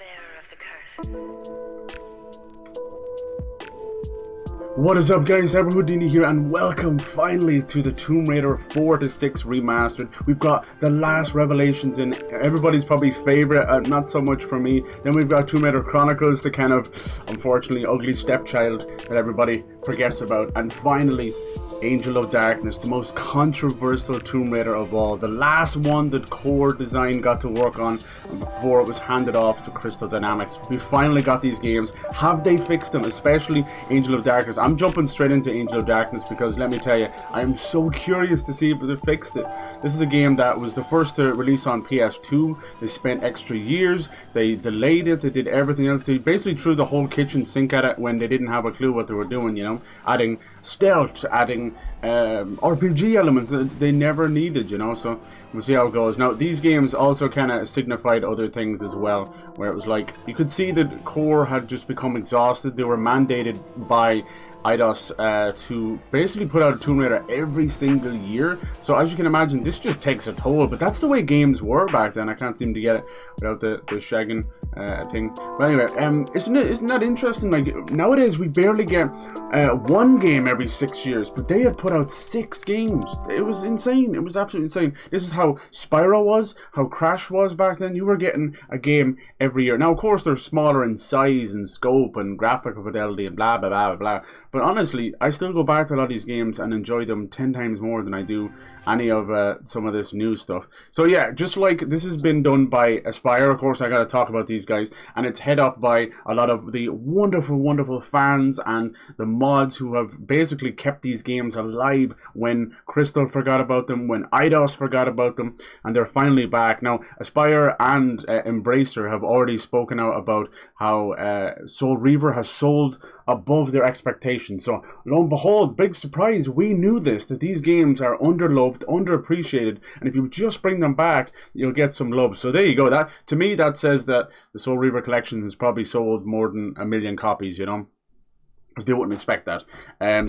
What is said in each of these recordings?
bearer of the curse. What is up, guys? Houdini here, and welcome finally to the Tomb Raider 4 to 6 Remastered. We've got the last revelations in everybody's probably favorite, not so much for me. Then we've got Tomb Raider Chronicles, the kind of unfortunately ugly stepchild that everybody forgets about. And finally, Angel of Darkness, the most controversial Tomb Raider of all. The last one that Core Design got to work on before it was handed off to Crystal Dynamics. We finally got these games. Have they fixed them? Especially Angel of Darkness. I'm jumping straight into Angel of Darkness because let me tell you, I am so curious to see if they fixed it. This is a game that was the first to release on PS2. They spent extra years. They delayed it. They did everything else. They basically threw the whole kitchen sink at it when they didn't have a clue what they were doing, you know. Adding stealth, adding RPG elements that they never needed, you know. So we'll see how it goes. Now, these games also kind of signified other things as well, where it was like you could see that Core had just become exhausted. They were mandated by Eidos to basically put out a Tomb Raider every single year. So as you can imagine, this just takes a toll. But that's the way games were back then. I can't seem to get it without the shagging thing. But anyway, isn't that interesting? Like nowadays, we barely get one game every 6 years, but they had put out 6 games. It was insane. It was absolutely insane. This is how Spyro was, how Crash was back then. You were getting a game every year. Now, of course, they're smaller in size and scope and graphical fidelity and blah blah blah blah. But honestly, I still go back to a lot of these games and enjoy them 10 times more than I do any of some of this new stuff. So yeah, just like this has been done by Aspyr, of course I gotta talk about these guys, and it's head up by a lot of the wonderful fans and the mods who have basically kept these games alive when Crystal forgot about them, when Eidos forgot about them, and they're finally back. Now, Aspyr and Embracer have already spoken out about how Soul Reaver has sold above their expectations. So lo and behold, big surprise, we knew this, that these games are underloved, underappreciated, and if you just bring them back, you'll get some love. So there you go. That to me, that says that the Soul Reaver collection has probably sold more than 1 million copies, you know, because they wouldn't expect that.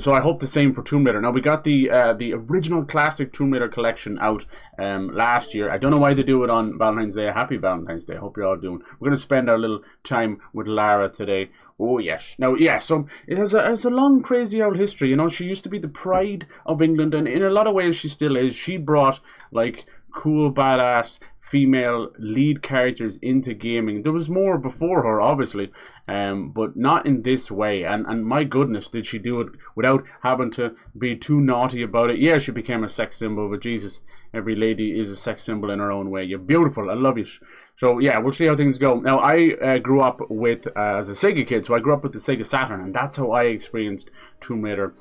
So I hope the same for Tomb Raider. Now, we got the original classic Tomb Raider collection out last year. I don't know why they do it on Valentine's Day. Happy Valentine's Day. I hope you're all doing. We're going to spend our little time with Lara today. Oh, yes. Now, yeah, so it has a long, crazy old history. You know, she used to be the pride of England, and in a lot of ways she still is. She brought, like, cool, badass female lead characters into gaming. There was more before her, obviously, but not in this way. And my goodness, did she do it without having to be too naughty about it. Yeah, she became a sex symbol, but Jesus, every lady is a sex symbol in her own way. You're beautiful. I love you. So yeah, we'll see how things go. Now, I grew up with, as a Sega kid, so I grew up with the Sega Saturn, and that's how I experienced Tomb Raider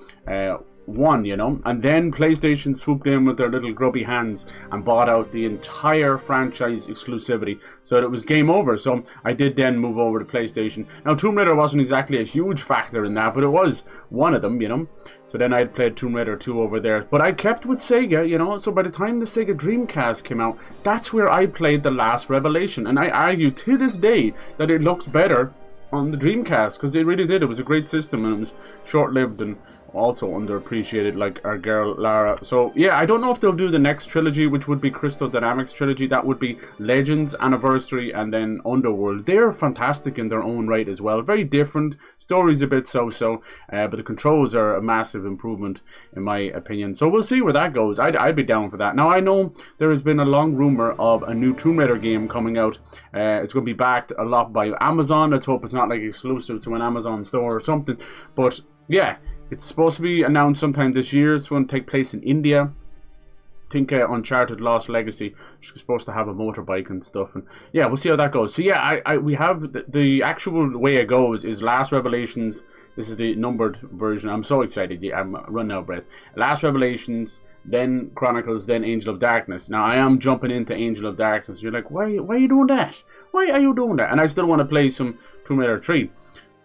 1, you know, and then PlayStation swooped in with their little grubby hands and bought out the entire franchise exclusivity, so it was game over. So I did then move over to PlayStation. Now, Tomb Raider wasn't exactly a huge factor in that, but it was one of them, you know. So then I'd played Tomb Raider 2 over there, but I kept with Sega, you know. So by the time the Sega Dreamcast came out, that's where I played The Last Revelation, and I argue to this day that it looks better on the Dreamcast, because it really did. It was a great system, and it was short-lived and also underappreciated, like our girl Lara. So yeah, I don't know if they'll do the next trilogy, which would be Crystal Dynamics trilogy. That would be Legends, Anniversary, and then Underworld. They're fantastic in their own right as well. Very different. Story's a bit so-so, but the controls are a massive improvement in my opinion. So we'll see where that goes. I'd be down for that. Now, I know there has been a long rumor of a new Tomb Raider game coming out. It's going to be backed a lot by Amazon. Let's hope it's not like exclusive to an Amazon store or something. But yeah, it's supposed to be announced sometime this year. It's going to take place in India. I think Uncharted Lost Legacy is supposed to have a motorbike and stuff. And yeah, we'll see how that goes. So yeah, we have the actual way it goes is Last Revelations. This is the numbered version. I'm so excited. Yeah, I'm running out of breath. Last Revelations, then Chronicles, then Angel of Darkness. Now, I am jumping into Angel of Darkness. You're like, why are you doing that? Why are you doing that? And I still want to play some Tomb Raider 3.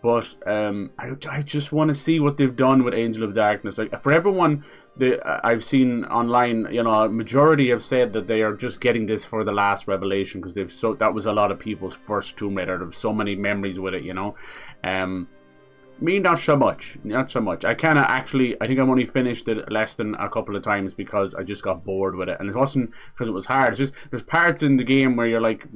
But I just want to see what they've done with Angel of Darkness. Like, for everyone that I've seen online, you know, a majority have said that they are just getting this for the Last Revelation, because that was a lot of people's first Tomb Raider. There was so many memories with it, you know. Me, not so much. Not so much. I kind of actually, I think I've only finished it less than a couple of times because I just got bored with it. And it wasn't because it was hard. It's just, there's parts in the game where you're like,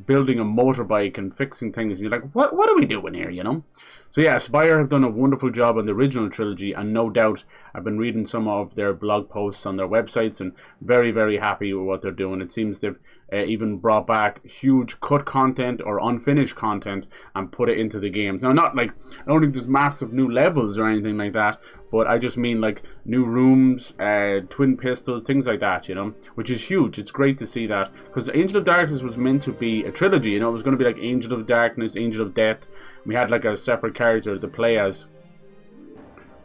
building a motorbike and fixing things. And you're like, what are we doing here, you know? So yeah, Spire have done a wonderful job on the original trilogy, and no doubt I've been reading some of their blog posts on their websites and very, very happy with what they're doing. It seems they've even brought back huge cut content or unfinished content and put it into the games. Now, not like, I don't think there's massive new levels or anything like that, but I just mean like new rooms, twin pistols, things like that, you know, which is huge. It's great to see that, because Angel of Darkness was meant to be a trilogy, you know. It was going to be like Angel of Darkness, Angel of Death. We had like a separate character to play as.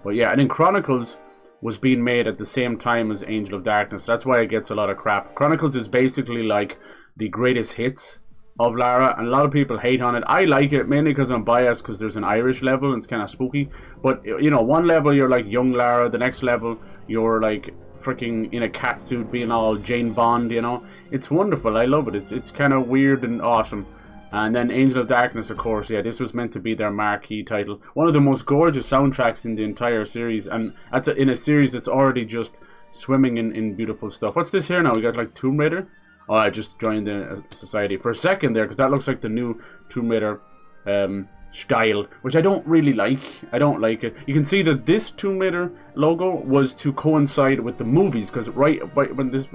But yeah, and then Chronicles was being made at the same time as Angel of Darkness. That's why it gets a lot of crap. Chronicles is basically like the greatest hits of Lara, and a lot of people hate on it. I like it mainly because I'm biased, because there's an Irish level and it's kind of spooky. But you know, one level you're like young Lara, the next level you're like freaking in a cat suit being all Jane Bond, you know. It's wonderful. I love it. It's kind of weird and awesome. And then Angel of Darkness, of course, yeah, this was meant to be their marquee title. One of the most gorgeous soundtracks in the entire series, and that's in a series that's already just swimming in beautiful stuff. What's this here now? We got like Tomb Raider? Oh, I just joined the society for a second there, because that looks like the new Tomb Raider style, which I don't really like. I don't like it. You can see that this Tomb Raider logo was to coincide with the movies, because right when this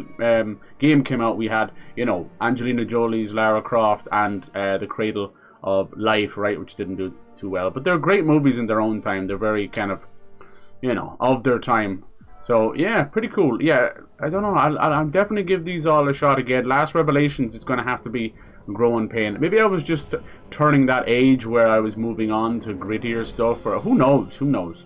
game came out, we had, you know, Angelina Jolie's Lara Croft and the Cradle of Life, right, which didn't do too well. But they're great movies in their own time. They're very kind of, you know, of their time. So yeah, pretty cool. Yeah, I don't know. I'll definitely give these all a shot again. Last Revelations is going to have to be growing pain. Maybe I was just turning that age where I was moving on to grittier stuff, or who knows.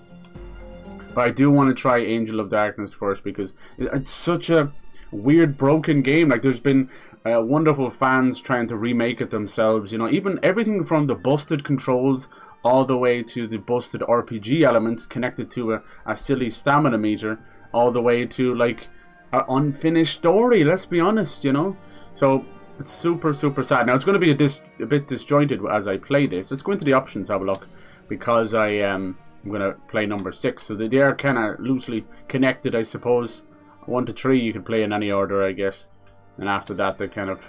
But I do want to try Angel of Darkness first, because it's such a weird broken game. Like, there's been wonderful fans trying to remake it themselves, you know, even everything from the busted controls all the way to the busted RPG elements connected to a silly stamina meter, all the way to like an unfinished story, let's be honest, you know. So it's super sad. Now it's going to be a bit disjointed as I play this. Let's go into the options, have a look, because I'm going to play number 6, so they are kind of loosely connected, I suppose. 1 to 3 you can play in any order, I guess, and after that they kind of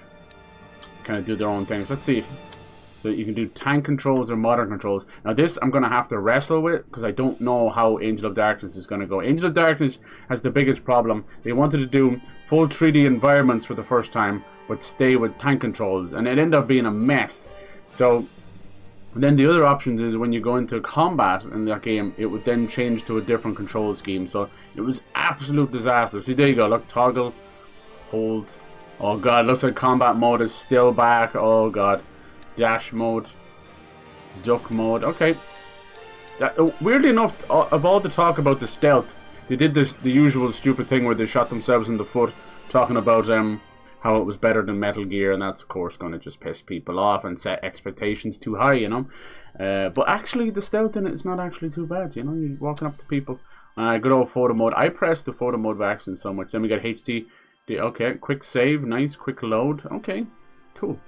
do their own things. Let's see. So you can do tank controls or modern controls. Now this I'm going to have to wrestle with, because I don't know how Angel of Darkness is going to go. Angel of Darkness has the biggest problem. They wanted to do full 3D environments for the first time, but stay with tank controls, and it ended up being a mess. So then the other options is when you go into combat in that game, it would then change to a different control scheme. So it was absolute disaster. See, there you go. Look, toggle, hold. Oh god, looks like combat mode is still back. Oh god. Dash mode, duck mode. Okay. Weirdly enough, of all the talk about the stealth, they did the usual stupid thing where they shot themselves in the foot, talking about how it was better than Metal Gear, and that's of course going to just piss people off and set expectations too high, you know. But actually, the stealth in it is not actually too bad, you know. You're walking up to people. Good old photo mode. I pressed the photo mode by accident so much. Then we got HD. Okay, quick save, nice, quick load. Okay, cool.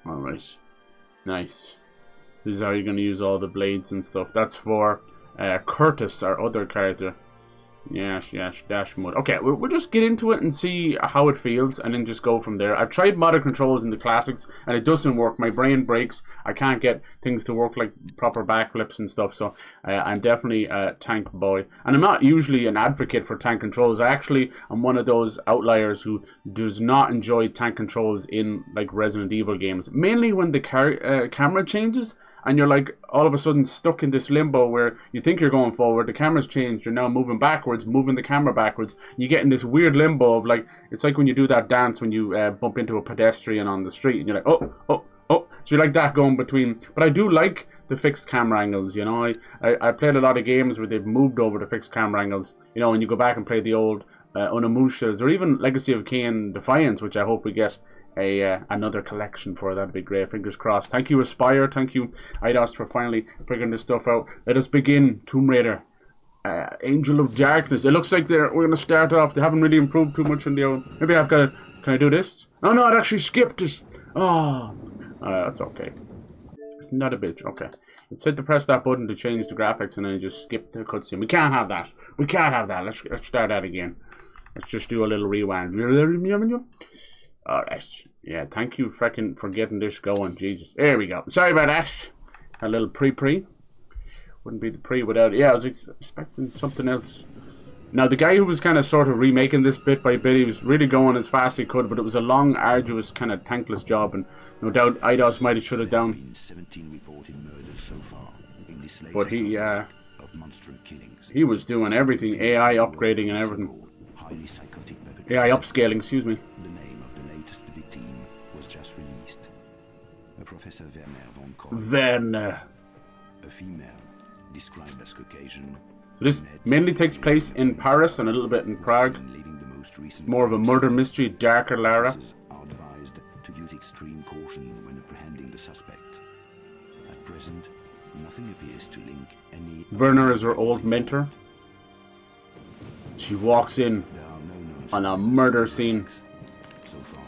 Alright, nice. This is how you're going to use all the blades and stuff. That's for Curtis, our other character. Yes, dash mode. Okay, we'll just get into it and see how it feels, and then just go from there. I've tried modern controls in the classics, and it doesn't work. My brain breaks. I can't get things to work like proper backflips and stuff, so I'm definitely a tank boy. And I'm not usually an advocate for tank controls. I actually am one of those outliers who does not enjoy tank controls in like Resident Evil games. Mainly when the camera changes, and you're like all of a sudden stuck in this limbo where you think you're going forward, the camera's changed, you're now moving backwards, moving the camera backwards. You get in this weird limbo of like, it's like when you do that dance when you bump into a pedestrian on the street, and you're like, oh. So you like that going between. But I do like the fixed camera angles, you know. I played a lot of games where they've moved over to fixed camera angles, you know, and you go back and play the old Onimusha's, or even Legacy of Kain Defiance, which I hope we get another collection for. That'd be great. Fingers crossed. Thank you, Aspire. Thank you, IDOS, for finally figuring this stuff out. Let us begin. Tomb Raider, Angel of Darkness. It looks like we're going to start off. They haven't really improved too much in the old. Maybe I've got to. Can I do this? Oh no, it actually skipped it. Oh, that's okay. It's not a bitch. Okay. It said to press that button to change the graphics, and then it just skipped the cutscene. We can't have that. We can't have that. Let's start that again. Let's just do a little rewind. Alright. Yeah, thank you fucking for getting this going. Jesus. There we go. Sorry about that. A little pre-pre. Wouldn't be the pre without it. Yeah, I was expecting something else. Now, the guy who was kind of sort of remaking this bit by bit, he was really going as fast as he could, but it was a long, arduous, kind of thankless job, and no doubt Eidos might have shut it down. 17 reported murders so far in this But killings. he was doing everything, AI upgrading and everything. Highly psychotic AI upscaling, excuse me. The name of the latest victim was just released. A Professor Werner von Kohl. Werner. A female, described as Caucasian. So this mainly takes place in Paris and a little bit in Prague. More of a murder mystery, darker Lara. Are advised to use extreme caution when apprehending the suspect. At present, nothing appears to link any. Werner is her old mentor. She walks in on a murder scene. So far.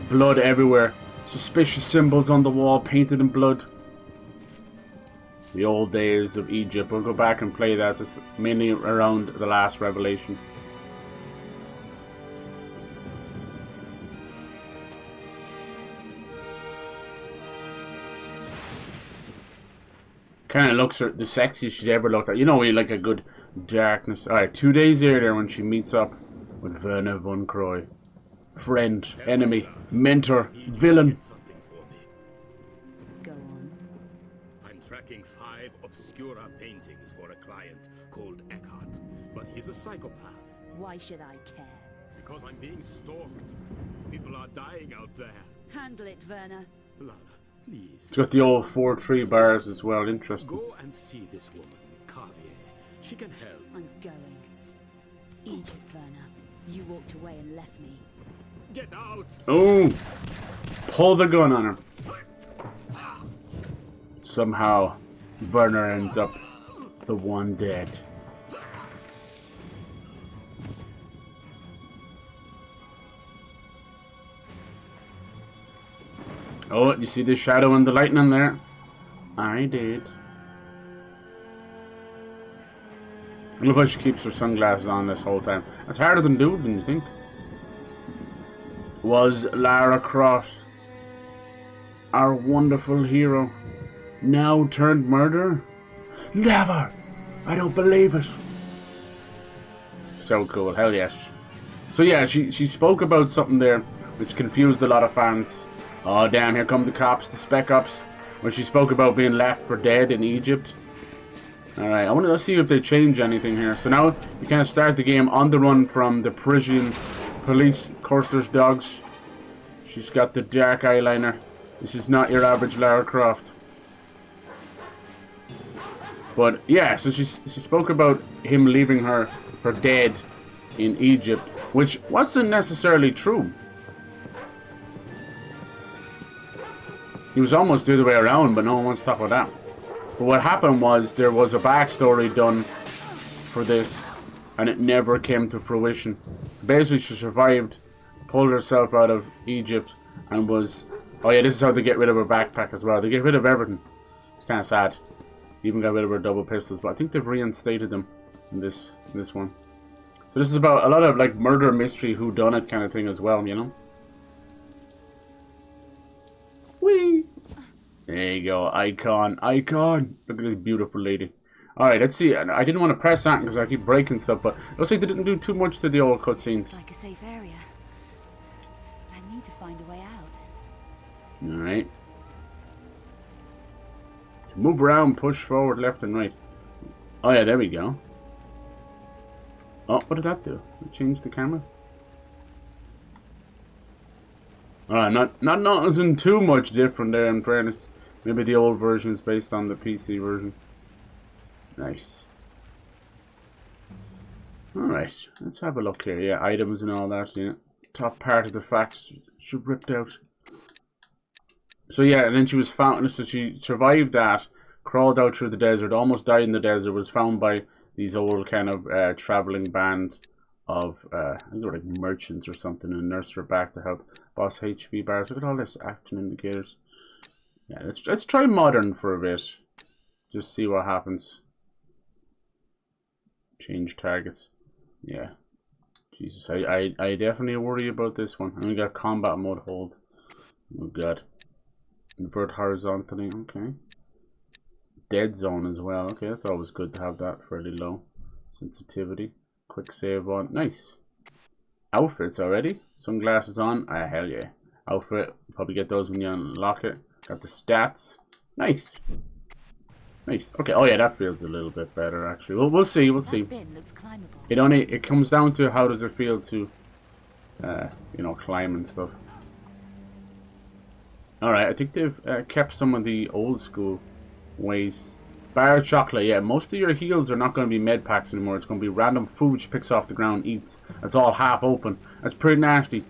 Blood everywhere. Suspicious symbols on the wall painted in blood. The old days of Egypt. We'll go back and play that. It's mainly around the last revelation. Kind of looks the sexiest she's ever looked at. You know, we like a good darkness. Alright, 2 days earlier when she meets up with Werner von Croy. Friend, enemy, mentor, villain. Go on. I'm tracking 5 obscura paintings for a client called Eckhart, but he's a psychopath. Why should I care? Because I'm being stalked. People are dying out there. Handle it, Werner. Lara, please. It's got the old 4-3 bars as well, interesting. Go and see this woman, Carvier. She can help. I'm going. Egypt, Werner. You walked away and left me. Get out! Oh! Pull the gun on her. Somehow, Werner ends up the one dead. Oh, you see the shadow and the lightning there? I did. I love how she keeps her sunglasses on this whole time. That's harder than do than you think. Was Lara Croft, our wonderful hero, now turned murderer? Never! I don't believe it. So cool, hell yes. So yeah, she spoke about something there which confused a lot of fans. Oh damn, here come the cops, the spec ops. Where she spoke about being left for dead in Egypt. Alright, I want to see if they change anything here. So now you kind of start the game on the run from the Parisian police. Of course there's dogs. She's got the dark eyeliner. This is not your average Lara Croft. But yeah, so she spoke about him leaving her for dead in Egypt, which wasn't necessarily true. He was almost the other way around, but no one wants to talk about that. But what happened was there was a backstory done for this, and it never came to fruition. So basically, she survived, pulled herself out of Egypt, and was... Oh yeah, this is how they get rid of her backpack as well. They get rid of everything. It's kind of sad. They even got rid of her double pistols, but I think they've reinstated them in this one. So this is about a lot of like murder mystery, whodunit kind of thing as well, you know. Whee! There you go, icon. Look at this beautiful lady. Alright, let's see. I didn't want to press that because I keep breaking stuff, but it looks like they didn't do too much to the old cutscenes. Like a safe area. I need to find a way out. Alright. Move around, push forward, left and right. Oh yeah, there we go. Oh, what did that do? It changed the camera? Alright, not noticing too much different there in fairness. Maybe the old version is based on the PC version. Nice. Alright, let's have a look here. Yeah, items and all that, yeah. Top part of the facts should ripped out. So yeah, and then she was found, so she survived that, crawled out through the desert, almost died in the desert, was found by these old kind of traveling band of, I think they were like merchants or something, and nursed her back to health. Boss HP bars, look at all this action indicators. Yeah, let's try modern for a bit. Just see what happens. Change targets. Yeah. Jesus, I definitely worry about this one. And we got combat mode hold. Oh god. Invert horizontally, okay. Dead zone as well. Okay, that's always good to have that fairly low. Sensitivity. Quick save on. Nice. Outfits already. Sunglasses on. Ah, hell yeah. Outfit. Probably get those when you unlock it. Got the stats. Nice. Nice. Okay. Oh yeah, that feels a little bit better actually. Well, we'll see. We'll see. It comes down to how does it feel to, you know, climb and stuff. All right. I think they've kept some of the old school ways. Bar chocolate. Yeah. Most of your heals are not going to be med packs anymore. It's going to be random food she picks off the ground, eats. It's all half open. That's pretty nasty.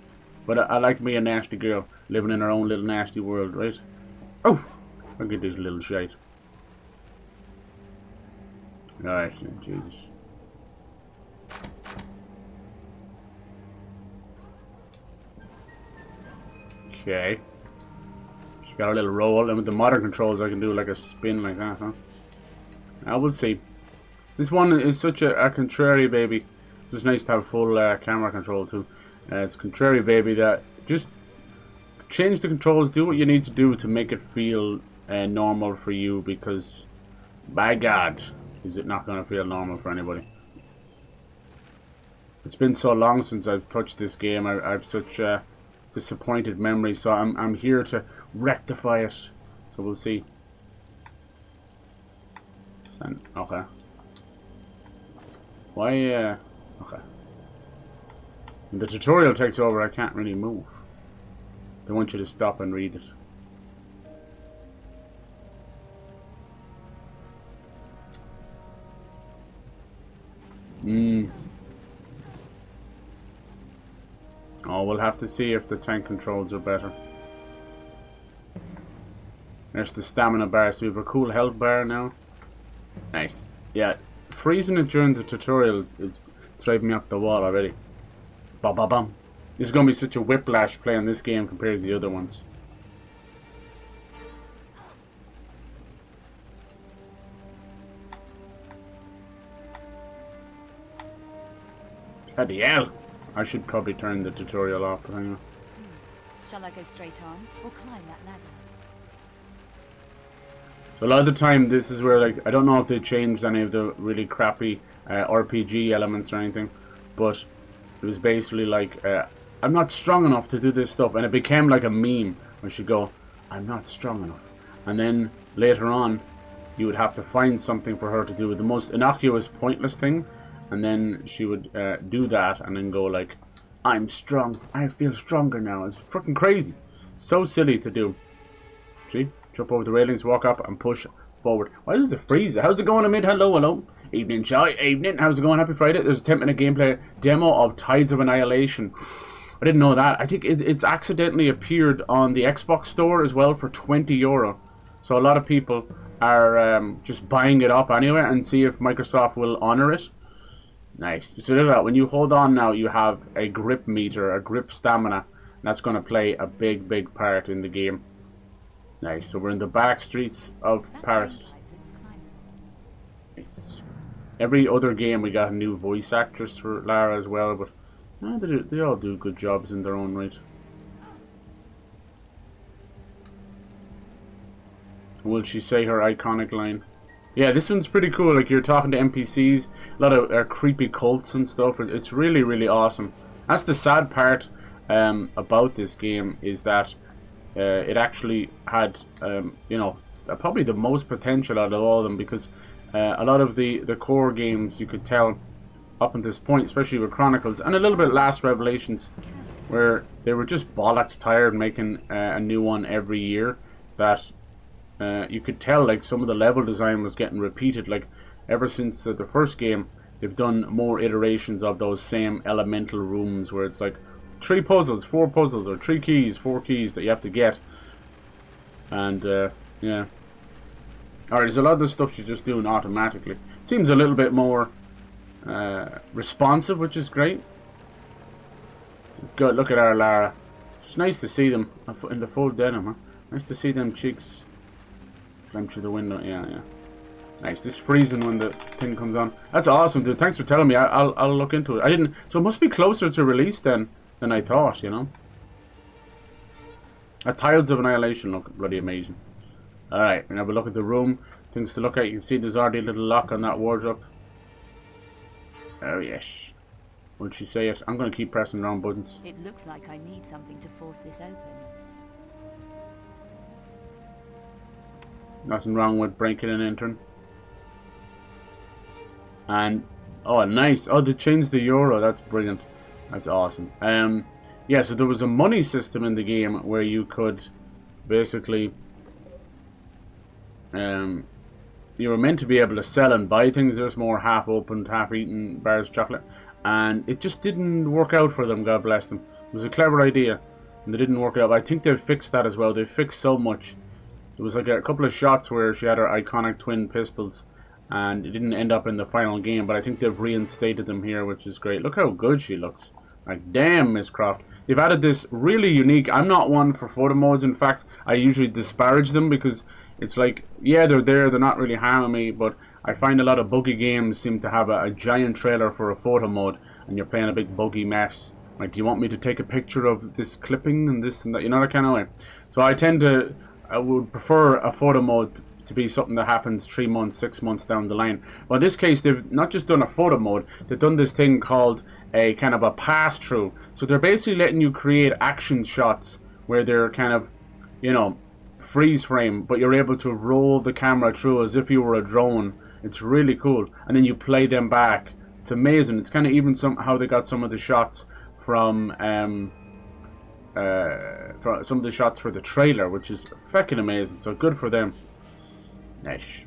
But I like me a nasty girl living in her own little nasty world, right? Oh, look at this little shite. Alright, Jesus. Okay. She got a little roll, and with the modern controls I can do like a spin like that, huh? I will see. This one is such a contrary baby. It's just nice to have full camera control too. It's contrary baby that just change the controls, do what you need to do to make it feel normal for you, because by God, is it not going to feel normal for anybody. It's been so long since I've touched this game. I've such disappointed memories, so I'm here to rectify it. So we'll see. Okay. Why? Okay. When the tutorial takes over, I can't really move. They want you to stop and read it. Oh, we'll have to see if the tank controls are better. There's the stamina bar, so we have a cool health bar now. Nice. Yeah, freezing it during the tutorials is driving me up the wall already. Bam, bam, bam. This is going to be such a whiplash playing this game compared to the other ones. Bloody hell! I should probably turn the tutorial off, but anyway. Shall I go straight on or climb that ladder? So a lot of the time, this is where, like, I don't know if they changed any of the really crappy RPG elements or anything, but it was basically like, I'm not strong enough to do this stuff, and it became like a meme where she'd go, I'm not strong enough. And then later on, you would have to find something for her to do, the most innocuous, pointless thing, and then she would do that and then go like, I'm strong, I feel stronger now. It's freaking crazy. So silly to do. See? Jump over the railings, walk up and push forward. Why does it freeze? How's it going, Amid? Hello, hello. Evening, Shy. Evening. How's it going? Happy Friday. There's a 10-minute gameplay demo of Tides of Annihilation. I didn't know that. I think it's accidentally appeared on the Xbox store as well for €20. So a lot of people are just buying it up anyway and see if Microsoft will honor it. Nice. So look at that. When you hold on now, you have a grip meter, a grip stamina. And that's going to play a big, big part in the game. Nice. So we're in the back streets of Paris. Nice. Every other game we got a new voice actress for Lara as well, but they all do good jobs in their own right. Will she say her iconic line? Yeah, this one's pretty cool. Like, you're talking to NPCs, a lot of creepy cults and stuff. It's really, really awesome. That's the sad part about this game, is that it actually had, you know, probably the most potential out of all of them, because a lot of the core games, you could tell up until this point, especially with Chronicles and a little bit Last Revelations, where they were just bollocks tired making a new one every year, that you could tell like some of the level design was getting repeated. Like ever since the first game, they've done more iterations of those same elemental rooms where it's like 3 puzzles, 4 puzzles, or 3 keys, 4 keys that you have to get. And yeah. Alright, there's a lot of the stuff she's just doing automatically. Seems a little bit more responsive, which is great. Just go look at our Lara. It's nice to see them in the full denim, huh? Nice to see them cheeks climb through the window. Yeah, yeah. Nice. This freezing when the thing comes on. That's awesome, dude. Thanks for telling me. I'll look into it. I didn't. So it must be closer to release then than I thought. You know. Tiles of Annihilation look bloody amazing. All right, and have a look at the room. Things to look at. You can see there's already a little lock on that wardrobe. Oh yes. Would she say it? I'm going to keep pressing the wrong buttons. It looks like I need something to force this open. Nothing wrong with breaking and entering. And oh, nice. Oh, they changed the euro. That's brilliant. That's awesome. Yeah, so there was a money system in the game where you could basically you were meant to be able to sell and buy things. There's more half opened, half eaten bars of chocolate, and it just didn't work out for them. God bless them. It was a clever idea, and they didn't work out. I think they've fixed that as well. They've fixed so much. There was like a couple of shots where she had her iconic twin pistols, and it didn't end up in the final game, but I think they've reinstated them here, which is great. Look how good she looks. Like, damn, Miss Croft. They've added this really unique... I'm not one for photo modes. In fact, I usually disparage them because it's like, yeah, they're there, they're not really harming me, but I find a lot of buggy games seem to have a giant trailer for a photo mode, and you're playing a big buggy mess. Like, do you want me to take a picture of this clipping and this and that? You know, that kind of way. So I would prefer a photo mode to be something that happens 3 months, 6 months down the line. Well, in this case, they've not just done a photo mode, they've done this thing called a kind of a pass-through. So they're basically letting you create action shots where they're kind of, you know, freeze frame, but you're able to roll the camera through as if you were a drone. It's really cool. And then you play them back. It's amazing. It's kind of even how they got some of the shots from some of the shots for the trailer, which is fucking amazing. So good for them. Nice.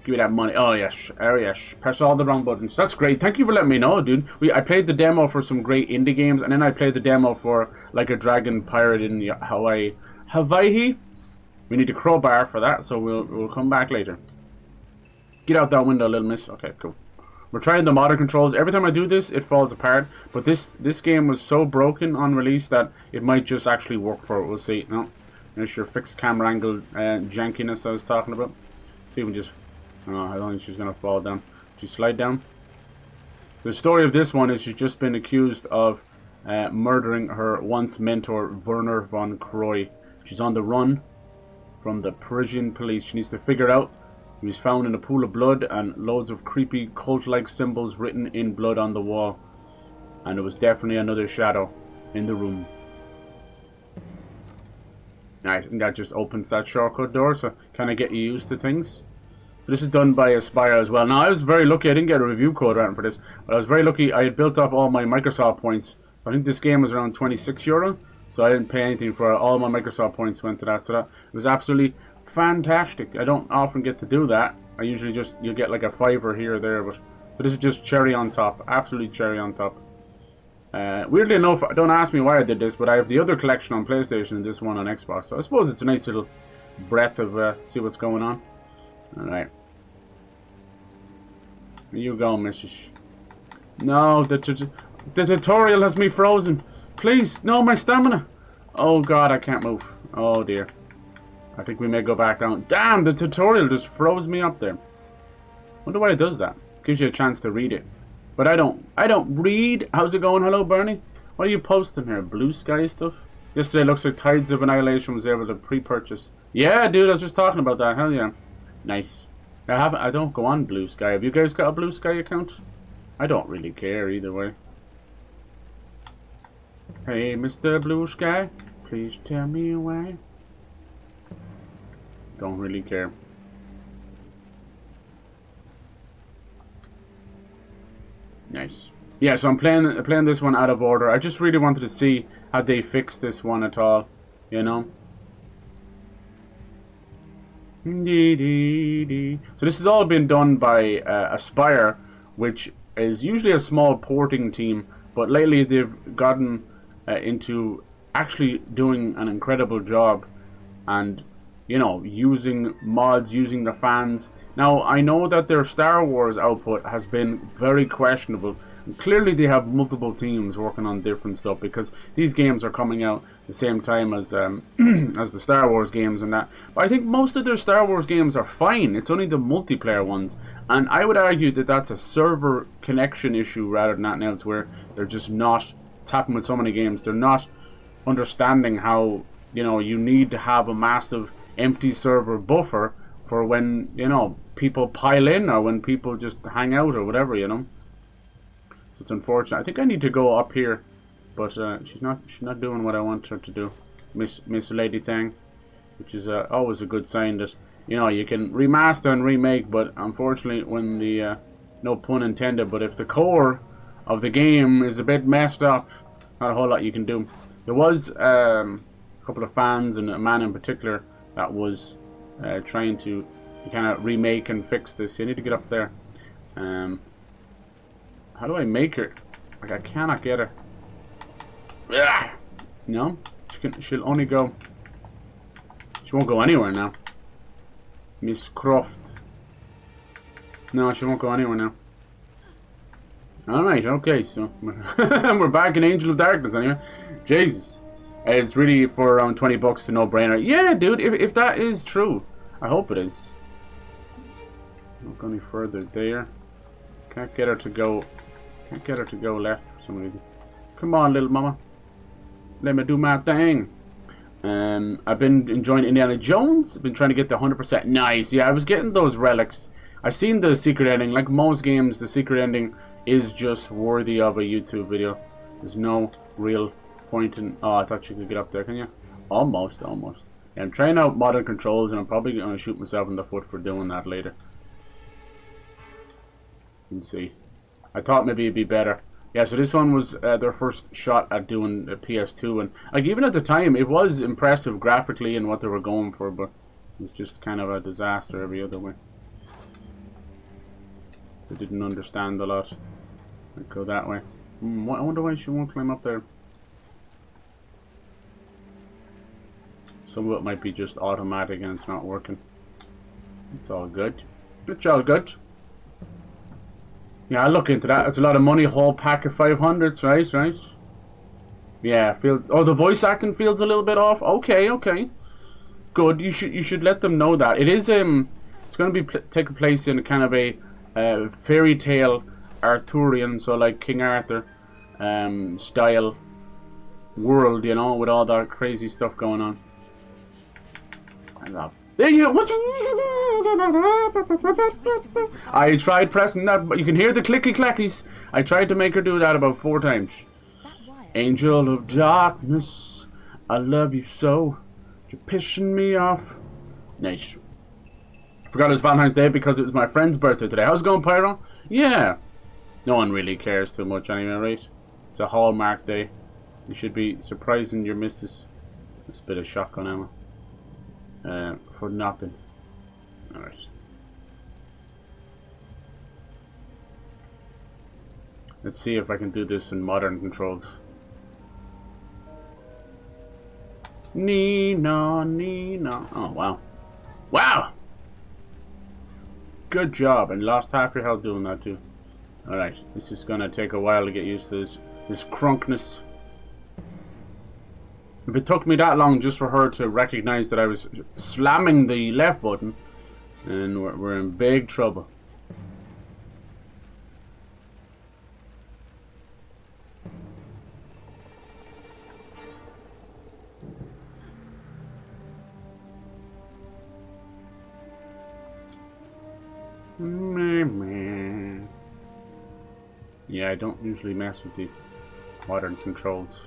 Give me that money. Oh yes, oh yes. Press all the wrong buttons. That's great. Thank you for letting me know, dude. I played the demo for some great indie games, and then I played the demo for like a dragon pirate in Hawaii. We need a crowbar for that, so we'll come back later. Get out that window, little miss. Okay, cool. We're trying the modern controls. Every time I do this, it falls apart. But this game was so broken on release that it might just actually work for it. We'll see. No, there's your fixed camera angle jankiness I was talking about. See if we just... Oh, I don't think she's gonna fall down. She slide down. The story of this one is she's just been accused of murdering her once mentor Werner von Croy. She's on the run from the Parisian police. She needs to figure out. He was found in a pool of blood and loads of creepy cult-like symbols written in blood on the wall. And there was definitely another shadow in the room. Nice, and that just opens that shortcut door, so kind of get you used to things. So this is done by Aspire as well. Now, I was very lucky. I didn't get a review code around for this, but I was very lucky. I had built up all my Microsoft points. I think this game was around €26, so I didn't pay anything for it. All my Microsoft points went to that, so that it was absolutely fantastic. I don't often get to do that. I usually just, you get like a $5 here or there, but this is just cherry on top. Absolutely cherry on top. Weirdly enough, don't ask me why I did this, but I have the other collection on PlayStation and this one on Xbox, so I suppose it's a nice little breath of see what's going on. Alright. Here you go, Mrs. No, the tutorial has me frozen. Please, no, my stamina. Oh god, I can't move. Oh dear. I think we may go back down. Damn, the tutorial just froze me up there. Wonder why it does that. Gives you a chance to read it. But I don't read. How's it going? Hello, Bernie. What are you posting here? Blue sky stuff? Yesterday looks like Tides of Annihilation was able to pre-purchase. Yeah, dude, I was just talking about that. Hell yeah. Nice. I don't go on Blue Sky. Have you guys got a Blue Sky account? I don't really care either way. Hey, Mr. Blue Sky, please tell me why. Don't really care. Nice. Yeah, so I'm playing this one out of order. I just really wanted to see how they fixed this one at all, you know. So this has all been done by Aspire, which is usually a small porting team, but lately they've gotten into actually doing an incredible job, and you know, using mods, using the fans. Now I know that their Star Wars output has been very questionable, And clearly they have multiple teams working on different stuff, because these games are coming out the same time as as the Star Wars games and that. But I think most of their Star Wars games are fine. It's only the multiplayer ones, and I would argue that that's a server connection issue rather than anything else, where they're just not tapping with so many games. They're not understanding how, you know, you need to have a massive empty server buffer for when, you know, people pile in, or when people just hang out or whatever, you know. So it's unfortunate. I think I need to go up here, but she's not doing what I want her to do, Miss Lady Thing, which is always a good sign that, you know, you can remaster and remake, but unfortunately when the no pun intended, but if the core of the game is a bit messed up, not a whole lot you can do. There was a couple of fans, and a man in particular, that was trying to kind of remake and fix this. You need to get up there. How do I make her? Like, I cannot get her. Ugh! No, she'll only go. She won't go anywhere now. Miss Croft. No, she won't go anywhere now. Alright, okay, so we're back in Angel of Darkness anyway. Jesus. It's really for around 20 bucks, a no-brainer. Yeah, dude, if that is true. I hope it is. Don't go any further there. Can't get her to go. Can't get her to go left for some reason. Come on, little mama. Let me do my thing. I've been enjoying Indiana Jones. I've been trying to get the 100%. Nice. Yeah, I was getting those relics. I've seen the secret ending. Like most games, the secret ending is just worthy of a YouTube video. There's no real point in... Oh, I thought you could get up there, can you? Almost, almost. Yeah, I'm trying out modern controls, and I'm probably going to shoot myself in the foot for doing that later. You can see. I thought maybe it'd be better. Yeah, so this one was their first shot at doing the PS2, and like even at the time, it was impressive graphically and what they were going for, but it was just kind of a disaster every other way. They didn't understand a lot. I'd go that way. I wonder why she won't climb up there. Some of it might be just automatic and it's not working. It's all good. It's all good. Yeah, I'll look into that. It's a lot of money, whole pack of 500s, right? Right? Yeah, oh, the voice acting feels a little bit off. Okay, okay. Good. You should let them know that. It is it's going to be taking place in kind of a fairy tale Arthurian, so like King Arthur style world, you know, with all that crazy stuff going on. I love. There you go. I tried pressing that, but you can hear the clicky clackies. I tried to make her do that about 4 times. Angel of Darkness, I love you so. You're pissing me off. Nice. Forgot it was Valentine's Day because it was my friend's birthday today. How's it going, Pyro? Yeah. No one really cares too much anyway, right? It's a Hallmark day. You should be surprising your missus. It's a bit of shotgun ammo. For nothing. Alright. Let's see if I can do this in modern controls. Nina, Nina. Oh, wow. Wow! Good job, and lost half your health doing that too. Alright, this is gonna take a while to get used to this crunkness. If it took me that long just for her to recognize that I was slamming the left button, then we're in big trouble. Yeah, I don't usually mess with the modern controls.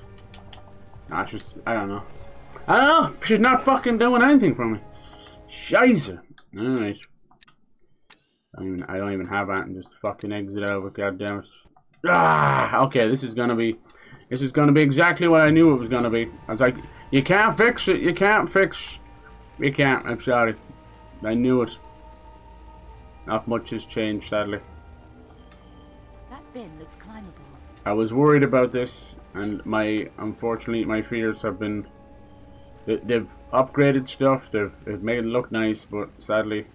I don't know. I don't know. She's not fucking doing anything for me. Scheiße. Alright. I don't even have that and just fucking exit out of it, goddammit. Ah, okay, this is gonna be exactly what I knew it was gonna be. I was like, you can't fix it, you can't fix. You can't, I'm sorry. I knew it. Not much has changed, sadly. That bin looks climbable. I was worried about this, and unfortunately my fears have been. They've upgraded stuff. They've made it look nice, but sadly,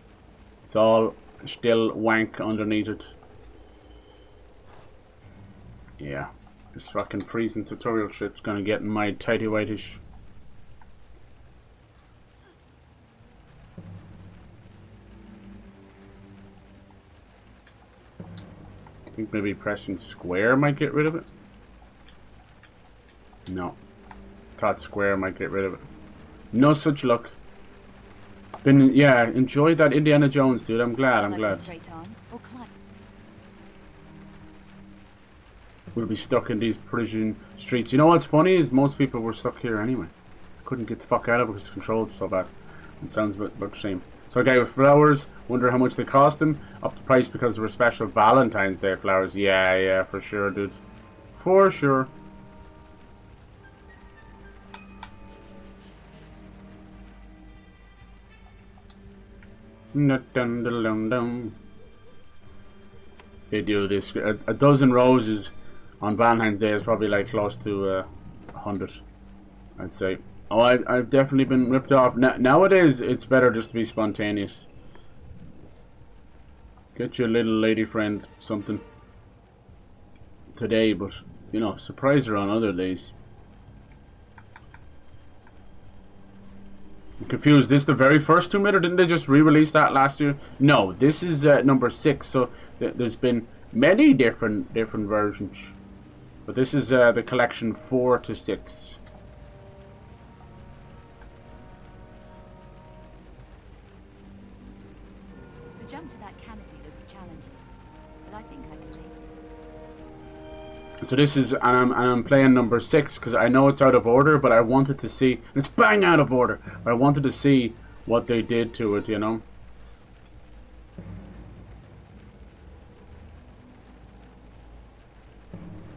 it's all still wank underneath it. Yeah. This fucking freezing tutorial shit's gonna get in my tighty whitish. I think maybe pressing square might get rid of it. No. Thought square might get rid of it. No such luck. Yeah, enjoyed that Indiana Jones, dude. I'm glad, I'm glad. Straight on or climb? We'll be stuck in these Parisian streets. You know what's funny is most people were stuck here anyway. Couldn't get the fuck out of it because the controls so bad. It sounds about the same. So a guy with flowers, wonder how much they cost him. Up the price because there were special Valentine's Day flowers. Yeah, yeah, for sure, dude. For sure. They do this. A dozen roses on Valentine's Day is probably like close to 100, I'd say. Oh, I've definitely been ripped off. Nowadays, it's better just to be spontaneous. Get your little lady friend something today, but, you know, surprise her on other days. I'm confused. This the very first Tomb Raider? Didn't they just re-release that last year? No, this is number 6. So there's been many different versions, but this is the collection 4 to 6. The jump to that canopy looks challenging, but I think I can make it. So this is, and I'm playing number 6 because I know it's out of order, but I wanted to see. It's bang out of order. But I wanted to see what they did to it, you know.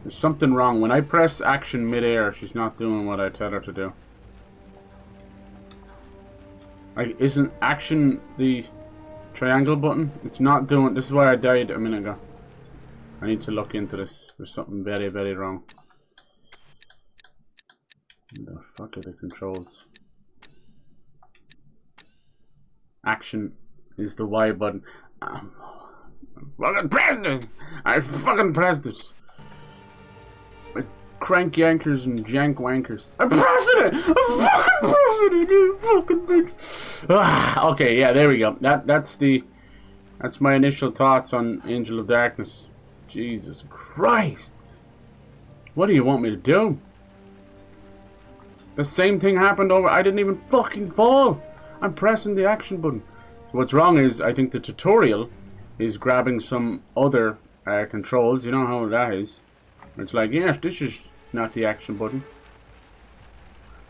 There's something wrong. When I press action mid-air, she's not doing what I tell her to do. Isn't action the triangle button? It's not doing. This is why I died a minute ago. I need to look into this. There's something very, very wrong. What the fuck are the controls? Action is the Y button. I fucking pressed it! I fucking pressed it! Like crank yankers and jank wankers. I'm pressing it! I'm fucking pressing it! You fucking bitch! Okay, yeah, there we go. That's my initial thoughts on Angel of Darkness. Jesus Christ! What do you want me to do? The same thing happened over. I didn't even fucking fall. I'm pressing the action button. So what's wrong is I think the tutorial is grabbing some other controls. You know how that is. It's like, yes, this is not the action button.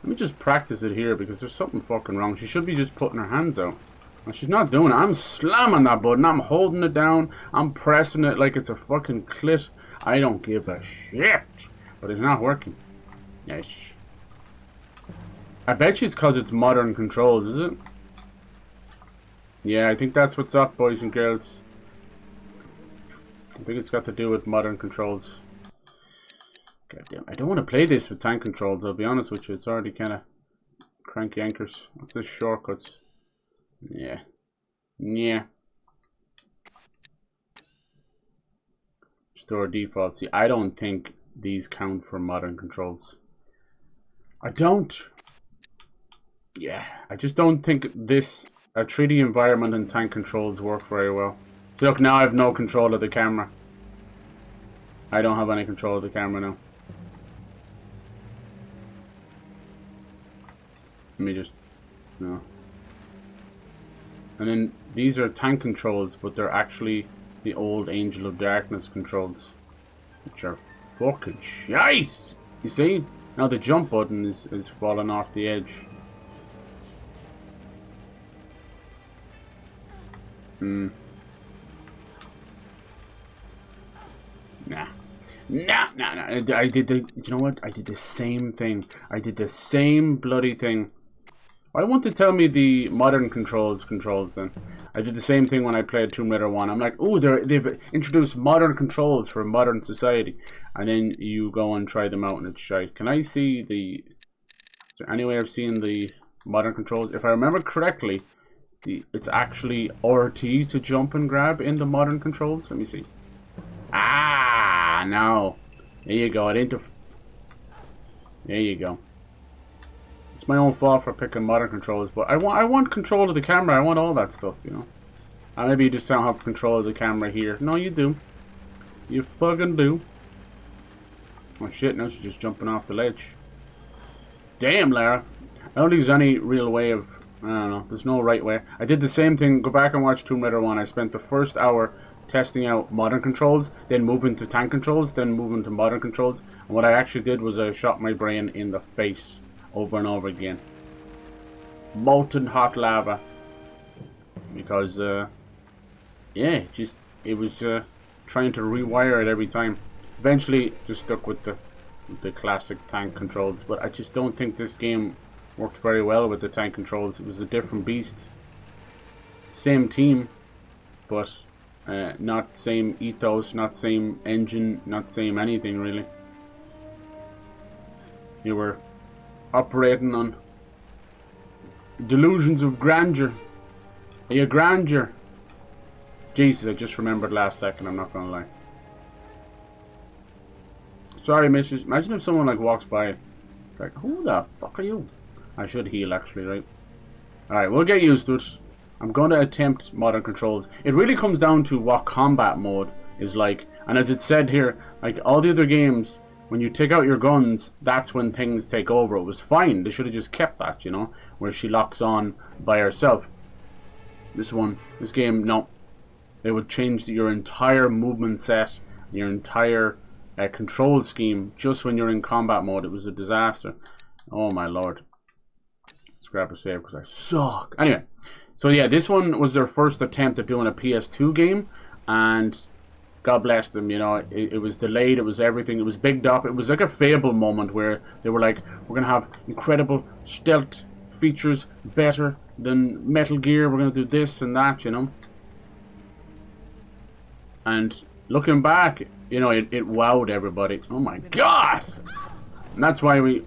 Let me just practice it here because there's something fucking wrong. She should be just putting her hands out. Well, she's not doing it. I'm slamming that button. I'm holding it down. I'm pressing it like it's a fucking clit. I don't give a shit. But it's not working. Yes. I bet you it's because it's modern controls, is it? Yeah, I think that's what's up, boys and girls. I think it's got to do with modern controls. Goddamn. I don't want to play this with tank controls, I'll be honest with you. It's already kind of cranky anchors. What's this? Shortcuts. Yeah. Yeah. Store default. See, I don't think these count for modern controls. I don't. Yeah. I just don't think this a 3D environment and tank controls work very well. So look, now I have no control of the camera. I don't have any control of the camera now. Let me just... No. And then these are tank controls, but they're actually the old Angel of Darkness controls, which are fucking shite. You see? Now the jump button is falling off the edge. Nah. I did the... You know what? I did the same thing. I did the same bloody thing. Why won't they tell me the modern controls then? I did the same thing when I played Tomb Raider 1. I'm like, oh, they've introduced modern controls for a modern society. And then you go and try them out and it's shite. Can I see the... Is there any way of seeing the modern controls? If I remember correctly, it's actually RT to jump and grab in the modern controls. Let me see. Ah, no. There you go. There you go. It's my own fault for picking modern controls, but I want control of the camera. I want all that stuff, you know. And maybe you just don't have control of the camera here. No, you do. You fucking do. Oh shit, now she's just jumping off the ledge. Damn, Lara. I don't think there's any real way of... I don't know. There's no right way. I did the same thing. Go back and watch Tomb Raider 1. I spent the first hour testing out modern controls, then moving to tank controls, then moving to modern controls. And what I actually did was I shot my brain in the face over and over again. Molten hot lava. Because, yeah, just, it was trying to rewire it every time. Eventually, just stuck with the classic tank controls. But I just don't think this game worked very well with the tank controls. It was a different beast. Same team, but not same ethos, not same engine, not same anything really. You were operating on delusions of grandeur. Are you grandeur? Jesus, I just remembered last second, I'm not gonna lie. Sorry, missus. Imagine if someone like walks by. It's like, who the fuck are you? I should heal actually, right? Alright, we'll get used to it. I'm going to attempt modern controls. It really comes down to what combat mode is like. And as it said here, like all the other games, when you take out your guns, that's when things take over. It was fine. They should have just kept that, you know, where she locks on by herself. This game, no. They would change your entire movement set, your entire control scheme, just when you're in combat mode. It was a disaster. Oh my lord. Let's grab a save because I suck. Anyway, so yeah, this one was their first attempt at doing a PS2 game, and God bless them, you know, it was delayed, it was everything, it was bigged up. It was like a Fable moment where they were like, we're going to have incredible stealth features, better than Metal Gear, we're going to do this and that, you know. And looking back, you know, it wowed everybody. Oh my god! And that's why we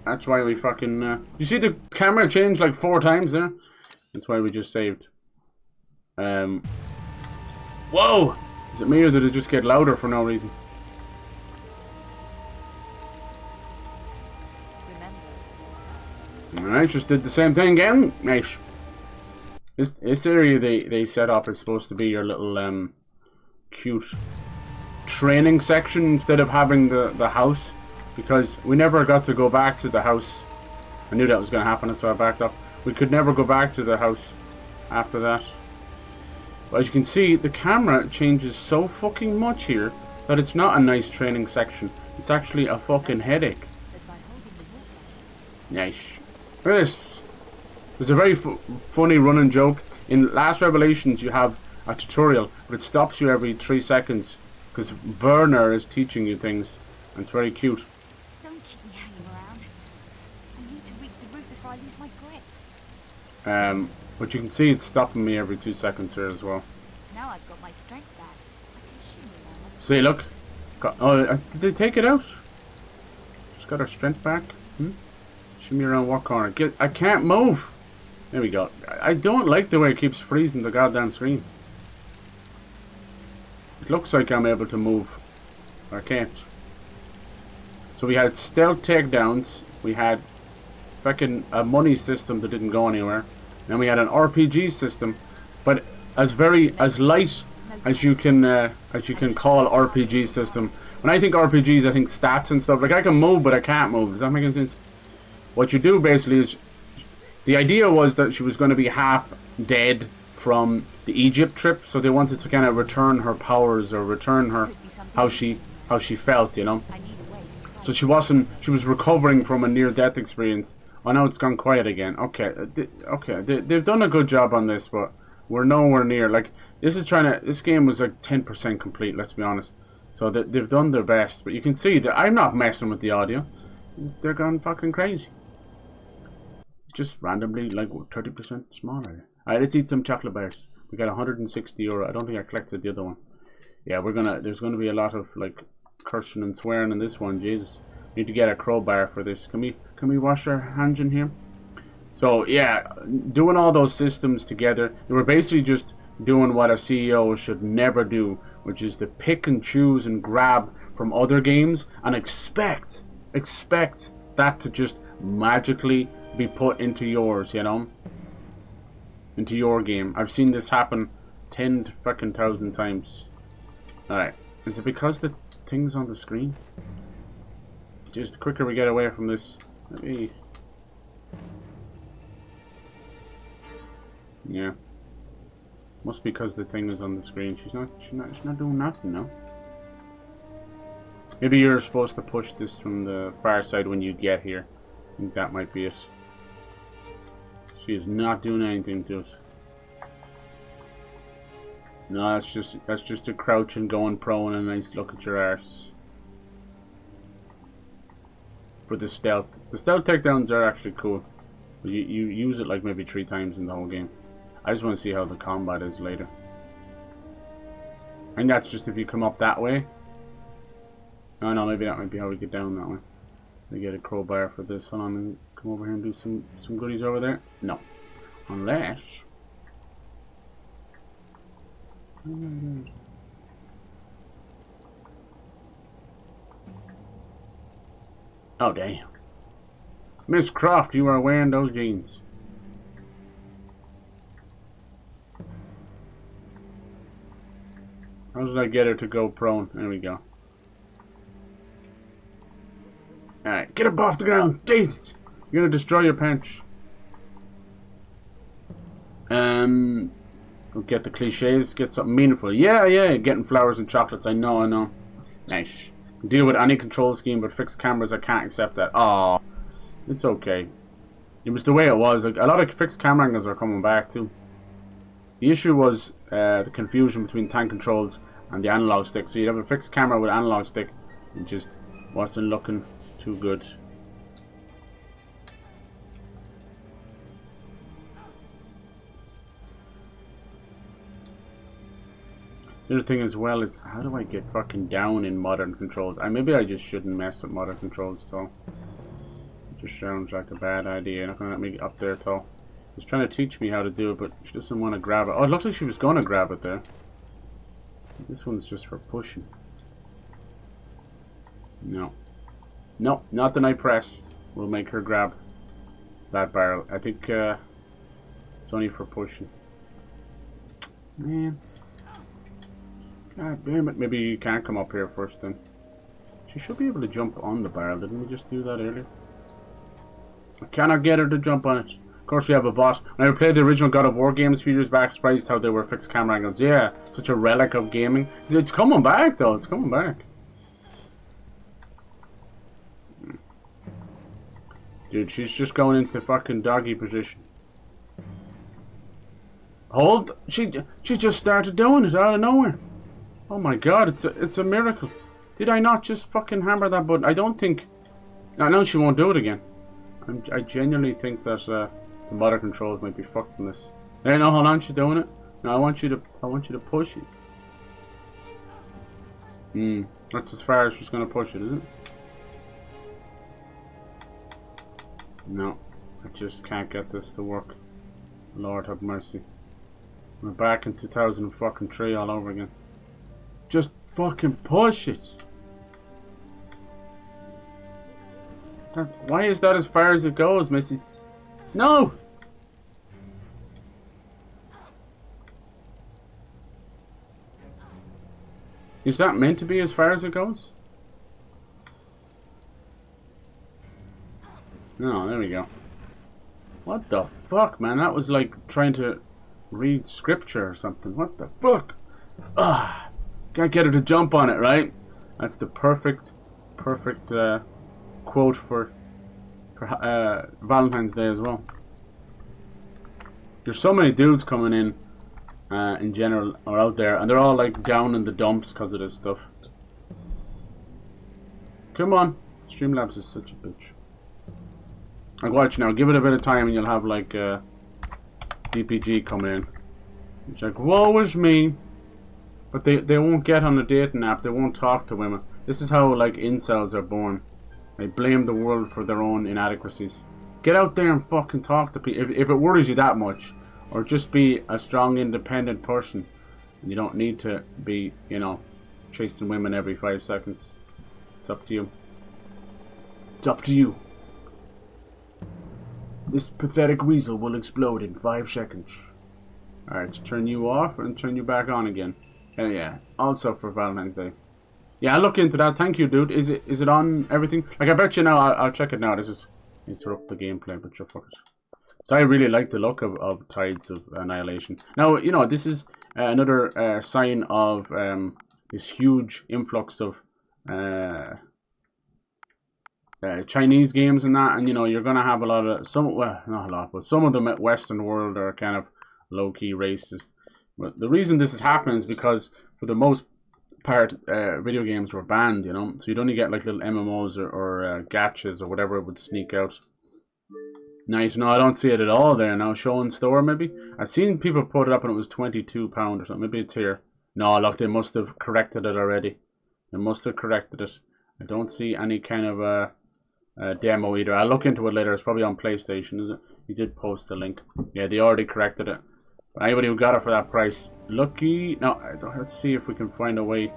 fucking, you see the camera change like 4 times there? That's why we just saved. Whoa! Is it me or did it just get louder for no reason? Alright, just did the same thing again. Nice. This area they set up is supposed to be your little cute training section instead of having the house, because we never got to go back to the house. I knew that was going to happen, so I backed up. We could never go back to the house after that. But as you can see, the camera changes so fucking much here that it's not a nice training section. It's actually a fucking headache. Nice. Look at this. There's a very funny running joke. In Last Revelations, you have a tutorial, but it stops you every 3 seconds because Werner is teaching you things, and it's very cute. Don't keep me hanging around. I need to reach the roof before I lose my grip. But you can see it's stopping me every 2 seconds here as well. Now I've got my strength back. I can shimmy around. See, look. Oh, did they take it out? Just got her strength back. Shimmy around what corner? I can't move. There we go. I don't like the way it keeps freezing the goddamn screen. It looks like I'm able to move. I can't. So we had stealth takedowns. We had fucking a money system that didn't go anywhere. Then we had an RPG system, but as light as you can call RPG system. When I think RPGs, I think stats and stuff. Like I can move, but I can't move. Does that make any sense? What you do basically is, the idea was that she was going to be half dead from the Egypt trip, so they wanted to kind of return her powers or return her how she felt, you know. So she was recovering from a near-death experience. Oh, now it's gone quiet again. Okay, they've done a good job on this, but we're nowhere near. Like, this game was like 10% complete, let's be honest. So they've done their best, but you can see that I'm not messing with the audio. They're gone fucking crazy. It's just randomly like 30% smaller. Alright, let's eat some chocolate bars. We got €160. I don't think I collected the other one. Yeah, there's gonna be a lot of like cursing and swearing in this one. Jesus, need to get a crowbar for this. Can we wash our hands in here? So yeah, doing all those systems together, they were basically just doing what a CEO should never do, which is to pick and choose and grab from other games and expect that to just magically be put into yours, you know? Into your game. I've seen this happen 10,000 times. Alright. Is it because the thing's on the screen? Just the quicker we get away from this. Maybe. Yeah. Must be because the thing is on the screen. She's not doing nothing now. Maybe you're supposed to push this from the far side when you get here. I think that might be it. She is not doing anything to it. No, that's just a crouch and going pro and a nice look at your arse. For the stealth. The stealth takedowns are actually cool. But you use it like maybe 3 times in the whole game. I just want to see how the combat is later. And that's just if you come up that way. Oh no, maybe that might be how we get down that way. We get a crowbar for this. Hold on, and come over here and do some goodies over there. No. Unless... Oh, damn. Miss Croft, you are wearing those jeans. How did I get her to go prone? There we go. Alright, get up off the ground. Death! You're gonna destroy your pants. We'll get the cliches, get something meaningful. Yeah, getting flowers and chocolates. I know. Nice. Deal with any control scheme, but fixed cameras, I can't accept that. Oh, it's okay. It was the way it was. Like, a lot of fixed camera angles are coming back too. The issue was the confusion between tank controls and the analog stick. So you'd have a fixed camera with analog stick, and just wasn't looking too good. The other thing as well is, how do I get fucking down in modern controls? Maybe I just shouldn't mess with modern controls at all. It just sounds like a bad idea. Not gonna let me get up there at all. She's trying to teach me how to do it, but she doesn't want to grab it. Oh, it looks like she was gonna grab it there. This one's just for pushing. No. No, not the night press will make her grab that barrel. I think it's only for pushing. Man. God damn it. Maybe you can't come up here first then. She should be able to jump on the barrel. Didn't we just do that earlier? I cannot get her to jump on it. Of course we have a bot. When I played the original God of War games a few years back, surprised how they were fixed camera angles. Yeah, such a relic of gaming. It's coming back though. It's coming back. Dude, she's just going into fucking doggy position. Hold. She just started doing it out of nowhere. Oh my god, it's a miracle. Did I not just fucking hammer that button? I don't think... No, she won't do it again. I genuinely think that the motor controls might be fucked in this. Hey, no, hold on, she's doing it. No, I want you to push it. That's as far as she's gonna push it, is it? No, I just can't get this to work. Lord have mercy. We're back in 2003 all over again. Just fucking push it. Why is that as far as it goes, Mrs. No! Is that meant to be as far as it goes? No, there we go. What the fuck, man? That was like trying to read scripture or something. What the fuck? Ah! Can't get her to jump on it, right? That's the perfect quote for Valentine's Day as well. There's so many dudes coming in general, or out there, and they're all like down in the dumps because of this stuff. Come on. Streamlabs is such a bitch. Like, watch now, give it a bit of time and you'll have like DPG coming in. It's like, woe is me. But they won't get on a dating app, they won't talk to women. This is how like incels are born. They blame the world for their own inadequacies. Get out there and fucking talk to people. If it worries you that much, or just be a strong independent person. And you don't need to be, you know, chasing women every 5 seconds. It's up to you. It's up to you. This pathetic weasel will explode in 5 seconds. Alright, so turn you off and turn you back on again. And yeah, also for Valentine's Day. Yeah, I'll look into that. Thank you, dude. Is it on everything? Like, I bet you now, I'll check it now. This is interrupt the gameplay, but you're fuckers. So I really like the look of Tides of Annihilation. Now, you know, this is another sign of this huge influx of Chinese games and that, and you know, you're gonna have a lot of well, not a lot, but some of the Western world are kind of low-key racist. But the reason this is happening is because for the most part, video games were banned, you know, so you'd only get like little MMOs or gachas or whatever would sneak out. Nice. No, I don't see it at all there now. Show in store, maybe. I've seen people put it up and it was £22 or something. Maybe it's here. No, look, they must have corrected it already. They must have corrected it. I don't see any kind of a demo either. I'll look into it later. It's probably on PlayStation, is it? You did post the link. Yeah, they already corrected it. But anybody who got it for that price, lucky. No, let's see if we can find a way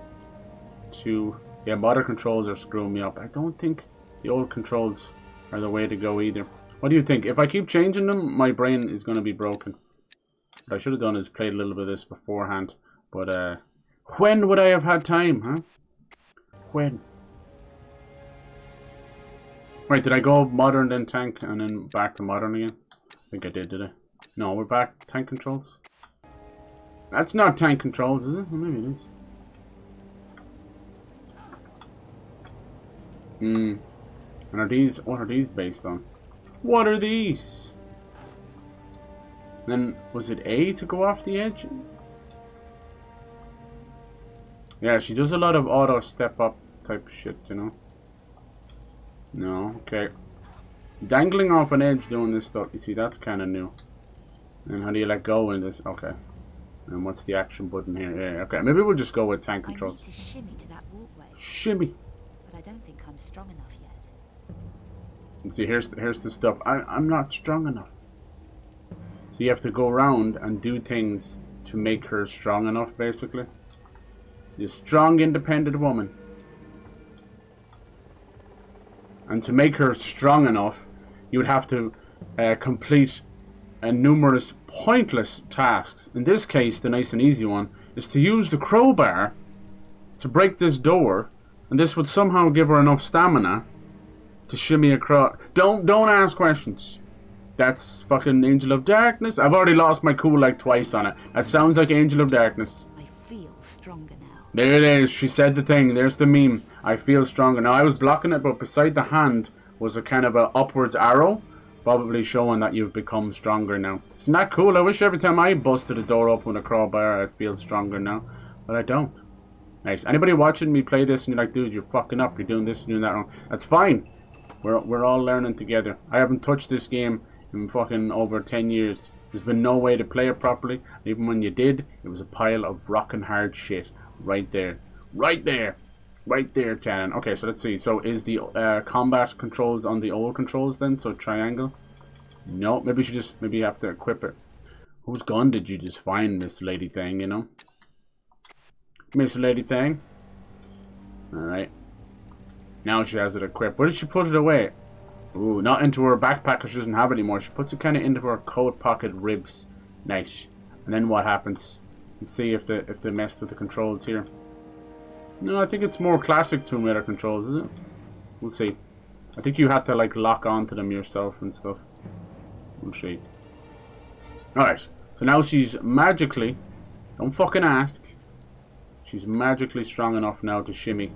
to. Yeah, modern controls are screwing me up. I don't think the old controls are the way to go either. What do you think? If I keep changing them, my brain is going to be broken. What I should have done is played a little bit of this beforehand. But when would I have had time, huh? When? Right, did I go modern then tank and then back to modern again? I think I did I? No, we're back to tank controls. That's not tank controls, is it? Well, maybe it is. And are these, what are these based on? What are these? Then, was it A to go off the edge? Yeah, she does a lot of auto step up type of shit, you know? No, okay. Dangling off an edge doing this stuff, you see, that's kind of new. And how do you let go in this? Okay. And what's the action button here? Yeah, okay, maybe we'll just go with tank controls. I need to shimmy to that walkway. Shimmy! But I don't think I'm strong enough yet. And see, here's the stuff. I'm not strong enough. So you have to go around and do things to make her strong enough, basically. She's a strong, independent woman. And to make her strong enough, you would have to complete numerous pointless tasks. In this case, the nice and easy one is to use the crowbar to break this door, and this would somehow give her enough stamina to shimmy across. Don't ask questions. That's fucking Angel of Darkness. I've already lost my cool like twice on it. That sounds like Angel of Darkness. I feel stronger now. There it is. She said the thing. There's the meme. I feel stronger. Now I was blocking it, but beside the hand was a kind of a upwards arrow, probably showing that you've become stronger now. Isn't that cool? I wish every time I busted a door up with a crowbar I'd feel stronger now, but I don't. Nice. Anybody watching me play this and you're like, dude, you're fucking up. You're doing this, you're doing that wrong. That's fine. We're all learning together. I haven't touched this game in fucking over 10 years. There's been no way to play it properly. Even when you did, it was a pile of rockin' hard shit. Right there. Right there. Right there, Tannen. Okay, so let's see. So is the combat controls on the old controls then? So triangle? No, maybe you have to equip it. Whose gun did you just find, Miss Lady Thing, you know? Miss Lady Thing. Alright. Now she has it equipped. Where did she put it away? Ooh, not into her backpack because she doesn't have it anymore. She puts it kind of into her coat pocket ribs. Nice. And then what happens? Let's see if they messed with the controls here. No, I think it's more classic Tomb Raider controls, is it? We'll see. I think you have to like lock onto them yourself and stuff. We'll see. Alright. So now she's magically, don't fucking ask, she's magically strong enough now to shimmy.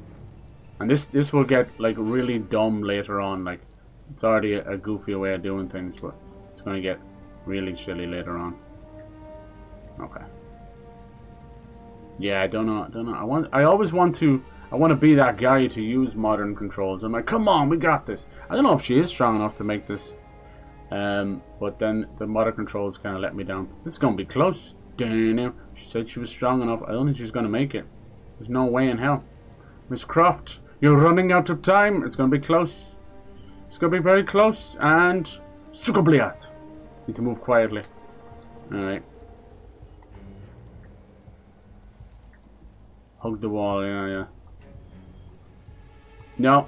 And this will get like really dumb later on. Like, it's already a goofy way of doing things, but it's going to get really silly later on. Okay. Yeah, I don't know. I always want to be that guy to use modern controls. I'm like, come on, we got this. I don't know if she is strong enough to make this. But then the modern controls kind of let me down. This is going to be close. She said she was strong enough. I don't think she's going to make it. There's no way in hell. Miss Croft, you're running out of time. It's going to be close. It's going to be very close. And Sukabliat. Need to move quietly. Alright. Hug the wall, yeah. No.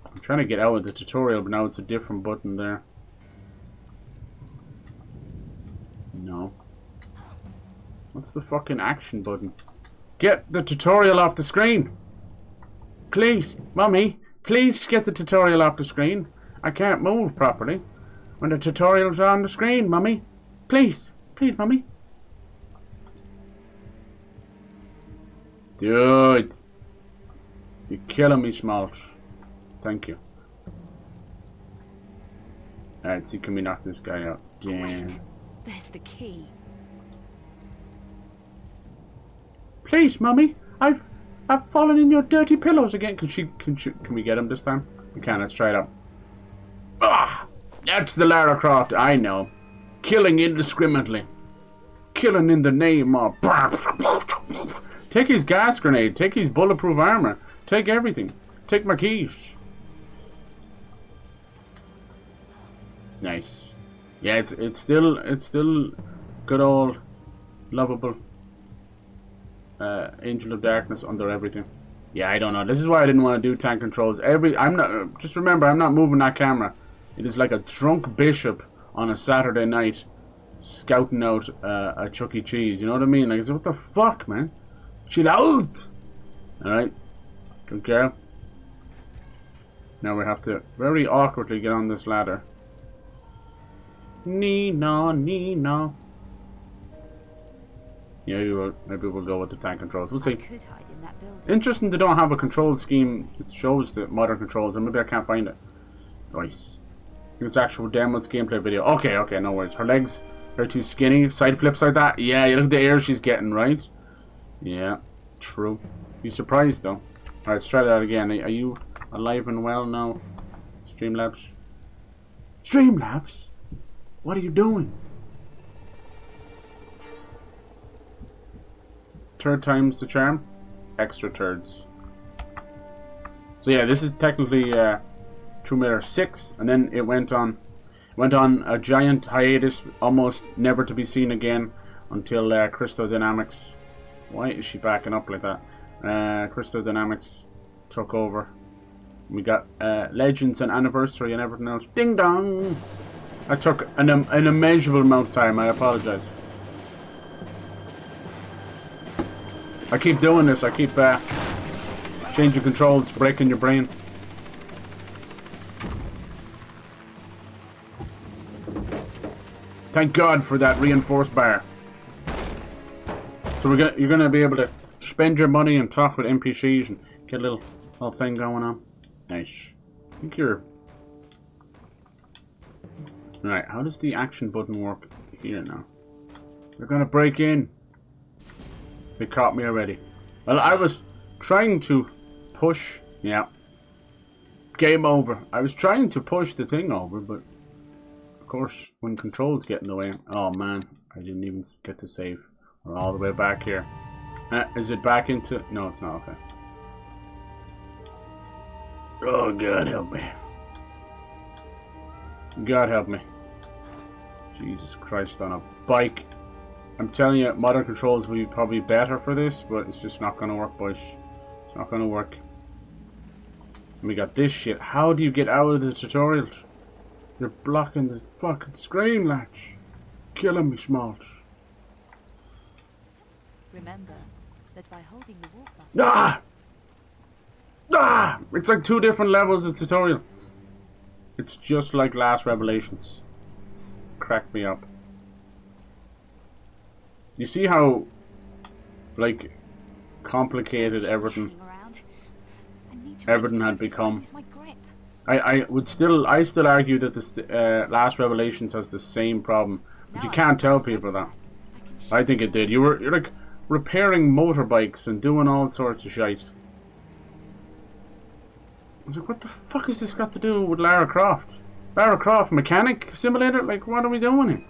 I'm trying to get out of the tutorial, but now it's a different button there. No. What's the fucking action button? Get the tutorial off the screen! Please, Mummy, please get the tutorial off the screen. I can't move properly when the tutorial's on the screen, Mummy. Please, please, Mummy. Dude. You're killing me, Smalt. Thank you. Alright, see, can we knock this guy out? Damn. Wait, there's the key. Please, Mummy, I've fallen in your dirty pillows again. Can we get him this time? We can. Let's try it out. Ah, that's the Lara Croft I know. Killing indiscriminately. Killing in the name of. Take his gas grenade. Take his bulletproof armor. Take everything. Take my keys. Nice. Yeah, it's still good old lovable Angel of Darkness under everything. Yeah, I don't know. This is why I didn't want to do tank controls. Just remember, I'm not moving that camera. It is like a drunk bishop on a Saturday night scouting out a Chuck E. Cheese. You know what I mean? Like, what the fuck, man? Chill out! Alright. Good girl. Now we have to very awkwardly get on this ladder. Nina, Nina. Yeah, maybe we'll go with the tank controls. We'll see. Could hide in that building. Interesting they don't have a control scheme that shows the modern controls, and maybe I can't find it. Nice. It's actual demo, it's gameplay video. Okay, no worries. Her legs are too skinny. Side flips like that. Yeah, you look at the air she's getting, right? Yeah, true. You surprised though. Alright, let's try that again. Are you alive and well now? Streamlabs? Streamlabs? What are you doing? Third time's the charm. Extra thirds. So yeah, this is technically Tomb Raider 6, and then it went on a giant hiatus, almost never to be seen again, until Crystal Dynamics. Why is she backing up like that? Crystal Dynamics took over. We got Legends and Anniversary and everything else. Ding dong! I took an immeasurable amount of time. I apologize. I keep doing this. I keep changing controls, breaking your brain. Thank God for that reinforced bar. So you're gonna be able to spend your money and talk with NPCs and get a little thing going on. Nice. I think you're. Right. How does the action button work here now? They're gonna break in. They caught me already. Well, I was trying to push. Yeah. Game over. I was trying to push the thing over, but of course, when controls get in the way. Oh man, I didn't even get to save. We're all the way back here. Is it back into? No, it's not. Okay. Oh God, help me. God help me. Jesus Christ, on a bike. I'm telling you, modern controls will be probably better for this, but it's just not gonna work, boys. It's not gonna work. And we got this shit. How do you get out of the tutorial? You're blocking the fucking screen latch. Killing me, Smalt. Remember that by holding the walk button. Ah! Ah! It's like 2 different levels of tutorial. It's just like Last Revelations. Crack me up. You see how, like, complicated everything had become. I still argue that this Last Revelations has the same problem, but you can't tell people that. I think it did. You're like repairing motorbikes and doing all sorts of shite. I was like, what the fuck has this got to do with Lara Croft? Lara Croft mechanic simulator? Like, what are we doing here?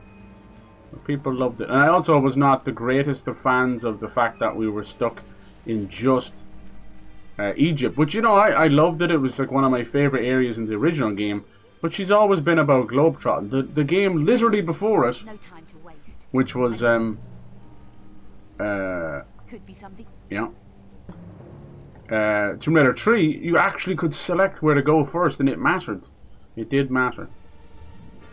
But people loved it, and I also was not the greatest of fans of the fact that we were stuck in just Egypt, which, you know, I loved it. It was like one of my favorite areas in the original game. But she's always been about globetrotting. The game literally before it, No time to waste. which was Could be something. you know, Tomb Raider 3, you actually could select where to go first, and it mattered. It did matter.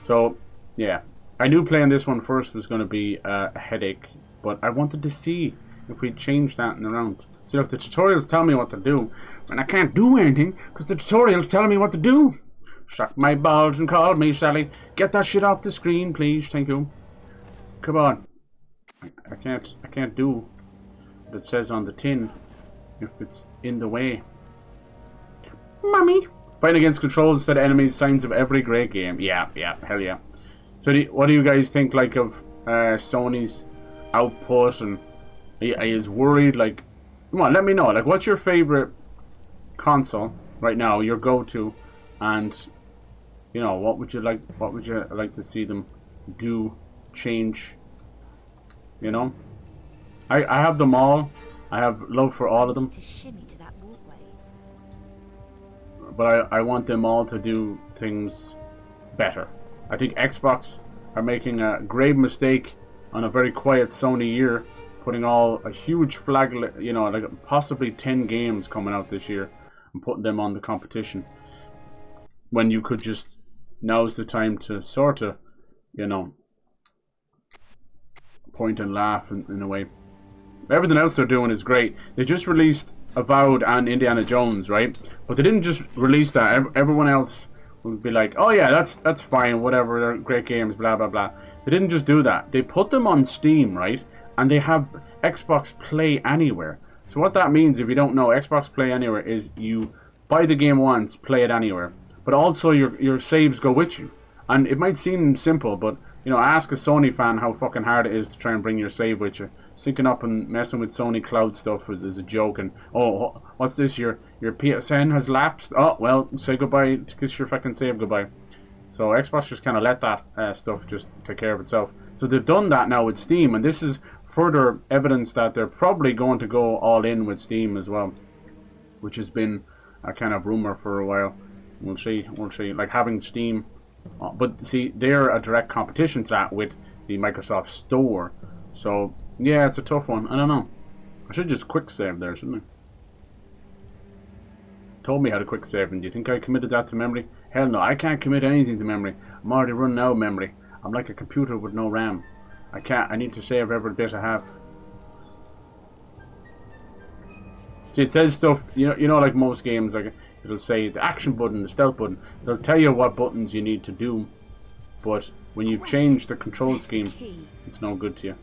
So, yeah. I knew playing this one first was going to be a headache, but I wanted to see if we change that in the round. So if the tutorials tell me what to do, and I can't do anything because the tutorial's telling me what to do. Suck my balls and call me Sally. Get that shit off the screen, please. Thank you. Come on. I can't do what it says on the tin if it's in the way. Mummy. Fighting against controls instead of enemies, signs of every great game. Yeah, hell yeah. So what do you guys think, like, of Sony's output, and are you worried, like, come on, let me know, like, what's your favorite console right now, your go-to, and, you know, what would you like to see them do, change, you know? I have them all. I have love for all of them. To shimmy to that walkway. But I want them all to do things better. I think Xbox are making a grave mistake on a very quiet Sony year, putting a huge flag, you know, like possibly 10 games coming out this year, and putting them on the competition. When you could just, now's the time to sort of, you know, point and laugh in a way. Everything else they're doing is great. They just released Avowed and Indiana Jones, right? But they didn't just release that. Everyone else would be like, oh yeah, that's fine, whatever, they're great games, blah blah blah. They didn't just do that. They put them on Steam, right? And they have Xbox Play Anywhere. So what that means, if you don't know, Xbox Play Anywhere is you buy the game once, play it anywhere, but also your saves go with you. And it might seem simple, but you know, ask a Sony fan how fucking hard it is to try and bring your save with you. Syncing up and messing with Sony Cloud stuff is a joke. And oh, what's this? Your PSN has lapsed. Oh well, say goodbye. Kiss your fucking save goodbye. So Xbox just kind of let that stuff just take care of itself. So they've done that now with Steam, and this is further evidence that they're probably going to go all in with Steam as well, which has been a kind of rumor for a while. We'll see. Like having Steam. But see, they're a direct competition to that with the Microsoft Store. So, yeah, it's a tough one. I don't know. I should just quick save there, shouldn't I? Told me how to quick save, and do you think I committed that to memory? Hell no, I can't commit anything to memory. I'm already running out of memory. I'm like a computer with no RAM. I need to save every bit I have. See, it says stuff, you know, like most games, like it'll say the action button, the stealth button. It'll tell you what buttons you need to do, but when you change the control scheme, it's no good to you.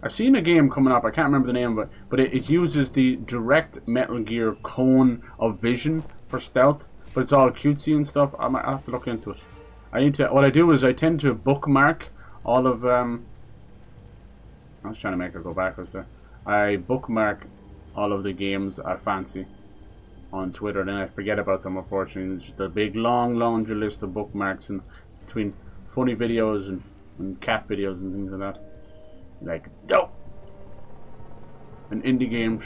I've seen a game coming up, I can't remember the name of it, but it uses the direct Metal Gear cone of vision for stealth, but it's all cutesy and stuff. I'll have to look into it. What I do is I tend to bookmark all of, I was trying to make it go backwards there. I bookmark all of the games I fancy on Twitter, and then I forget about them, unfortunately. It's just a big long laundry list of bookmarks, and between funny videos and cat videos and things like that. Like, no! And indie games.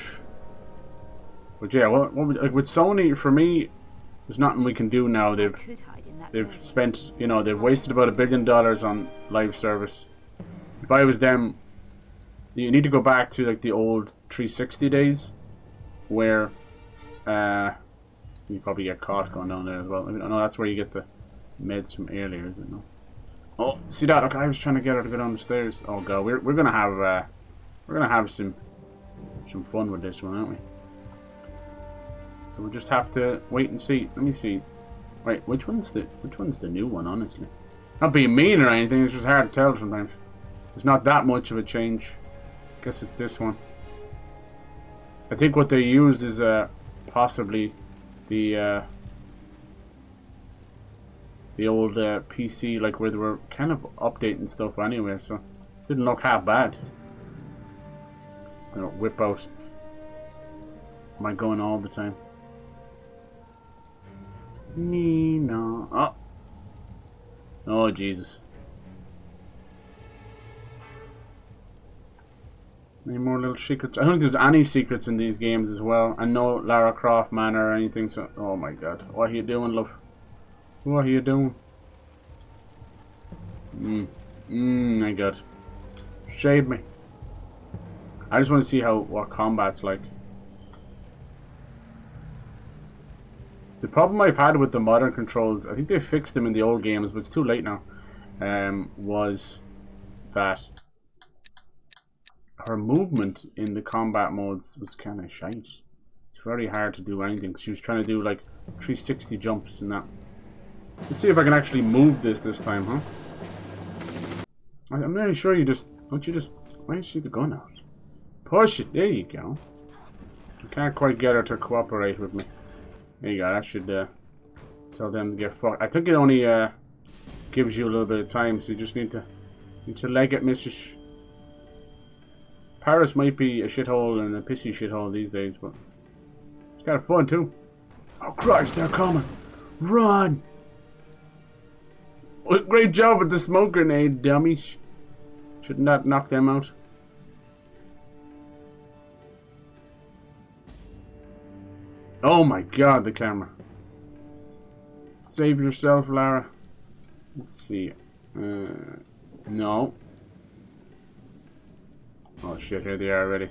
But yeah, like with Sony, for me, there's nothing we can do now. They've spent, you know, they've wasted about $1 billion on live service. If I was them, you need to go back to like the old 360 days, where you probably get caught going down there as well. I know that's where you get the meds from earlier, is it? No. Oh, see that? Okay, I was trying to get her to go down the stairs. Oh god, we're gonna have some fun with this one, aren't we? So we'll just have to wait and see. Let me see. Right, which one's the new one? Honestly, not being mean or anything. It's just hard to tell sometimes. There's not that much of a change. Guess it's this one. I think what they used is possibly the old PC, like where they were kind of updating stuff anyway, so it didn't look half bad. I don't whip out my gun all the time. Nina. Oh Jesus. Any more little secrets? I don't think there's any secrets in these games as well. And no Lara Croft manor or anything, so... Oh my god. What are you doing, love? What are you doing? My god. Shade me. I just want to see what combat's like. The problem I've had with the modern controls, I think they fixed them in the old games, but it's too late now, was that her movement in the combat modes was kind of shite. It's very hard to do anything. She was trying to do like 360 jumps and that. Let's see if I can actually move this time, huh? I'm not really sure you just... Don't you just... Why don't you shoot the gun out? Push it! There you go. I can't quite get her to cooperate with me. There you go. That should tell them to get fucked. I think it only gives you a little bit of time, so you just need to leg it, Mrs. Paris might be a shithole and a pissy shithole these days, but it's kind of fun too. Oh Christ, they're coming! Run! Well, great job with the smoke grenade, dummies. Shouldn't that knock them out? Oh my god, the camera. Save yourself, Lara. Let's see. No. Oh shit, here they are already.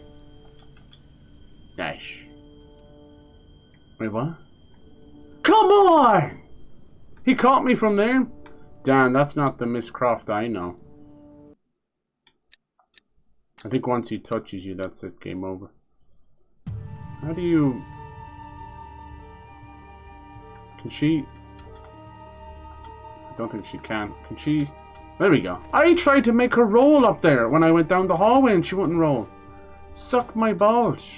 Nice. Wait, what? Come on! He caught me from there? Damn, that's not the Miss Croft I know. I think once he touches you, that's it. Game over. How do you... Can she... I don't think she can. Can she... There we go. I tried to make her roll up there when I went down the hallway and she wouldn't roll. Suck my balls.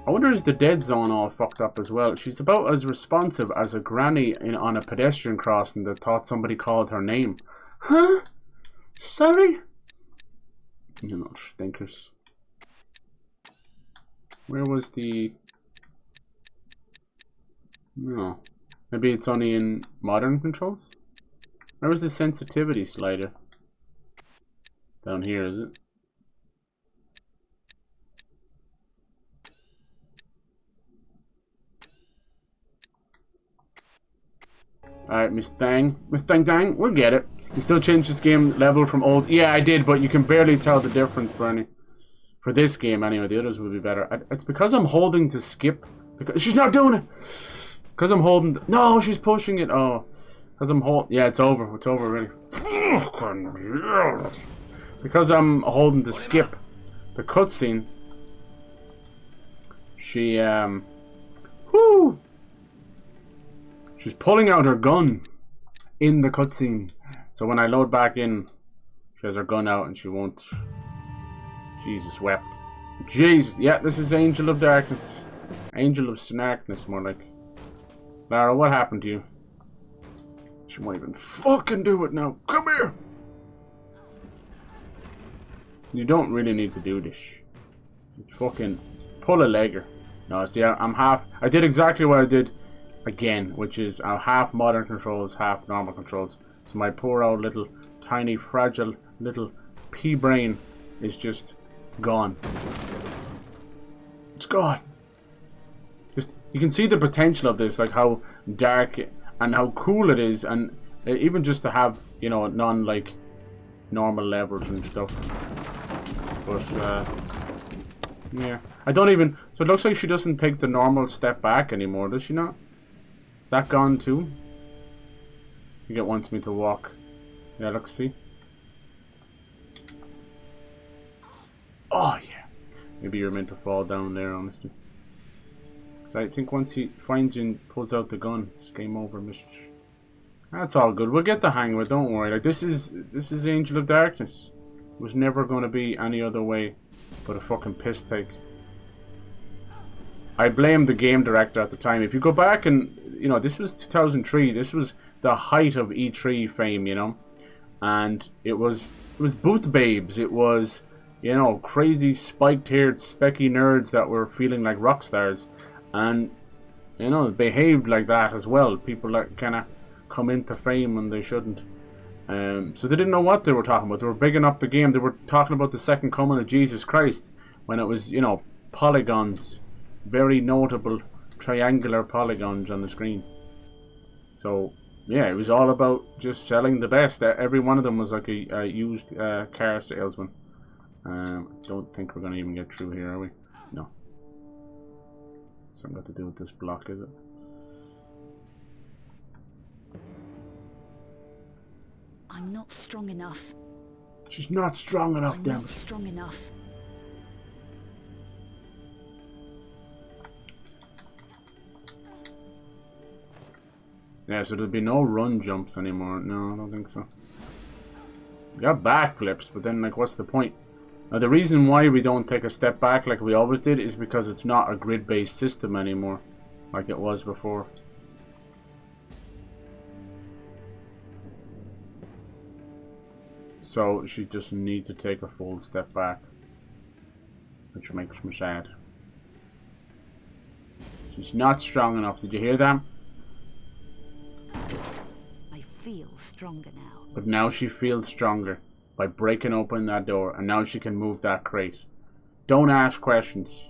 I wonder is the dead zone all fucked up as well. She's about as responsive as a granny on a pedestrian crossing that thought somebody called her name. Huh? Sorry? You know, stinkers. Where was the... No. Maybe it's only in modern controls? Where was the sensitivity slider? Down here, is it? Alright, Miss Thang. Miss Thang Thang, we'll get it. You still changed this game level from old... Yeah, I did, but you can barely tell the difference, Bernie. For this game, anyway. The others will be better. It's because I'm holding to skip. Because she's not doing it! Because I'm holding... No, she's pushing it. Oh. Because I'm holding... Yeah, it's over. It's over, really. Because I'm holding to skip the cutscene. She, Whoo! She's pulling out her gun in the cutscene. So when I load back in, she has her gun out and she won't... Jesus wept. Jesus. Yeah, this is Angel of Darkness. Angel of Snarkness, more like. Lara, what happened to you? She won't even fucking do it now. Come here! You don't really need to do this. Just fucking pull a legger. No, see, I'm half... I did exactly what I did again, which is half modern controls, half normal controls. So my poor old little, tiny, fragile, little pea brain is just gone. It's gone. Just, you can see the potential of this, like how dark and how cool it is, and even just to have, you know, like normal levels and stuff. But yeah, I don't even. So it looks like she doesn't take the normal step back anymore, does she not? Is that gone too? I think it wants me to walk. Yeah, look, see. Oh yeah. Maybe you're meant to fall down there, honestly. So I think once he finds you and pulls out the gun, it's game over, Mr. That's all good. We'll get the hang of it, don't worry. Like this is Angel of Darkness. It was never gonna be any other way but a fucking piss take. I blame the game director at the time. If you go back and, you know, this was 2003. This was the height of E3 fame, you know. And it was booth babes. It was, you know, crazy spiked-haired, specky nerds that were feeling like rock stars. And, you know, behaved like that as well. People that kind of come into fame when they shouldn't. So they didn't know what they were talking about. They were bigging up the game. They were talking about the second coming of Jesus Christ. When it was, you know, polygons. Very notable triangular polygons on the screen. So, Yeah, it was all about just selling the best. Every one of them was like a used car salesman. Don't think we're going to even get through here, are we? No. Something got to do with this block, is it? I'm not strong enough. She's not strong enough, I'm damn not it. strong enough. Yeah, so there'll be no run jumps anymore. No, I don't think so. We got backflips, but then, like, what's the point? Now, the reason why we don't take a step back like we always did is because it's not a grid-based system anymore, like it was before. So she doesn't need to take a full step back, which makes me sad. She's not strong enough. Did you hear that? I feel stronger now. But now she feels stronger by breaking open that door, and now she can move that crate. Don't ask questions.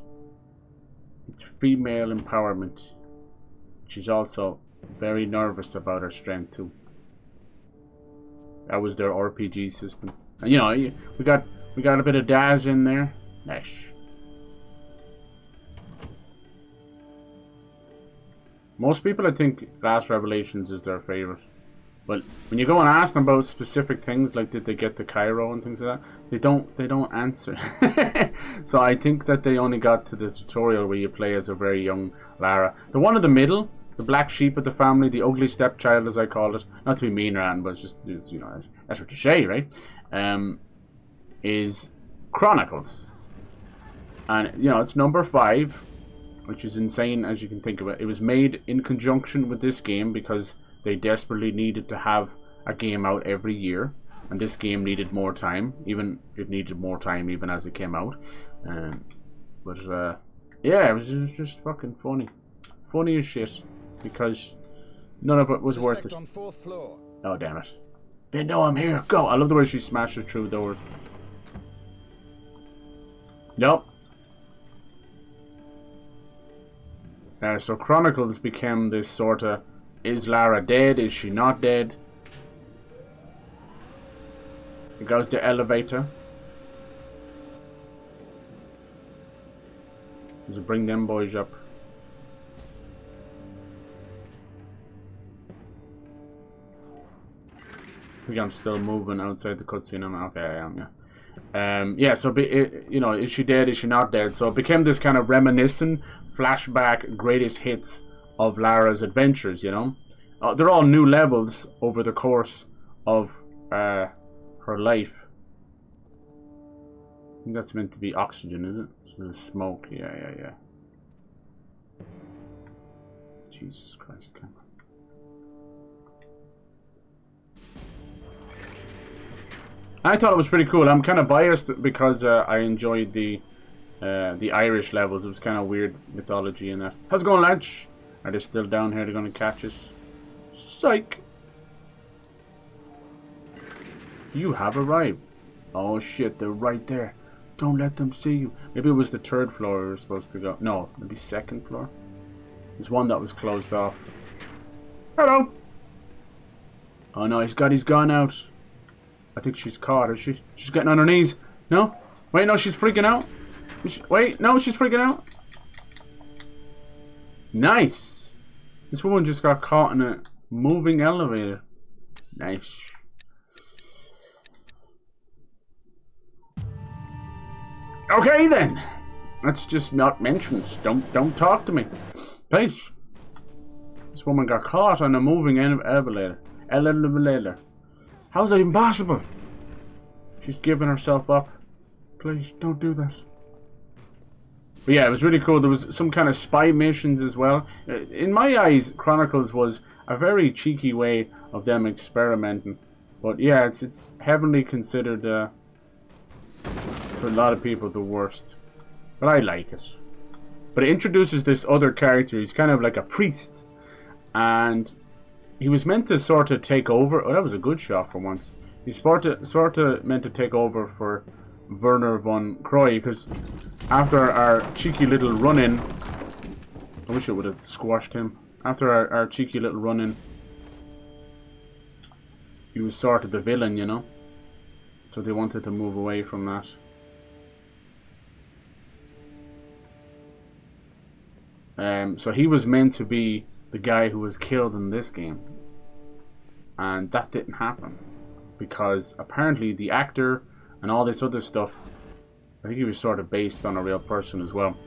It's female empowerment. She's also very nervous about her strength too. That was their RPG system. And, you know, we got a bit of Daz in there. Nice. Most people, I think, Last Revelations is their favorite. But when you go and ask them about specific things, like did they get to Cairo and things like that, they don't answer. So I think that they only got to the tutorial where you play as a very young Lara. The one in the middle, the black sheep of the family, the ugly stepchild as I call it, not to be mean or anything, but it's just, you know, that's what you say, right? Is Chronicles. And, you know, it's number 5, which is insane as you can think of it. It was made in conjunction with this game because they desperately needed to have a game out every year, and this game needed more time. Even it needed more time even as it came out. Yeah, it was just fucking funny as shit, because none of it was worth it. On 4th floor. Oh damn it! They know I'm here. Go! I love the way she smashes through doors. Nope. So Chronicles became this sort of, is Lara dead? Is she not dead? It goes to elevator. Just bring them boys up. I think I'm still moving outside the cutscene. Okay, I am, yeah. Yeah, so, you know, is she dead? Is she not dead? So it became this kind of reminiscent, flashback, greatest hits of Lara's adventures, you know. They're all new levels over the course of her life. I think that's meant to be oxygen, is it? So the smoke, yeah. Jesus Christ, come on. I thought it was pretty cool. I'm kind of biased because I enjoyed the Irish levels. It was kind of weird mythology in that. How's it going, lads? Are they still down here? They're going to catch us. Psych! You have arrived. Oh shit, they're right there. Don't let them see you. Maybe it was the 3rd floor we were supposed to go. No, maybe 2nd floor. There's one that was closed off. Hello! Oh no, he's got his gun out. I think she's caught, is she? She's getting on her knees. No? Wait, no, she's freaking out. Wait, no, she's freaking out. Nice. This woman just got caught in a moving elevator. Nice. Okay then. Let's just not mention. Don't talk to me. Please. This woman got caught on a moving elevator. How is that even possible? She's giving herself up. Please, don't do that. But yeah, it was really cool. There was some kind of spy missions as well. In my eyes, Chronicles was a very cheeky way of them experimenting. But yeah, it's heavily considered, for a lot of people, the worst. But I like it. But it introduces this other character. He's kind of like a priest. And he was meant to sort of take over. Oh, that was a good shot for once. He's sort of meant to take over for Werner von Croy, because after our cheeky little run-in, I wish it would have squashed him. After our cheeky little run-in, he was sort of the villain, you know. So they wanted to move away from that. So he was meant to be the guy who was killed in this game, and that didn't happen because apparently the actor and all this other stuff, I think he was sort of based on a real person as well,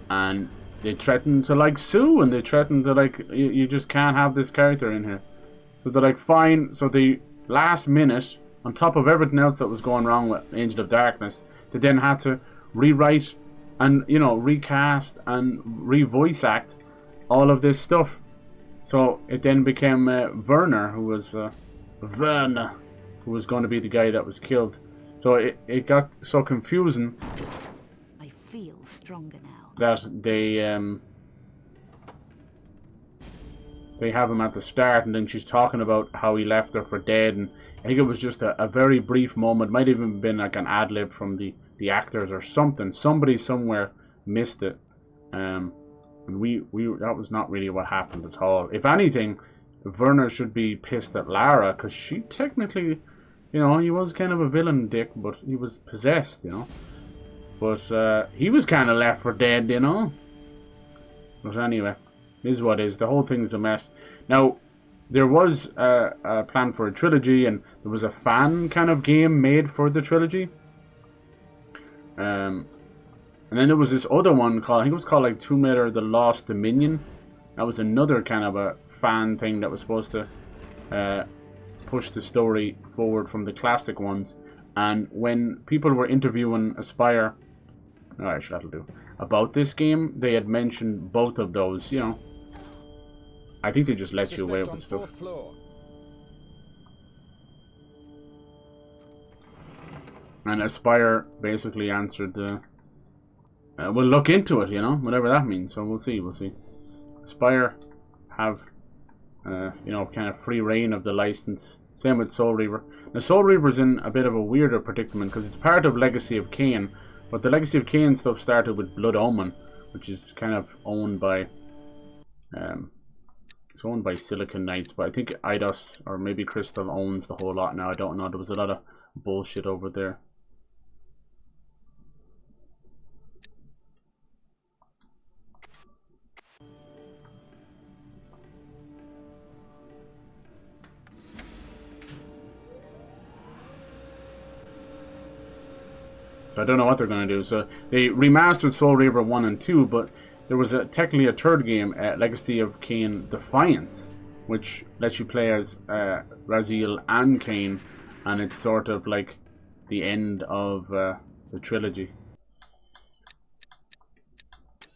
and they threatened to like sue, and they threatened to like you just can't have this character in here. So they're like, fine. So the last minute, on top of everything else that was going wrong with Angel of Darkness, they then had to rewrite and, you know, recast and re-voice act all of this stuff. So it then became Werner, who was Werner, who was going to be the guy that was killed. So it got so confusing. I feel stronger now. That they have him at the start, and then she's talking about how he left her for dead, and I think it was just a very brief moment. Might even been like an ad lib from the actors or something. Somebody somewhere missed it, and we that was not really what happened at all. If anything, Werner should be pissed at Lara, because she technically, you know, he was kind of a villain dick, but he was possessed, you know. But he was kind of left for dead, you know. But anyway, it is what it is. The whole thing is a mess. Now, there was a plan for a trilogy, and there was a fan kind of game made for the trilogy. And then there was this other one called, I think it was called like Tomb Raider: The Lost Dominion. That was another kind of a fan thing that was supposed to push the story forward from the classic ones. And when people were interviewing Aspyr, alright, that'll do, about this game, they had mentioned both of those, you know. I think they just let you away with stuff. And Aspyr basically answered the we'll look into it, you know, whatever that means. So we'll see. Aspyr have you know, kind of free reign of the license. Same with Soul Reaver. Now Soul Reaver's in a bit of a weirder predicament because it's part of Legacy of Kain, but the Legacy of Kain stuff started with Blood Omen, which is kind of owned by it's owned by Silicon Knights, but I think Eidos or maybe Crystal owns the whole lot now. I don't know. There was a lot of bullshit over there. So I don't know what they're going to do. So they remastered Soul Reaver 1 and 2, but there was technically a third game, Legacy of Kain Defiance, which lets you play as Raziel and Kain, and it's sort of like the end of the trilogy.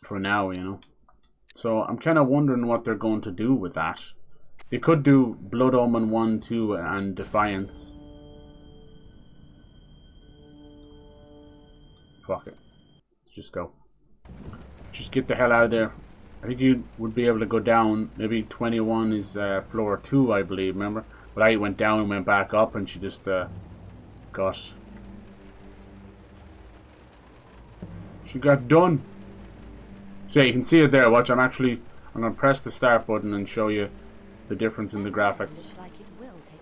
For now, you know. So I'm kind of wondering what they're going to do with that. They could do Blood Omen 1, 2, and Defiance. Fuck it. Let's just go. Just get the hell out of there. I think you would be able to go down. Maybe 21 is floor 2, I believe, remember? But I went down and went back up, and she just got... She got done. So yeah, you can see it there. Watch, I'm going to press the start button and show you the difference in the graphics.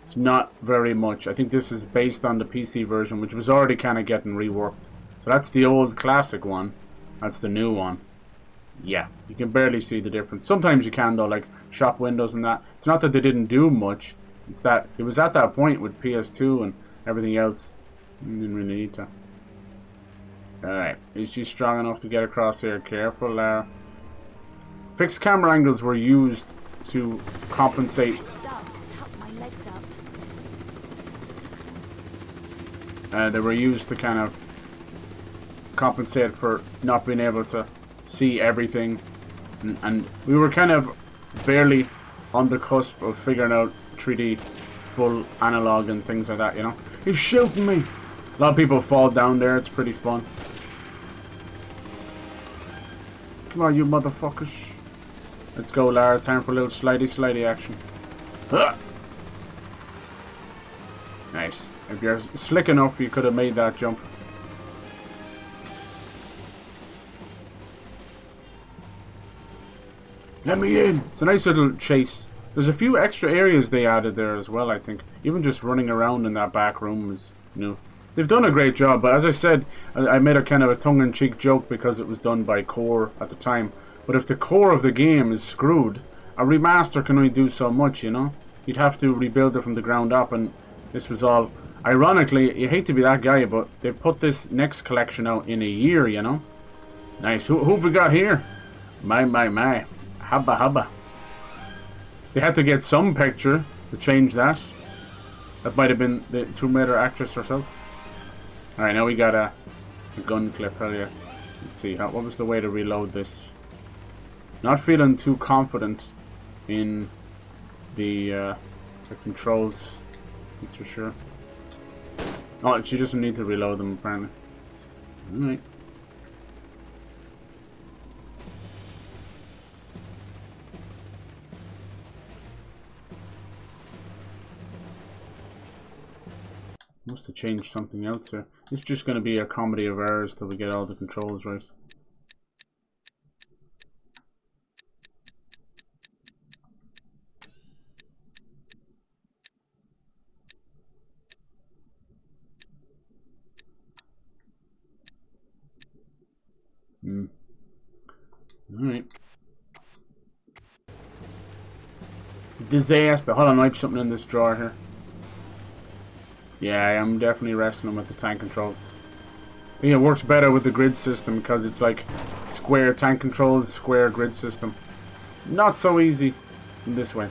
It's not very much. I think this is based on the PC version, which was already kind of getting reworked. So that's the old classic one. That's the new one. Yeah, you can barely see the difference. Sometimes you can though, like shop windows and that. It's not that they didn't do much. It's that it was at that point with PS2 and everything else. You didn't really need to. Alright, is she strong enough to get across here? Careful, Lara. Fixed camera angles were used to compensate. They were used to kind of compensate for not being able to see everything, and we were kind of barely on the cusp of figuring out 3D full analog and things like that, you know. He's shooting me. A lot of people fall down there. It's pretty fun. Come on, you motherfuckers. Let's go, Lara. Time for a little slidey action. Nice. If you're slick enough, you could have made that jump. Let me in. It's a nice little chase. There's a few extra areas they added there as well, I think. Even just running around in that back room is new. They've done a great job, but as I said, I made a kind of a tongue-in-cheek joke because it was done by Core at the time. But if the core of the game is screwed, a remaster can only do so much, you know? You'd have to rebuild it from the ground up, and this was all... Ironically, you hate to be that guy, but they put this next collection out in a year, you know? Nice. Who have we got here? My. Habba habba. They had to get some picture to change that. That might have been the Tomb Raider actress herself. Alright, now we got a gun clip earlier. Let's see, what was the way to reload this? Not feeling too confident in the controls, that's for sure. Oh, she doesn't need to reload them, apparently. Alright. Must have changed something else here. It's just going to be a comedy of errors till we get all the controls right. Alright. Disaster. Hold on, I have something in this drawer here. Yeah, I'm definitely wrestling with the tank controls. I think it works better with the grid system because it's like square tank controls, square grid system. Not so easy in this way.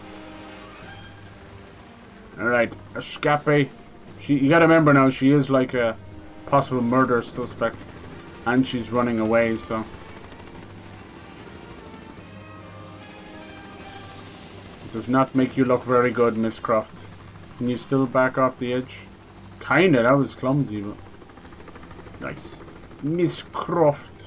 Alright, escape. You gotta remember now, she is like a possible murder suspect. And she's running away, so... It does not make you look very good, Miss Croft. Can you still back off the edge? Kinda, that was clumsy, but... Nice. Miss Croft.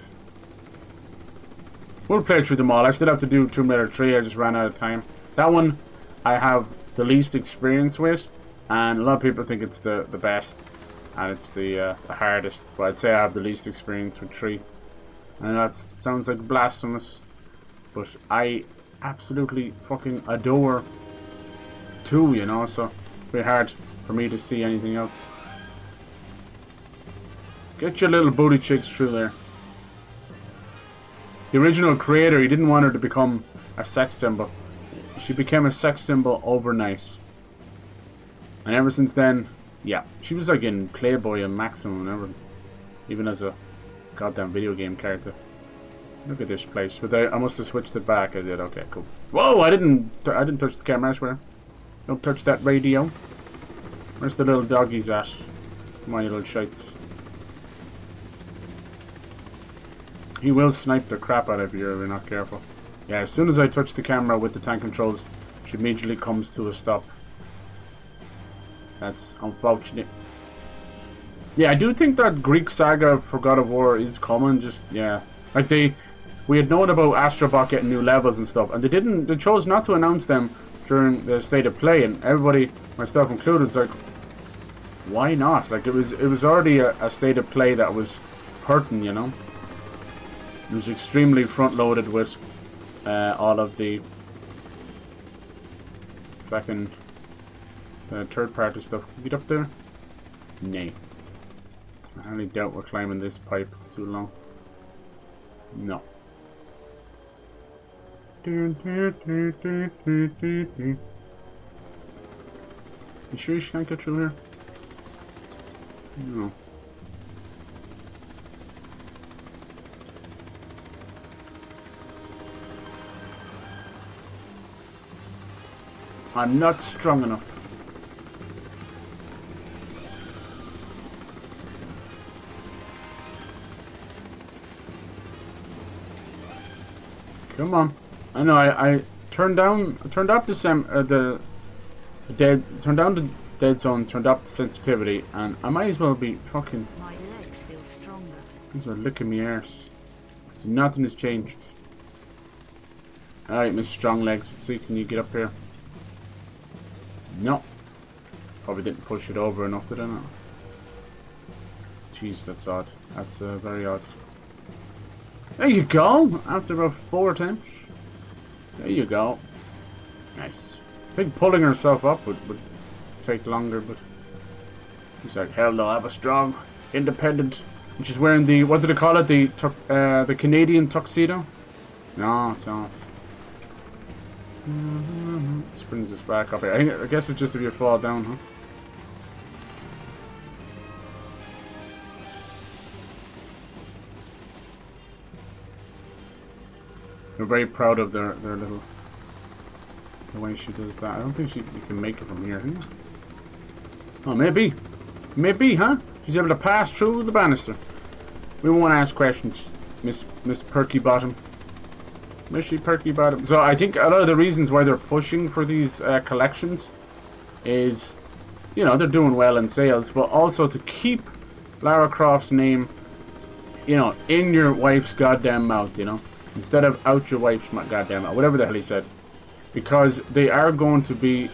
We'll play through them all. I still have to do Tomb Raider 3, I just ran out of time. That one, I have the least experience with, and a lot of people think it's the best. And it's the hardest, but I'd say I have the least experience with 3. And that sounds like blasphemous, but I absolutely fucking adore 2, you know, so it's very hard for me to see anything else. Get your little booty chicks through there. The original creator, he didn't want her to become a sex symbol. She became a sex symbol overnight. And ever since then, yeah, she was like in Playboy and Maximum and everything. Even as a goddamn video game character. Look at this place. But I must have switched it back. I did. Okay, cool. Whoa! I didn't touch the camera. I swear. Don't touch that radio. Where's the little doggies at? Come on, you little shites. He will snipe the crap out of you if you're not careful. Yeah, as soon as I touch the camera with the tank controls, she immediately comes to a stop. That's unfortunate. Yeah, I do think that Greek saga for God of War is common. Just, yeah. Like we had known about Astrobot getting new levels and stuff, and they chose not to announce them during the state of play, and everybody, myself included, is like, why not? Like, it was already a state of play that was hurting, you know? It was extremely front-loaded with all of the fucking third-party stuff. Can you get up there? Nay. I highly doubt we're climbing this pipe. It's too long. No. You sure you can't get through here? No. I'm not strong enough. Come on. I know I turned up the dead zone, turned up the sensitivity, and I might as well be fucking... My legs feel stronger. Might as well licking my arse. So nothing has changed. Alright, Miss Strong Legs, let's see, can you get up here? No. Probably didn't push it over enough, did I not? Jeez, that's odd. That's very odd. There you go! After about 4 attempts. There you go. Nice. I think pulling herself up would take longer, but he's like, hell no, I'm a strong, independent. And she's wearing the, what did they call it? The Canadian tuxedo? No, it's not. This brings us back up here. I guess it's just if you fall down, huh? They're very proud of their little, the way she does that. I don't think you can make it from here. Oh, maybe, huh? She's able to pass through the banister. We won't ask questions, Miss Perky Bottom. Mishy Perky Bottom. So I think a lot of the reasons why they're pushing for these collections is, you know, they're doing well in sales, but also to keep Lara Croft's name, you know, in your wife's goddamn mouth, you know. Instead of out your wife's goddamn mouth, whatever the hell he said. Because they are going to be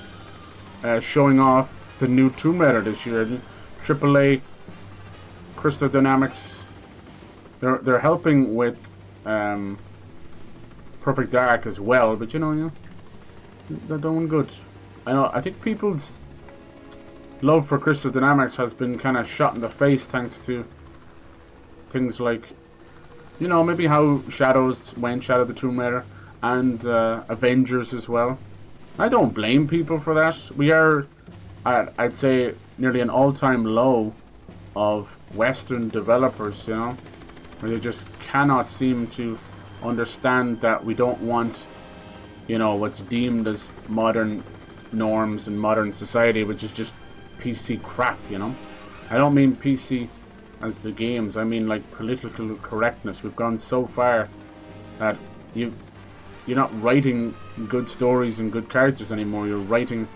showing off the new Tomb Raider this year. AAA, Crystal Dynamics. They're helping with Perfect Dark as well, but you know, they're doing good. I think people's love for Crystal Dynamics has been kind of shot in the face thanks to things like, you know, maybe how Shadows went, Shadow the Tomb Raider, and Avengers as well. I don't blame people for that. We are at, I'd say, nearly an all-time low of Western developers, you know, where they just cannot seem to understand that we don't want, you know, what's deemed as modern norms and modern society, which is just PC crap, you know. I don't mean PC as the games, I mean like political correctness. We've gone so far that you're not writing good stories and good characters anymore. You're writing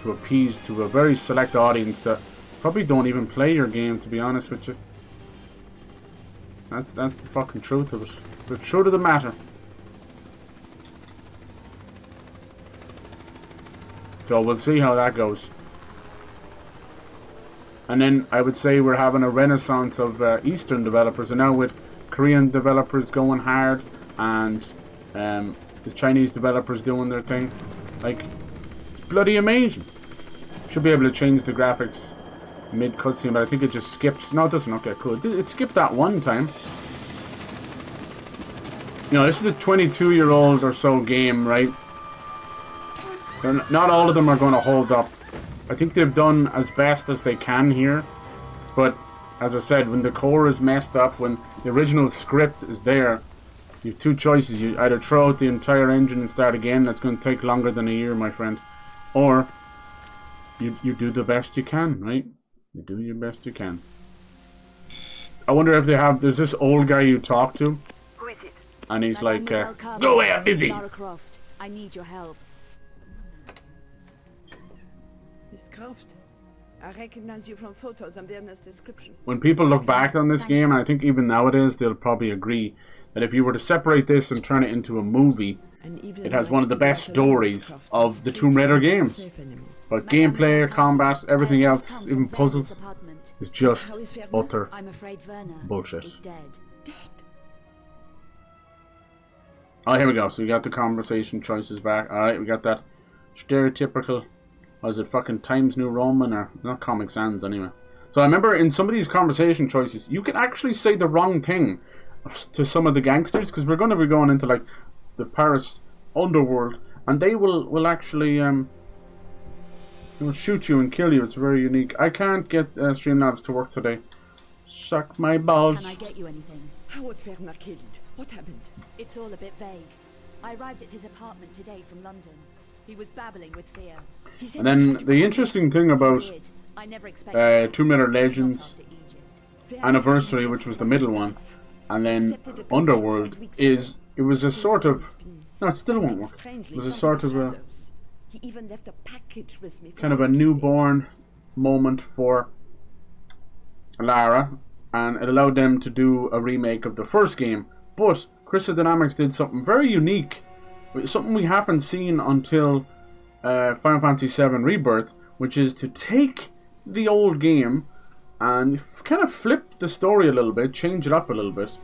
to appease to a very select audience that probably don't even play your game, to be honest with you. That's the fucking truth of it. It's the truth of the matter. So we'll see how that goes. And then I would say we're having a renaissance of Eastern developers, and now with Korean developers going hard and the Chinese developers doing their thing. Like, it's bloody amazing. Should be able to change the graphics mid cutscene, but I think it just skips. No, it doesn't. Okay, cool. It skipped that one time. You know, this is a 22-year-old or so game, right? Not all of them are going to hold up. I think they've done as best as they can here, but as I said, when the core is messed up, when the original script is there, you have two choices. You either throw out the entire engine and start again. That's going to take longer than a year, my friend, or you do the best you can, right? You do your best you can. I wonder if they have. There's this old guy you talk to, Who is it? and he's My like, name is Alcaba. "Go away, I'm busy." Lara Croft. I need your help. Miss Croft, I recognize you from photos and Werner's description. When people look back on this game, and I think even nowadays they'll probably agree that if you were to separate this and turn it into a movie, it has one of the best stories of the Tomb Raider games. But gameplay, combat, everything else, even puzzles, is just utter I'm afraid Werner bullshit. is dead. Oh, here we go. So we got the conversation choices back. Alright, we got that stereotypical, was it fucking Times New Roman, or not Comic Sans anyway. So I remember in some of these conversation choices, you can actually say the wrong thing to some of the gangsters, because we're going to be going into like the Paris underworld, and they will actually they'll shoot you and kill you. It's very unique. I can't get Streamlabs to work today. Suck my balls. Can I get you anything? How was Werner killed? What happened? It's all a bit vague. I arrived at his apartment today from London. He was babbling with fear. He said And then the interesting thing about I never expected Tomb Raider Legends after Egypt. Anniversary, which was the middle one, and then Underworld, is it was a sort of, no, it still won't work. It was a sort of a He even left a package with me. kind of a newborn moment for Lara, and it allowed them to do a remake of the first game. But Crystal Dynamics did something very unique, something we haven't seen until Final Fantasy VII Rebirth, which is to take the old game and kind of flip the story a little bit, change it up a little bit.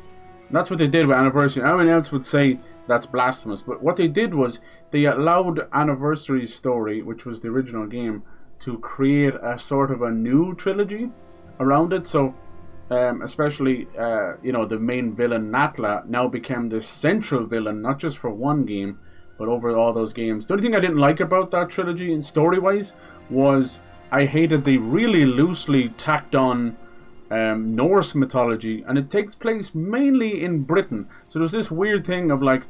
And that's what they did with Anniversary. Everyone else would say that's blasphemous. But what they did was they allowed Anniversary Story, which was the original game, to create a sort of a new trilogy around it. So especially you know, the main villain Natla now became the central villain, not just for one game but over all those games. The only thing I didn't like about that trilogy in story wise was I hated the really loosely tacked on Norse mythology, and it takes place mainly in Britain. So there's this weird thing of like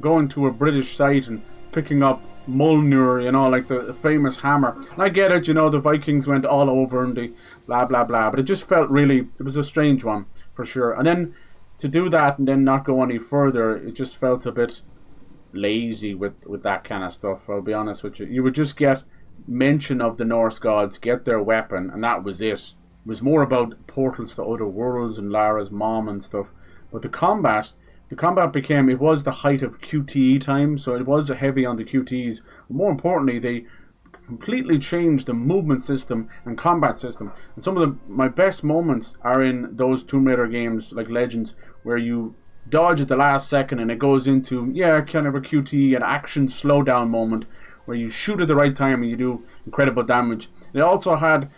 going to a British site and picking up Mjolnir, you know, like the famous hammer. And I get it, you know, the Vikings went all over and the blah blah blah, but it just felt really, it was a strange one for sure. And then to do that and then not go any further, it just felt a bit lazy with that kind of stuff. I'll be honest with you. You would just get mention of the Norse gods, get their weapon, and that was it. It was more about portals to other worlds and Lara's mom and stuff. But the combat became, it was the height of QTE time, so it was heavy on the QTEs. More importantly, they completely changed the movement system and combat system. And some of my best moments are in those Tomb Raider games like Legends, where you dodge at the last second and it goes into, yeah, kind of a QTE, an action slowdown moment where you shoot at the right time and you do incredible damage. It also had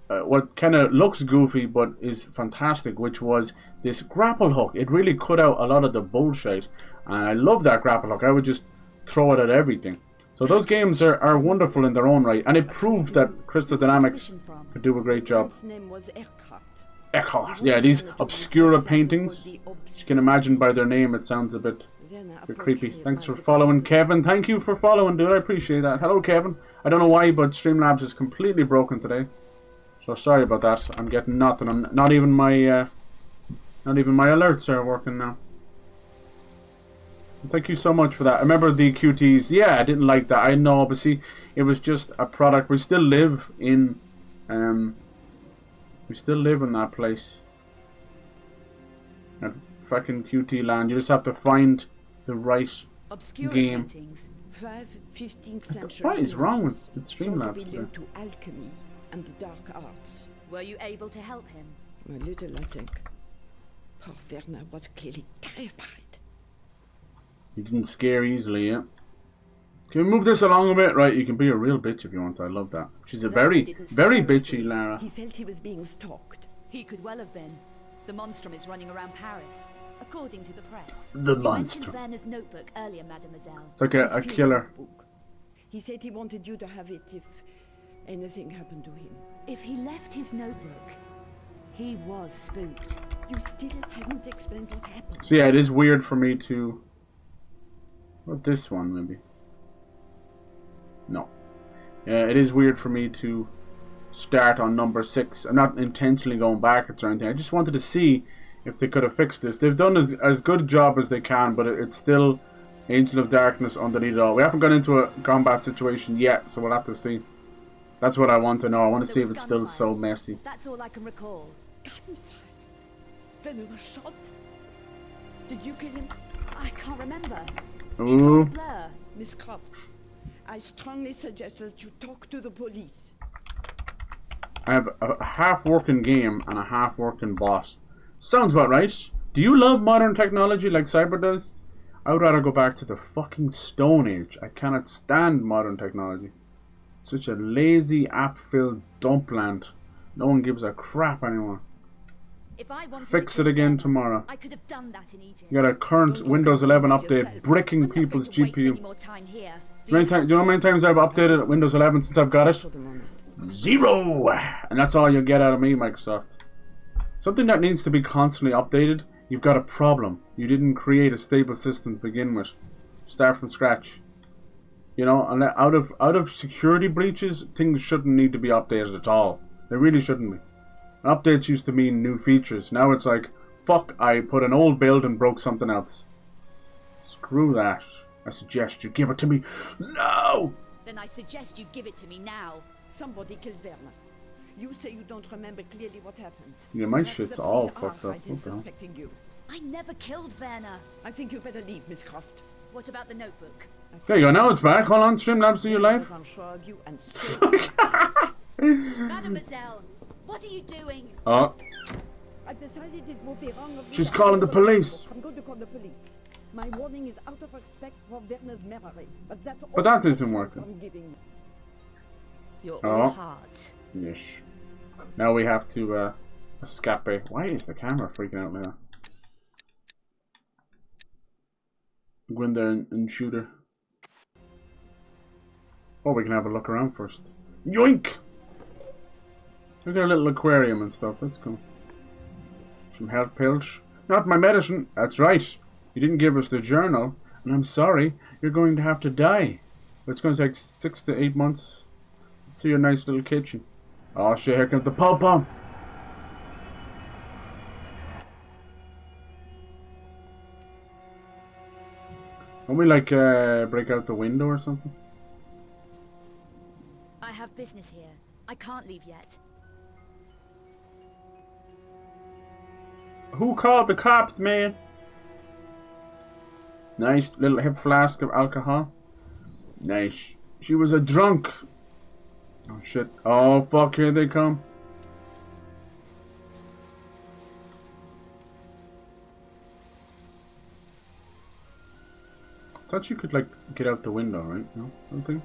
what kind of looks goofy but is fantastic, which was this grapple hook. It really cut out a lot of the bullshit, and I love that grapple hook. I would just throw it at everything. So those games are wonderful in their own right, and it proved that Crystal Dynamics could do a great job. His name was Eckhart. Eckhart, yeah, these obscura paintings. As you can imagine by their name, it sounds a bit creepy. Thanks for following, Kevin. Thank you for following, dude. I appreciate that. Hello, Kevin. I don't know why, but Streamlabs is completely broken today. So sorry about that. I'm getting nothing. I'm not even my alerts are working now. Thank you so much for that. I remember the QTs. Yeah, I didn't like that. I know, but see, it was just a product. We still live in that place. That fucking QT land. You just have to find the right Obscure game. paintings. 15th century. What is wrong with Streamlabs today? linked to alchemy and the dark arts. Were you able to help him? A little, I think. Poor Werner was clearly terrified. You didn't scare easily, yeah. Can we move this along a bit? Right, you can be a real bitch if you want. I love that. She's a very bitchy Lara. He felt he was being stalked. He could well have been. The monstrum is running around Paris, according to the press. The You monstrum. mentioned Werner's notebook earlier, mademoiselle. It's like a killer. Book. He said he wanted you to have it if anything happened to him. If he left his notebook, he was spooked. You still hadn't explained what happened. So yeah, it is weird for me to... What, this one maybe? No. Yeah, it is weird for me to start on number 6. I'm not intentionally going backwards or anything. I just wanted to see if they could have fixed this. They've done as good a job as they can, but it's still Angel of Darkness underneath it all. We haven't gone into a combat situation yet, so we'll have to see. That's what I want to know. I want to see if it's still so messy. That's all I can recall. Gunfire. Then he was shot. Did you kill him? I can't remember. It's all a Ooh. blur. Miss Croft, I strongly suggest that you talk to the police. I have a half-working game and a half-working boss. Sounds about right. Do you love modern technology like Cyber does? I would rather go back to the fucking Stone Age. I cannot stand modern technology. Such a lazy, app-filled dumpland. No one gives a crap anymore. If I wanted Fix to it kill again Werner, tomorrow. I could have done that in Egypt. You got a current Windows 11 update yourself. bricking I'm not going people's to waste any GPU. more time here. Do you know how many times I've updated Windows 11 since I've got it? For the moment. 0! And that's all you'll get out of me, Microsoft. Something that needs to be constantly updated. You've got a problem. You didn't create a stable system to begin with. Start from scratch. You know, and out of security breaches, things shouldn't need to be updated at all. They really shouldn't be. Updates used to mean new features. Now it's like, fuck, I put an old build and broke something else. Screw that. I suggest you give it to me. No! Then I suggest you give it to me now. Somebody killed Werner. You say you don't remember clearly what happened. Yeah, my Perhaps shit's the all police are fucked up. right in What the hell? suspecting you. I never killed Werner. I think you better leave, Miss Croft. What about the notebook? There you go, now it's back. Hold on, Streamlabs, are you I was live? unsure of you and so Mademoiselle, what are you doing? Oh, I decided it would be wrong of me she's to calling the call police. I'm going to call the police. My warning is out of respect for Werner's memory, but that's all that the isn't chance working. I'm giving you. You're Oh. all heart. Yes. Now we have to escape. Why is the camera freaking out now? Go in there and shoot her. Or we can have a look around first. Yoink! Look at a little aquarium and stuff. That's cool. Some health pills. Not my medicine. That's right. You didn't give us the journal, and I'm sorry. You're going to have to die. It's going to take 6 to 8 months. See your nice little kitchen. Oh shit! Here comes the pulp bomb. Don't we like break out the window or something? I have business here. I can't leave yet. Who called the cops, man? Nice little hip flask of alcohol. Nice. She was a drunk. Oh shit. Oh fuck, here they come. I thought you could like get out the window, right? No? Something?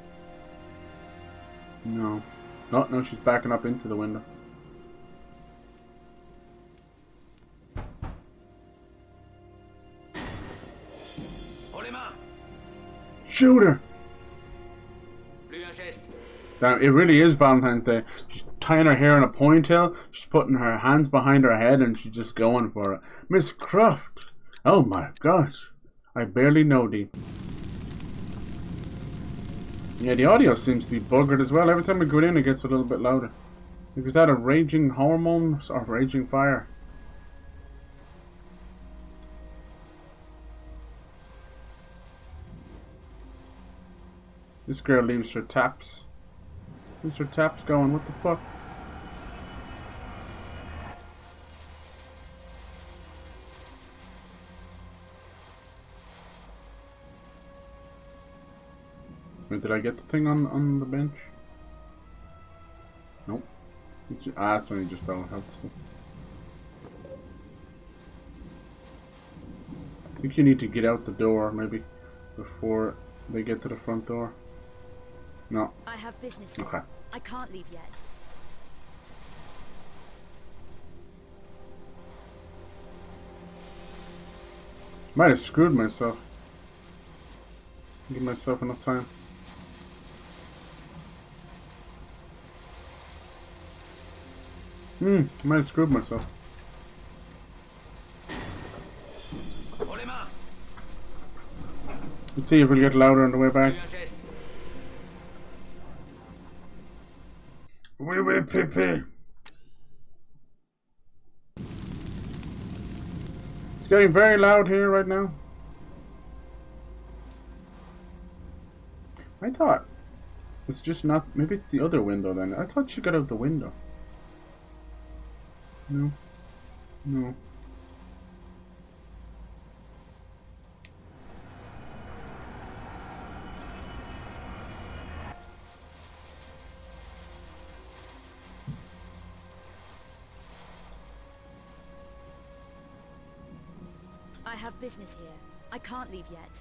No. Oh no, she's backing up into the window. Shoot her! Damn, it really is Valentine's Day. She's tying her hair in a ponytail, she's putting her hands behind her head, and she's just going for it. Miss Croft! Oh my gosh. I barely know thee. Yeah, the audio seems to be buggered as well. Every time we go in, it gets a little bit louder. Is that a raging hormone or raging fire? This girl leaves her taps. Leaves her taps going. What the fuck? Wait, did I get the thing on the bench? Nope. It's only just all health stuff. I think you need to get out the door maybe before they get to the front door. No. I have business here. Okay. I can't leave yet. Might have screwed myself. Give myself enough time. Might have screwed myself. Let's see if we'll get louder on the way back. Oui, Pepe. It's getting very loud here right now. I thought it's just not. Maybe it's the other window then. I thought she got out the window. No. No. I have business here. I can't leave yet.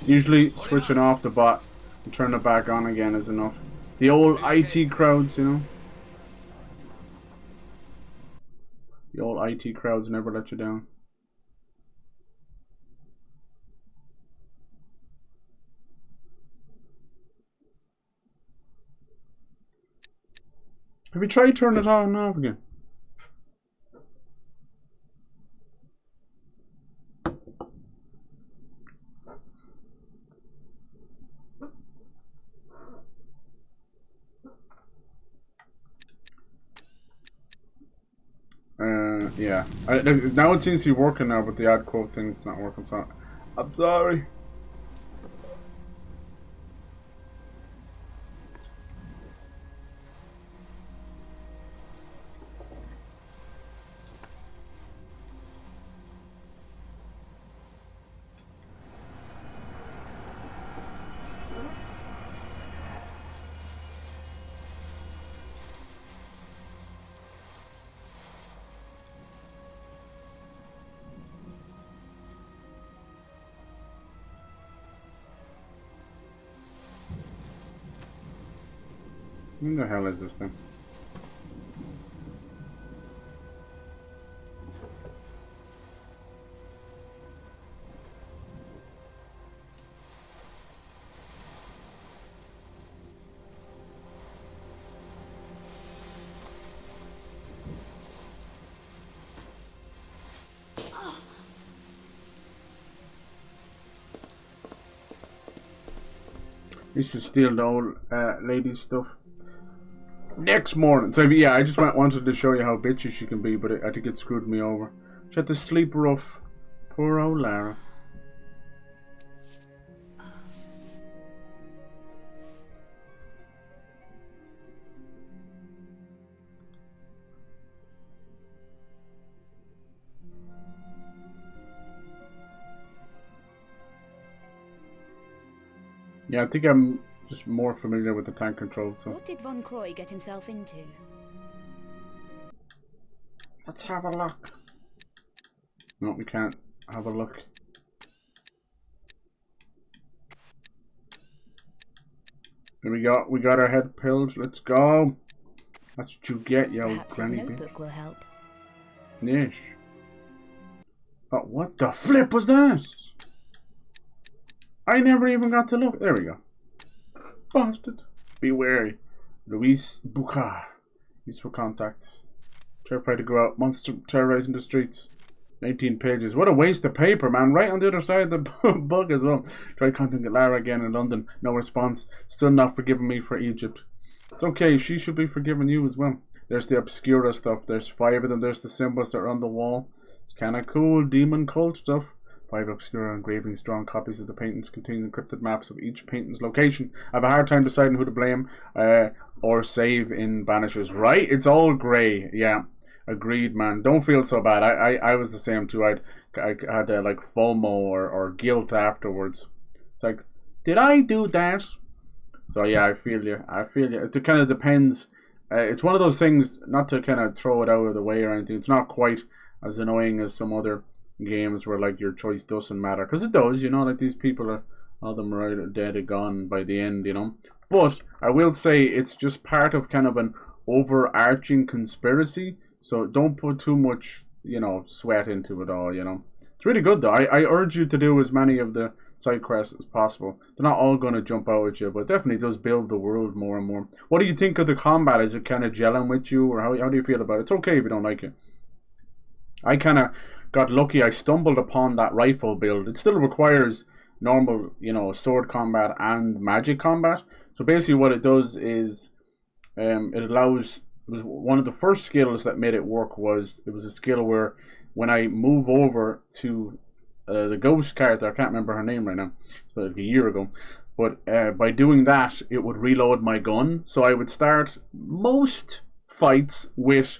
Usually switching off the bot and turn it back on again is enough. The old IT crowds, you know. The old IT crowds never let you down. Have you tried turning it on and off again? Yeah. Now it seems to be working now, but the ad quote thing's not working, so I'm sorry. What the hell is this thing? Used to steal the old lady stuff. Next morning, so yeah, I just wanted to show you how bitchy she can be, but I think it screwed me over. She had to sleep rough. Poor old Lara. Yeah, I think I'm just more familiar with the tank control, so. What did Von Croy get himself into? Let's have a look. No, we can't have a look. There we go. We got our head pills. Let's go. That's what you get, yo. Perhaps his notebook will help. Nish. Oh, what the flip was that? I never even got to look. There we go. Bastard. Be wary. Luis Bucar. Useful contact. Terrified to go out. Monster terrorizing the streets. 19 pages. What a waste of paper, man. Right on the other side of the book as well. Tried contacting Lara again in London. No response. Still not forgiving me for Egypt. It's okay. She should be forgiving you as well. There's the Obscura stuff. There's 5 of them. There's the symbols that are on the wall. It's kind of cool. Demon cult stuff. 5 Obscura engravings, strong copies of the paintings containing encrypted maps of each painting's location. I have a hard time deciding who to blame or save in Banishers. Right? It's all grey. Yeah. Agreed, man. Don't feel so bad. I was the same too. I had like FOMO or guilt afterwards. It's like, did I do that? So yeah, I feel you. I feel you. It kind of depends. It's one of those things, not to kind of throw it out of the way or anything. It's not quite as annoying as some other games where like your choice doesn't matter, because it does, you know, like these people are, all of them are either dead or gone by the end, you know. But I will say it's just part of kind of an overarching conspiracy, so don't put too much, you know, sweat into it all, you know. It's really good though. I urge you to do as many of the side quests as possible. They're not all going to jump out at you, but it definitely does build the world more and more. What do you think of the combat? Is it kind of gelling with you, or how do you feel about it? It's okay if you don't like it. I kind of got lucky. I stumbled upon that rifle build. It still requires normal, you know, sword combat and magic combat. So basically what it does is it allows, it was one of the first skills that made it work, was it was a skill where when I move over to the ghost character, I can't remember her name right now, it's like a year ago, but by doing that it would reload my gun. So I would start most fights with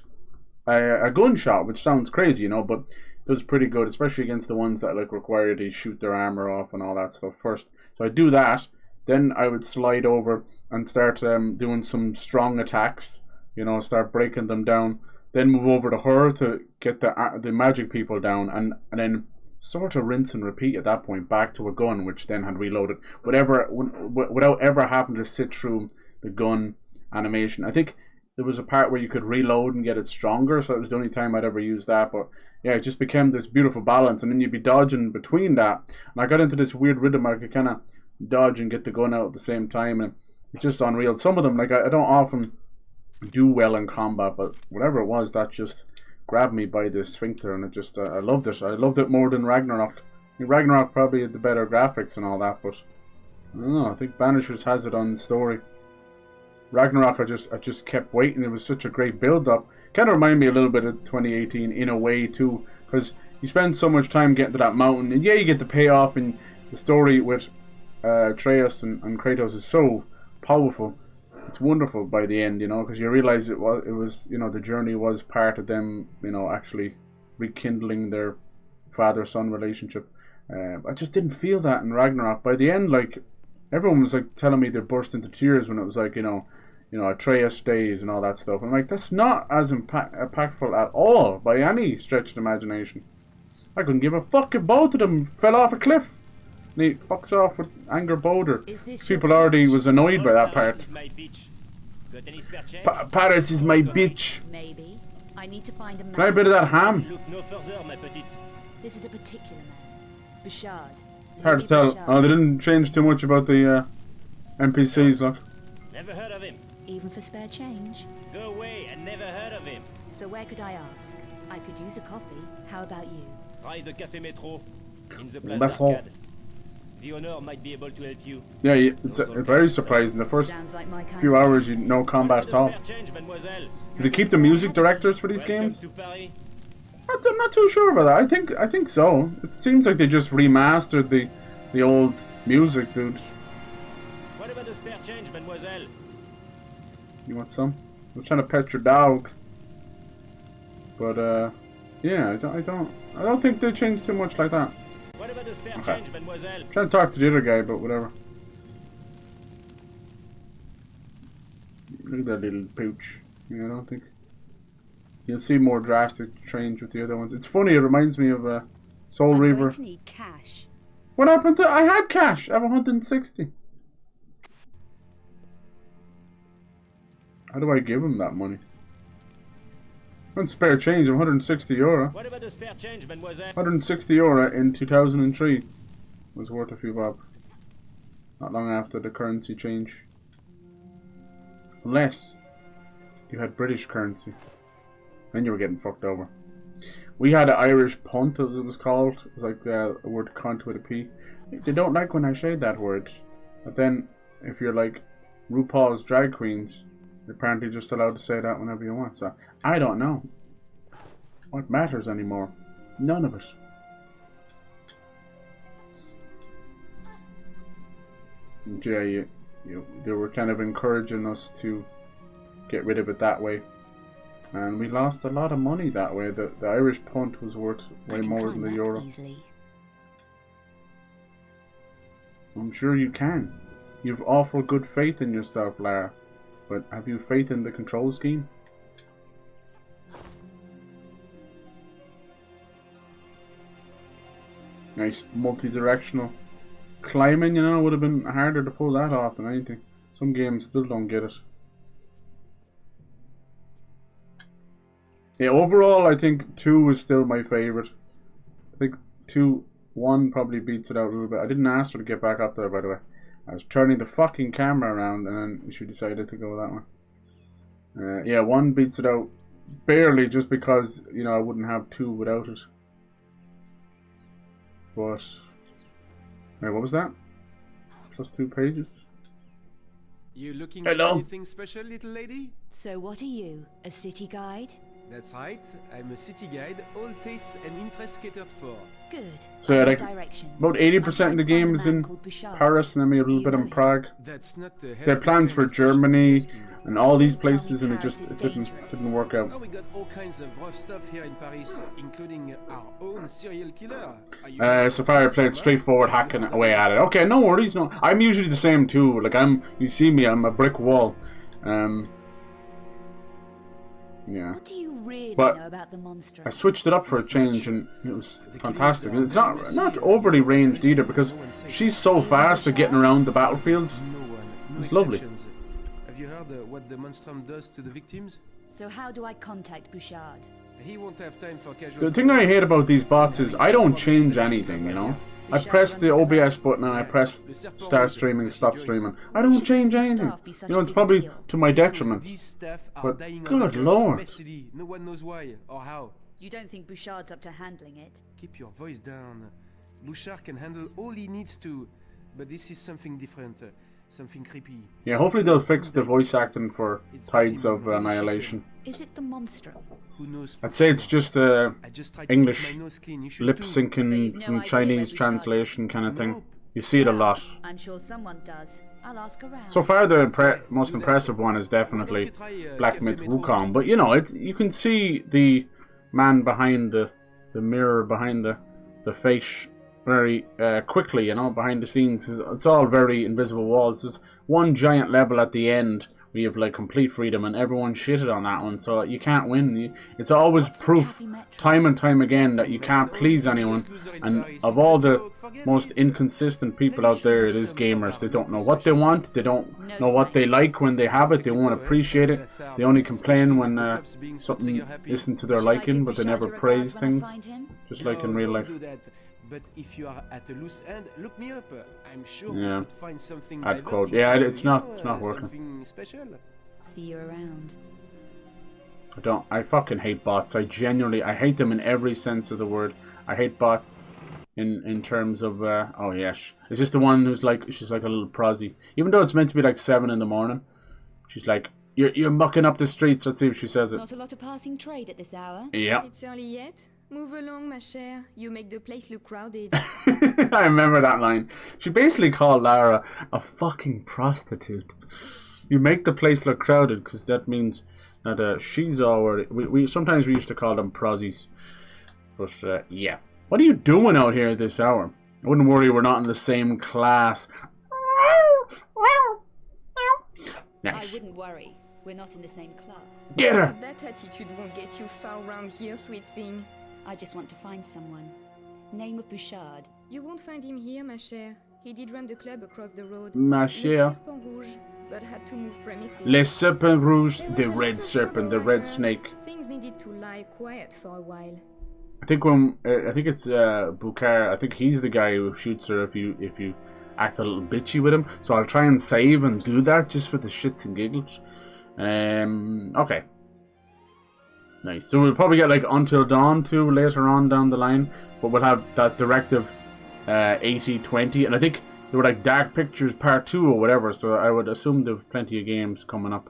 a gunshot, which sounds crazy, you know, but it does pretty good, especially against the ones that like require you to shoot their armor off and all that stuff first. So I do that, then I would slide over and start doing some strong attacks, you know, start breaking them down, then move over to her to get the magic people down, and then sort of rinse and repeat at that point back to a gun, which then had reloaded without ever having to sit through the gun animation. I think there was a part where you could reload and get it stronger, so it was the only time I'd ever used that. But yeah, it just became this beautiful balance, and then you'd be dodging between that, and I got into this weird rhythm where I could kind of dodge and get the gun out at the same time, and it's just unreal. Some of them, like, I don't often do well in combat, but whatever it was, that just grabbed me by the sphincter, and it just I loved it. I loved it more than Ragnarok. I mean, Ragnarok probably had the better graphics and all that, but I don't know, I think Banishers has it on story. Ragnarok, I just kept waiting. It was such a great build-up. Kind of reminded me a little bit of 2018 in a way too, because you spend so much time getting to that mountain, and yeah, you get the payoff, and the story with Atreus and Kratos is so powerful. It's wonderful by the end, you know, because you realize it was, you know, the journey was part of them, you know, actually rekindling their father-son relationship. I just didn't feel that in Ragnarok. By the end, like, everyone was like telling me they burst into tears when it was like, you know, Atreus stays and all that stuff. I'm like, that's not as impactful at all by any stretch of imagination. I couldn't give a fuck if both of them fell off a cliff. And he fucks off with Anger Boulder. People already was annoyed by that part. Paris is my bitch. Maybe. I need to find a man. Can I have a bit of that ham? Look no further, my petite. This is a particular man. Bouchard. Hard to tell. Oh, they didn't change too much about the NPCs, look. Never heard of him. Even for spare change? Go away, and never heard of him. So where could I ask? I could use a coffee. How about you? Try the Café Métro in the Place Métro. d'Arcade. The owner might be able to help you. Yeah, it's very surprising. The first Sounds like my kind few of hours, you no combat at all. Spare change, mademoiselle. Did they keep the music directors for these Welcome games? to Paris. I'm not too sure about that. I think so. It seems like they just remastered the old music, dude. What about the spare change, mademoiselle? You want some? I was trying to pet your dog, but yeah, I don't think they changed too much like that. What about the spare Okay. change, mademoiselle? Trying to talk to the other guy, but whatever. Look at that little pooch. Yeah, I don't think you'll see more drastic change with the other ones. It's funny. It reminds me of Soul I'm Reaver. going to need cash. What happened to? I had cash. I have 160. How do I give him that money? And spare change of 160 euro. What about the spare change, mademoiselle? 160 euro in 2003 was worth a few bob. Not long after the currency change. Unless you had British currency. Then you were getting fucked over. We had an Irish punt, as it was called. It was like a word cunt with a P. They don't like when I say that word. But then, if you're like RuPaul's drag queens, you're apparently just allowed to say that whenever you want. So, I don't know. What matters anymore? None of it. And yeah, they were kind of encouraging us to get rid of it that way. And we lost a lot of money that way. The Irish punt was worth way more than the euro. Easily. I'm sure you can. You've awful good faith in yourself, Lara. But have you faith in the control scheme? Nice multi-directional climbing, you know, would have been harder to pull that off than anything. Some games still don't get it. Yeah, overall, I think 2 is still my favourite. I think 1 probably beats it out a little bit. I didn't ask her to get back up there, by the way. I was turning the fucking camera around and then she decided to go that one. Yeah, 1 beats it out barely just because, you know, I wouldn't have 2 without it. But... Wait, what was that? Plus 2 pages? You looking Hello. for anything special, little lady? So what are you? A city guide? That's right. I'm a city guide, all tastes and interests catered for. Good. So yeah, like, Directions. about I'm 80% trying of the to find game a is man in called Bouchard. Paris and then maybe a Do little you bit know in him? Prague. That's not the They had plans for Germany and all these places and it just didn't work out. Oh, we got all kinds of rough stuff here in Paris, including our own serial killer. Safari played straightforward hacking away at it. Okay, no worries, no. I'm usually the same too. Like you see me, I'm a brick wall. Yeah. What do you really But know about the monster? I switched it up for a change and it was fantastic. And it's not overly ranged either because she's so fast at getting around the battlefield. It's lovely. Have you heard what the monstrum does to the victims? So how do I contact Bouchard? He won't have time for casual. The thing I hate about these bots is I don't change anything, you know. I press the OBS button and I press start streaming, stop streaming. I don't change anything. You know, it's probably to my detriment. These staff are But dying good on the job lord. messily. No one knows why or how. You don't think Bouchard's up to handling it? Keep your voice down. Bouchard can handle all he needs to, but this is something different. Something creepy. Yeah, hopefully they'll fix the voice acting for Tides of Annihilation. Is it the monstrum? Who knows for I'd say it's sure? just I just tried to keep English my nose clean. You should lip too. So syncing you've no from idea Chinese where Bouchard translation kind of thing. Nope. You see it a Well, lot. I'm sure someone does. I'll ask around. So far, the most do that. impressive one is Why definitely don't you try, Black Café Myth Metro? Wukong. But you know, it's you can see the man behind the mirror behind the face very quickly. You know, behind the scenes, it's all very invisible walls. There's one giant level at the end. We have like complete freedom, and everyone shitted on that one, so you can't win. It's always What's a proof, Cafe Metro? time and time again, that you can't please anyone. And of all the most inconsistent people out there, it is gamers. They don't know what they want. They don't know what they like when they have it. They won't appreciate it. They only complain when something isn't to their Should I liking, give but they Bouchard never your praise regards when I things. find him? Just like in real life. Don't do that. But if you are at a loose end, look me up. I'm sure Yeah. we could find something Ad quote. diverting Yeah, for you, it's you not- know, it's not working. Something special. See you around. I fucking hate bots. I hate them in every sense of the word. I hate bots in terms of, oh yeah, it's just the one who's like, she's like a little prosy. Even though it's meant to be like 7 in the morning. She's like, you're mucking up the streets. Let's see if she says it. Not a lot of passing trade at this hour. Yeah. It's early yet? Move along, ma chère. You make the place look crowded. I remember that line. She basically called Lara a fucking prostitute. You make the place look crowded because that means that she's already. We sometimes we used to call them prosies, but yeah. What are you doing out here at this hour? I wouldn't worry, we're not in the same class. I Nice. wouldn't worry. We're not in the same class. Get her. That attitude won't get you far around here, sweet thing. I just want to find someone. Name of Bouchard. You won't find him here, ma chère. He did run the club across the road. Ma Le chère. Serpent Rouge, but had to move premises. Les serpents rouges, There was the a lot red of serpent, trouble, the I red heard. snake. Things needed to lie quiet for a while. I think it's Bouchard. I think he's the guy who shoots her if you act a little bitchy with him. So I'll try and save and do that just for the shits and giggles. Okay. Nice. So we'll probably get like Until Dawn too later on down the line, but we'll have that directive 80-20, and I think they were like Dark Pictures Part 2 or whatever. So I would assume there's plenty of games coming up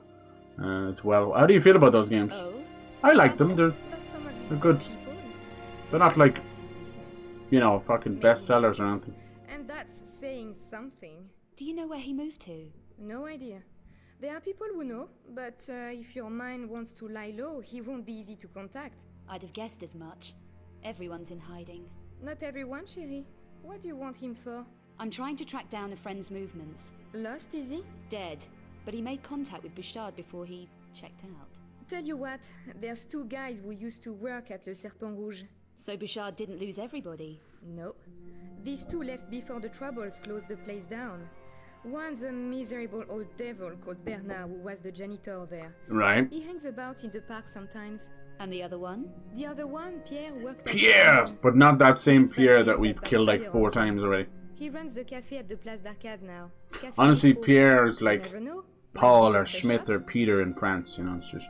as well. How do you feel about those games? Oh? I like them. They're Lost some of his They're good. best people. They're not like, Business. you know, fucking Maybe bestsellers or yes. anything. And that's saying something. Do you know where he moved to? No idea. There are people who know, but if your mind wants to lie low, he won't be easy to contact. I'd have guessed as much. Everyone's in hiding. Not everyone, chérie. What do you want him for? I'm trying to track down a friend's movements. Lost, is he? Dead. But he made contact with Bouchard before he checked out. Tell you what, there's 2 guys who used to work at Le Serpent Rouge. So Bouchard didn't lose everybody. No. These 2 left before the Troubles closed the place down. One's a miserable old devil called Bernard, who was the janitor there. Right. He hangs about in the park sometimes. And the other one? The other one, Pierre, worked as Pierre! a But not that same That's Pierre that that deal we've set by killed like fire 4 on times already. He runs the cafe at the Place d'Arcade now. Café Honestly, Metro. Pierre is You like never know. Paul Might be or worth a Schmidt shot. or Peter in France, you know, it's just...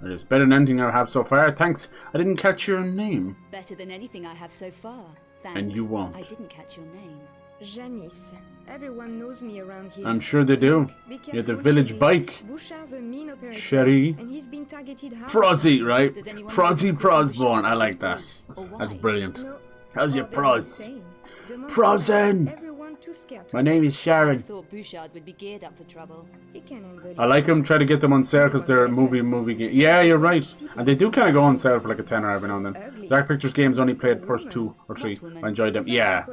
It is better than anything I have so far. Thanks. I didn't catch your name. Better than anything I have so far. Thanks. And you won't. I didn't catch your name. Janice. Everyone knows me around here. I'm sure they do. Be You're the careful, village chérie. bike. Bouchard's a mean operator, Chérie. and he's been targeted hard. Prosy, right? Does anyone Prosy know who's Prosborn. Bouchard I at like this that. point? Or That's why? brilliant. No. How's your Oh, they're pros? insane. The monster Prosen. has everyone too scared to My name is I Sharon. thought Bouchard would be geared up for trouble. He can handle it. I like them, try to get them on sale because they're movie game. Yeah, you're right. And they do kind of go on sale for like a tenner every now and then. Dark Pictures games only played first 2 or 3. I enjoyed them. Yeah.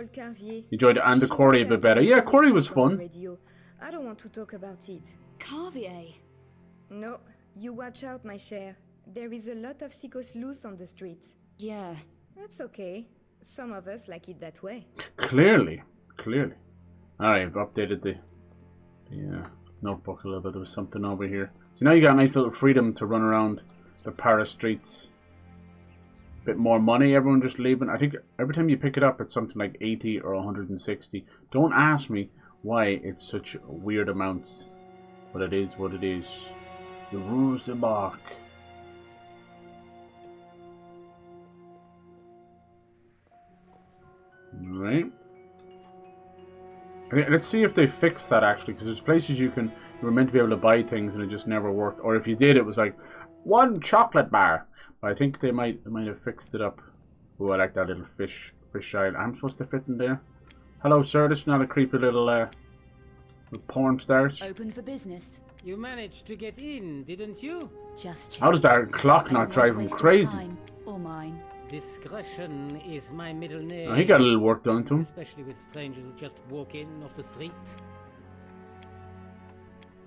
Enjoyed it. And the Corey a bit better. Yeah, Corey was fun. I don't want to talk about it. Carvier. No, you watch out, my chère. There is a lot of sickos loose on the streets. Yeah. That's okay. Some of us like it that way. Clearly. Alright, I've updated the notebook a little bit. There was something over here. So now you got a nice little freedom to run around the Paris streets. Bit more money, everyone just leaving. I think every time you pick it up, it's something like 80 or 160. Don't ask me why it's such weird amounts. But it is what it is. The Ruse de Marc. Right. Okay, let's see if they fix that actually, because there's places you were meant to be able to buy things and it just never worked, or if you did, it was like 1 chocolate bar. But I think they might have fixed it up. Oh, I like that little fish eye. I'm supposed to fit in there. Hello, sir. This is not a creepy little porn stars. Open for business. You managed to get in, didn't you? Just check. How does that clock not drive him crazy? Time or mine. Discretion is my middle name. Oh, he got a little work done to him. Especially with strangers who just walk in off the street.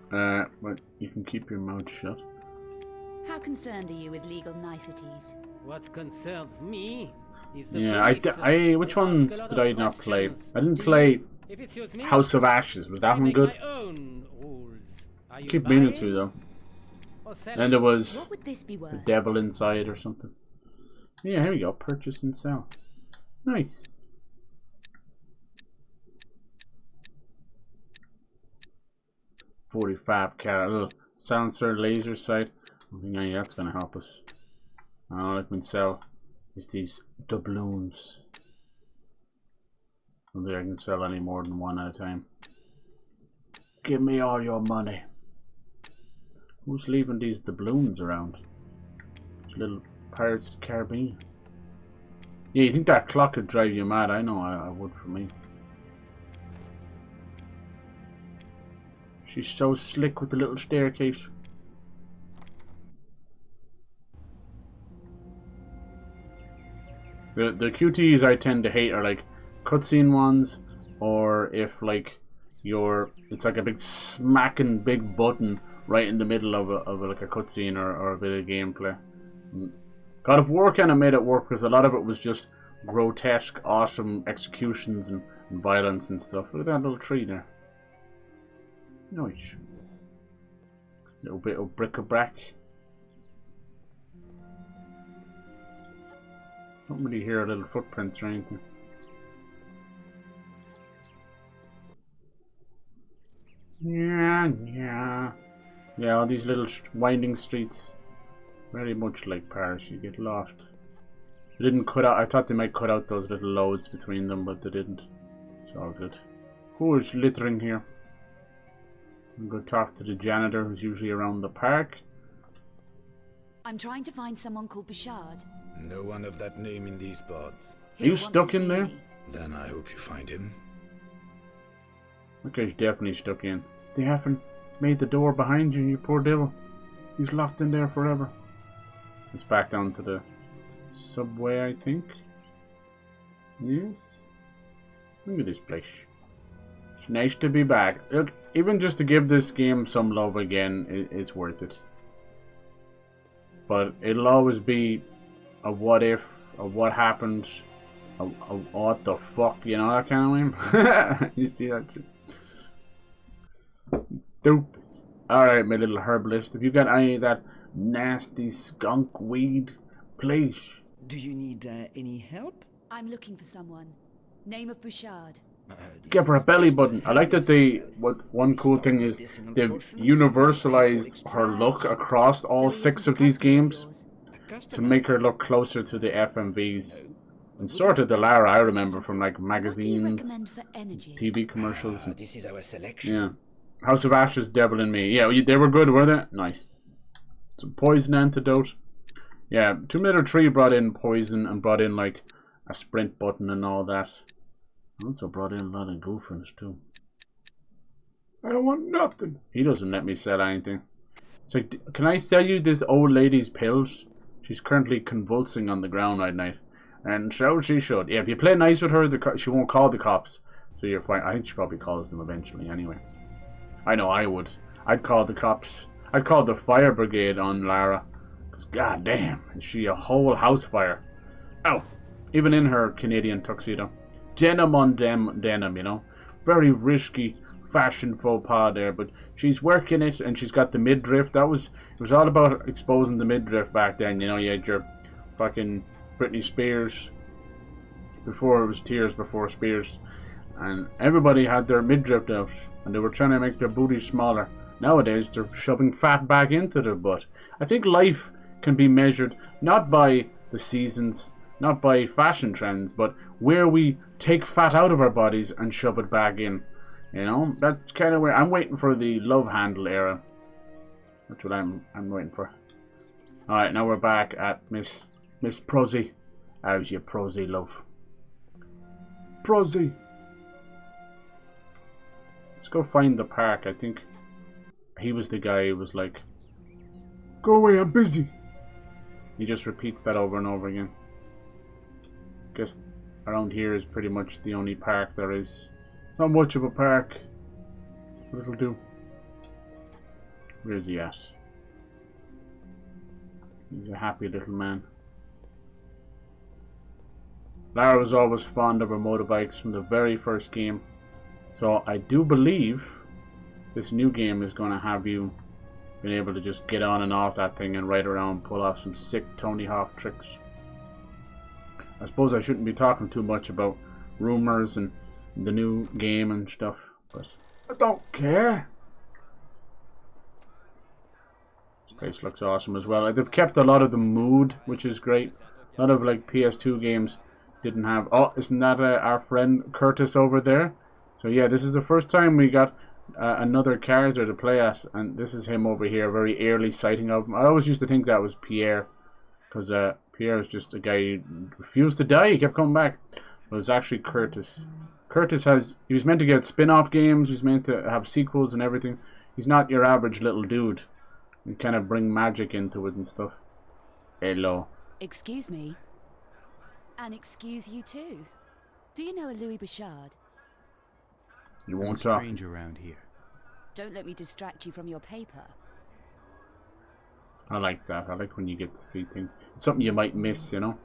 But you can keep your mouth shut. How concerned are you with legal niceties? What concerns me is the Yeah, police. which They ones ask a lot did of I not play? questions. I didn't Do play you? If it suits me, House of Ashes. Was that I one make good? my own rules. Are you Keep meaning buying to though. or selling? Then there was What would this be the worth? devil inside or something. Yeah, here we go. Purchase and sell. Nice. $45 carat. Silencer, laser sight. I think that's gonna help us. All I can sell is these doubloons. I don't think I can sell any more than one at a time. Give me all your money. Who's leaving these doubloons around? It's little Pirates of the Caribbean. Yeah, you think that clock could drive you mad? I know I would for me. She's so slick with the little staircase. The QTEs I tend to hate are like cutscene ones, or if like it's like a big smacking big button right in the middle of like a cutscene or a bit of gameplay. God of War kind of made it work because a lot of it was just grotesque, awesome executions and violence and stuff. Look at that little tree there. Nice. Little bit of bric-a-brac. Don't really hear little footprints or anything. Yeah, all these little winding streets. Very much like Paris, you get lost. They didn't cut out, I thought they might cut out those little loads between them, but they didn't. It's all good. Who is littering here? I'm going to talk to the janitor who's usually around the park. I'm trying to find someone called Bouchard. No one of that name in these parts. Are you stuck in there? Then I hope you find him. Okay, he's definitely stuck in. They haven't made the door behind you, you poor devil. He's locked in there forever. It's back down to the subway, I think. Yes. Look at this place. It's nice to be back. Look, even just to give this game some love again, it's worth it. But it'll always be a what if, a what happened, a what the fuck, you know, that kind of way. You see that shit? Stupid. Alright, my little herbalist, have you got any of that nasty skunk weed? Please. Do you need any help? I'm looking for someone. Name of Bouchard. Give her a belly button. I like that one cool thing is they've universalized her look across all 6 of these games to make her look closer to the FMVs. And sort of the Lara I remember from like magazines, TV commercials. This is our selection. Yeah. House of Ashes, Devil in Me. Yeah, they were good, were they? Nice. Some poison antidote. Yeah, Tomb Raider 3 brought in poison and brought in like a sprint button and all that. Also brought in a lot of goofiness too. I don't want nothing. He doesn't let me sell anything. It's like, can I sell you this old lady's pills? She's currently convulsing on the ground right now. And so she should. Yeah, if you play nice with her, she won't call the cops. So you're fine. I think she probably calls them eventually anyway. I know I would. I'd call the cops. I'd call the fire brigade on Lara. Because goddamn, is she a whole house fire. Oh, even in her Canadian tuxedo. Denim on denim, you know. Very risky fashion faux pas there, but she's working it and she's got the midriff. It was all about exposing the midriff back then, you know. You had your fucking Britney Spears before it was Tears Before Spears, and everybody had their midriff out and they were trying to make their booty smaller. Nowadays they're shoving fat back into their butt. I think life can be measured not by the seasons, not by fashion trends, but where we take fat out of our bodies and shove it back in. You know, that's kind of where I'm waiting for the love handle era. That's what I'm waiting for. All right, now we're back at Miss Prosy. How's your Prosy, love? Prosy. Let's go find the park. I think he was the guy who was like, "Go away, I'm busy." He just repeats that over and over again. Guess around here is pretty much the only park there is. Not much of a park, but it'll do. Where's he at? He's a happy little man. Lara was always fond of her motorbikes from the very first game. So I do believe this new game is going to have you being able to just get on and off that thing and ride around, pull off some sick Tony Hawk tricks. I suppose I shouldn't be talking too much about rumors and the new game and stuff, but I don't care. This place looks awesome as well. They've kept a lot of the mood, which is great. A lot of like PS2 games didn't have. Oh, isn't that our friend Curtis over there? So yeah, this is the first time we got another character to play as, and this is him over here, very early sighting of him. I always used to think that was Pierre, because Pierre is just a guy who refused to die. He kept coming back. But it was actually Curtis. Curtis he was meant to get spin-off games. He's meant to have sequels and everything. He's not your average little dude. You kind of bring magic into it and stuff. Hello. Excuse me. And excuse you too. Do you know a Louis Bouchard? You won't talk. Stranger around here. Don't let me distract you from your paper. I like that. I like when you get to see things. It's something you might miss, you know.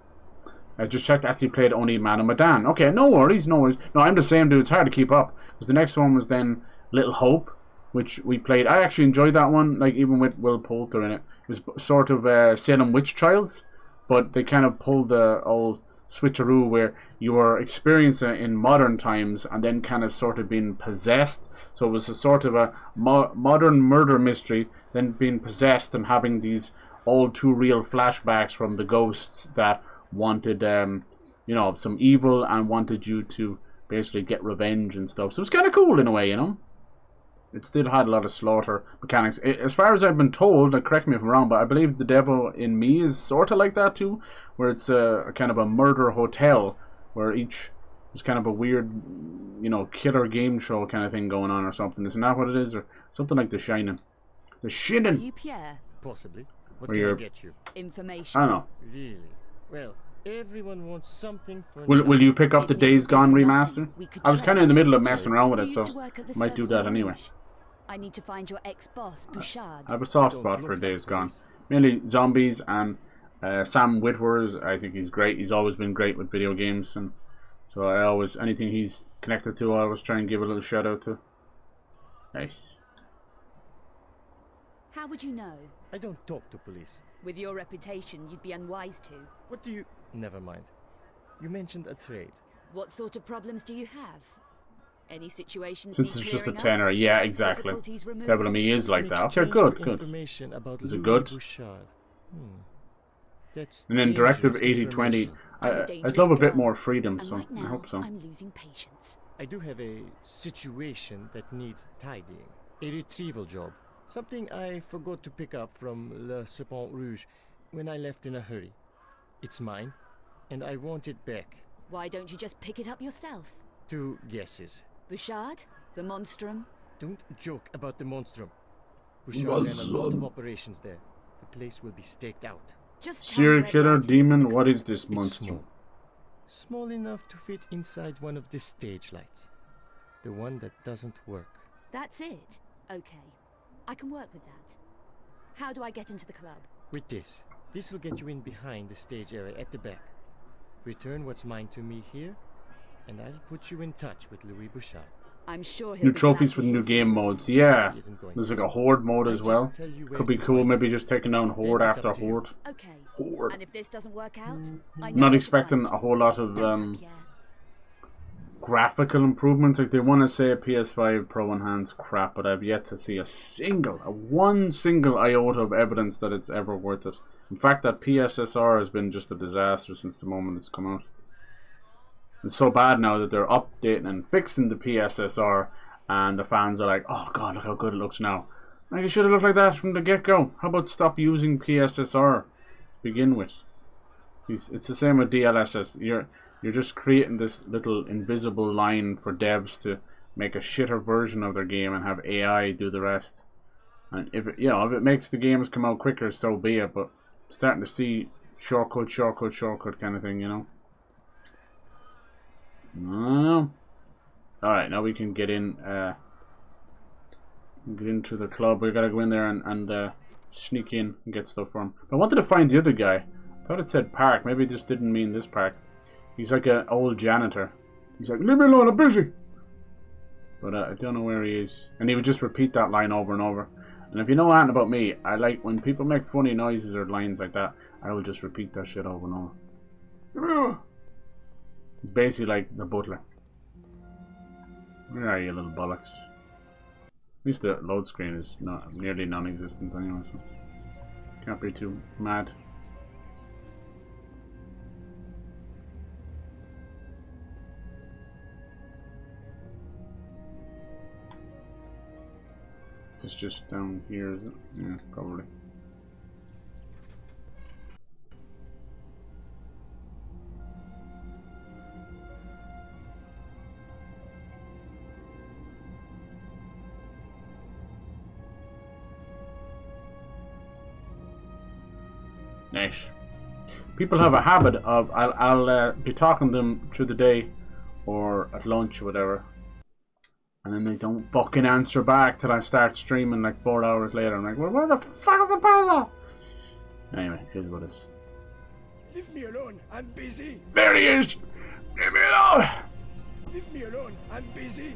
I just checked. Actually played only Man of Medan. Okay, no worries, no worries. No, I'm the same dude. It's hard to keep up because the next one was then Little Hope, which we played. I actually enjoyed that one. Like even with Will Poulter in it, it was sort of Salem Witch Trials, but they kind of pulled the old switcheroo where you were experiencing it in modern times and then kind of sort of being possessed. So it was a sort of a modern murder mystery, then being possessed and having these all too real flashbacks from the ghosts that wanted you know, some evil and wanted you to basically get revenge and stuff. So it was kind of cool in a way, you know. It still had a lot of slaughter mechanics. As far as I've been told, and correct me if I'm wrong, but I believe The Devil in Me is sort of like that too, where it's a kind of a murder hotel where each is kind of a weird, you know, killer game show kind of thing going on or something. Isn't that what it is? Or something like The Shining. The Shining! Are you Pierre? Possibly. What can I get you? Information. I don't know. Really? Well, everyone wants something for... Will you pick up the Days Gone remaster? I was kind of in the middle of messing around with it, so might do that anyway. I need to find your ex-boss, Bouchard. I have a soft spot for Days Gone. Mainly zombies and Sam Witwer's. I think he's great. He's always been great with video games, and so I always, anything he's connected to, I always try and give a little shout out to. Nice. How would you know? I don't talk to police. With your reputation, you'd be unwise to. What do you... Never mind. You mentioned a trade. What sort of problems do you have? Any situations? Since it's just a tenor, yeah, exactly. Devil in Me is like that. Okay, good. Is it good? And then Directive 8020. I'd love a bit more freedom, so I hope so. I'm losing patience. I do have a situation that needs tidying. A retrieval job. Something I forgot to pick up from Le Serpent Rouge when I left in a hurry. It's mine, and I want it back. Why don't you just pick it up yourself? 2 guesses. Bouchard? The Monstrum? Don't joke about the Monstrum. Bouchard ran a lot of operations there. The place will be staked out. Just serial killer, demon, what is this monster? Small enough to fit inside one of the stage lights. The one that doesn't work. That's it? Okay. I can work with that. How do I get into the club? With this. This will get you in behind the stage area at the back. Return what's mine to me here, and I'll put you in touch with Louis Bouchard. I'm sure he'll new trophies with new game modes. Yeah, there's like a horde mode as well. Could be cool. Maybe just taking down horde after horde. Okay. Horde. And if this doesn't work out, I'm not expecting a whole lot of graphical improvements. Like they want to say a PS5 Pro enhanced crap, but I've yet to see a one single iota of evidence that it's ever worth it. In fact, that PSSR has been just a disaster since the moment it's come out. It's so bad now that they're updating and fixing the PSSR and the fans are like, oh god, look how good it looks now. Like, it should have looked like that from the get-go. How about stop using PSSR to begin with? It's the same with DLSS. You're just creating this little invisible line for devs to make a shitter version of their game and have AI do the rest. And if it makes the games come out quicker, so be it. But starting to see shortcut kind of thing, you know. No. All right, now we can get in. Get into the club. We gotta go in there and sneak in and get stuff from. I wanted to find the other guy. I thought it said park. Maybe it just didn't mean this park. He's like an old janitor. He's like, leave me alone, I'm busy. But I don't know where he is. And he would just repeat that line over and over. And if you know anything about me, I like when people make funny noises or lines like that, I will just repeat that shit over and over. He's basically like the butler. Where are you, little bollocks? At least the load screen is not nearly non-existent anyway, so can't be too mad. It's just down here, is it? Yeah, probably. Nice. People have a habit of I'll be talking to them through the day or at lunch or whatever, and then they don't fucking answer back till I start streaming like 4 hours later. I'm like, well, where the fuck is the power? Anyway, here's what it is. Leave me alone, I'm busy. There he is! Leave me alone! Leave me alone, I'm busy.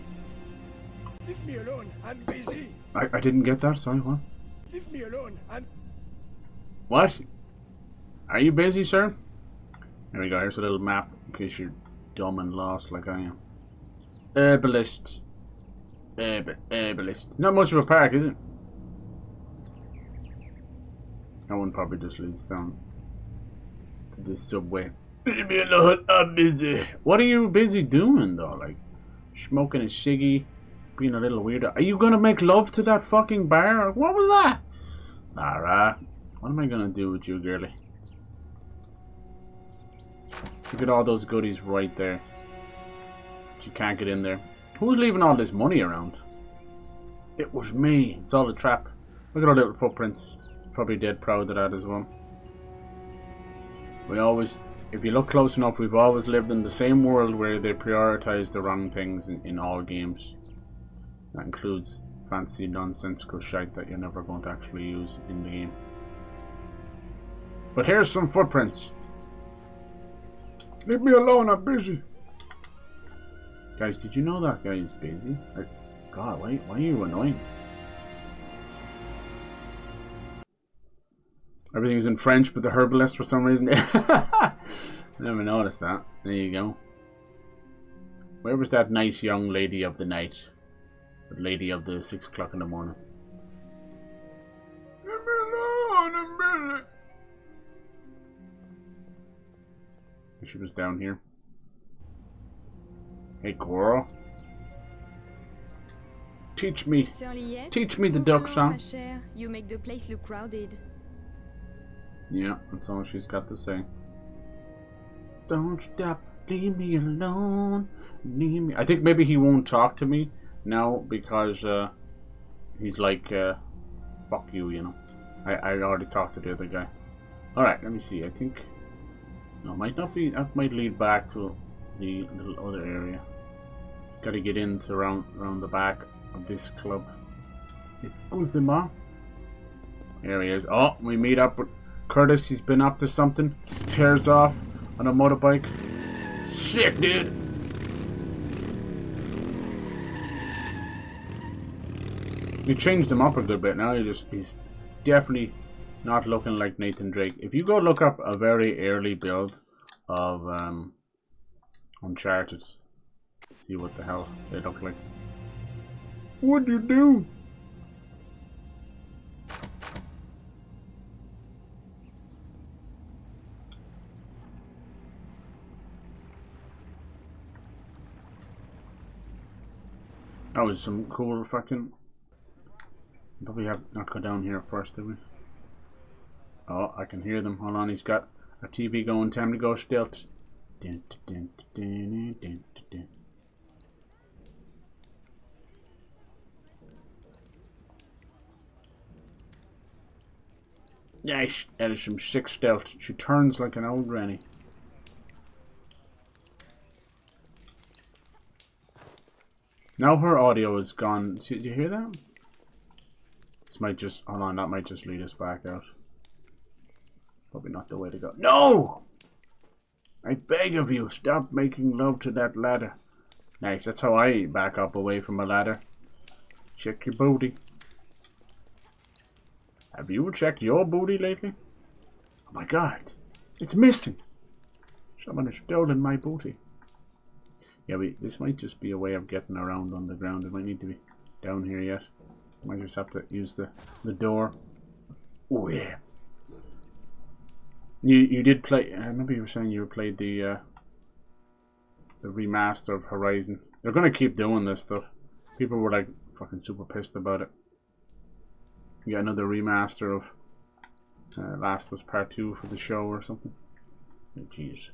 Leave me alone, I'm busy. I didn't get that, sorry, what? Leave me alone, I'm... What? Are you busy, sir? There we go, here's a little map in case you're dumb and lost like I am. Herbalist. Herbalist. Not much of a park, is it? That one probably just leads down to the subway. Leave me alone, I'm busy. What are you busy doing though? Like smoking a ciggy, being a little weirdo. Are you gonna make love to that fucking bar? Or what was that? Lara, what am I gonna do with you, girly? Look at all those goodies right there. But you can't get in there. Who's leaving all this money around? It was me. It's all a trap. Look at our little footprints. Probably dead proud of that as well. We always, if you look close enough, we've always lived in the same world where they prioritize the wrong things in all games. That includes fancy nonsensical shite that you're never going to actually use in the game. But here's some footprints. Leave me alone, I'm busy. Guys, did you know that guy is busy? Like, God, why are you annoying? Everything's in French but the herbalist for some reason. I never noticed that. There you go. Where was that nice young lady of the night? The lady of the 6 o'clock in the morning. Leave me alone, I'm busy. She was down here. Hey, Goro. Teach me the duck song. You make the place look crowded. Yeah, that's all she's got to say. Don't stop, leave me alone. Leave me. I think maybe he won't talk to me now because he's like, fuck you, you know. I already talked to the other guy. Alright, let me see. I think... No, might not be. That might lead back to the little other area. Gotta get into around the back of this club. Excuse-moi. There he is. Oh, we meet up with Curtis. He's been up to something. Tears off on a motorbike. Sick, dude. We changed him up a good bit now. He's definitely not looking like Nathan Drake. If you go look up a very early build of Uncharted, see what the hell they look like. What'd you do? That was some cool fucking... Probably have not go down here first, did we? Oh, I can hear them. Hold on, he's got a TV going. Time to go stealth. Dun, dun, dun, dun, dun, dun. Nice. That is some sick stealth. She turns like an old granny. Now her audio is gone. See, did you hear that? This might just... Hold on, that might just lead us back out. Probably not the way to go. No! I beg of you, stop making love to that ladder. Nice, that's how I back up away from a ladder. Check your booty. Have you checked your booty lately? Oh my god, it's missing. Someone has stolen my booty. Yeah, this might just be a way of getting around on the ground. It might need to be down here yet. Might just have to use the door. Oh yeah. You did play. I remember you were saying you played the remaster of Horizon. They're gonna keep doing this stuff. People were like fucking super pissed about it. You got another remaster of Last was Part 2 for the show or something. Jeez.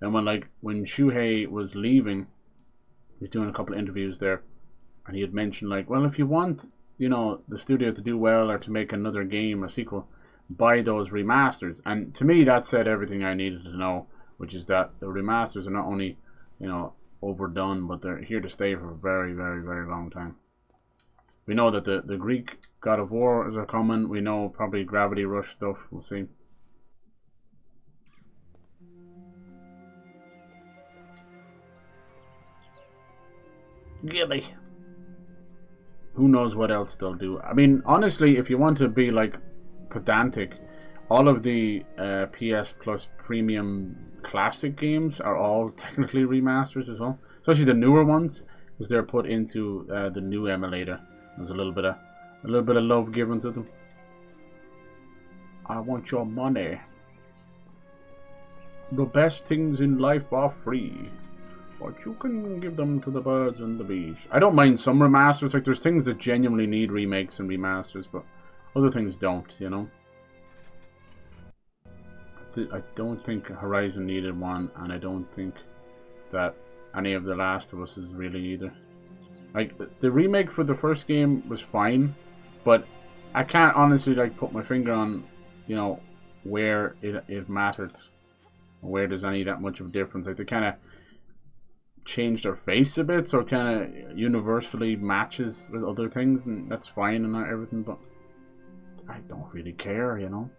And when Shuhei was leaving, he was doing a couple of interviews there, and he had mentioned like, well, if you want, you know, the studio to do well or to make another game, a sequel, buy those remasters. And to me, that said everything I needed to know, which is that the remasters are not only, you know, overdone, but they're here to stay for a very, very, very long time. We know that the Greek God of War is coming. We know probably Gravity Rush stuff. We'll see. Gilly. Who knows what else they'll do? I mean, honestly, if you want to be like pedantic, all of the PS Plus Premium Classic games are all technically remasters as well. Especially the newer ones, because they're put into the new emulator. There's a little bit of love given to them. I want your money. The best things in life are free, but you can give them to the birds and the bees. I don't mind some remasters. Like, there's things that genuinely need remakes and remasters, but other things don't, you know. I don't think Horizon needed one, and I don't think that any of The Last of Us is really either. Like, the remake for the first game was fine, but I can't honestly like put my finger on, you know, where it mattered, where there's any that much of a difference. Like, they kind of changed their face a bit, so it kind of universally matches with other things, and that's fine and not everything. But I don't really care, you know.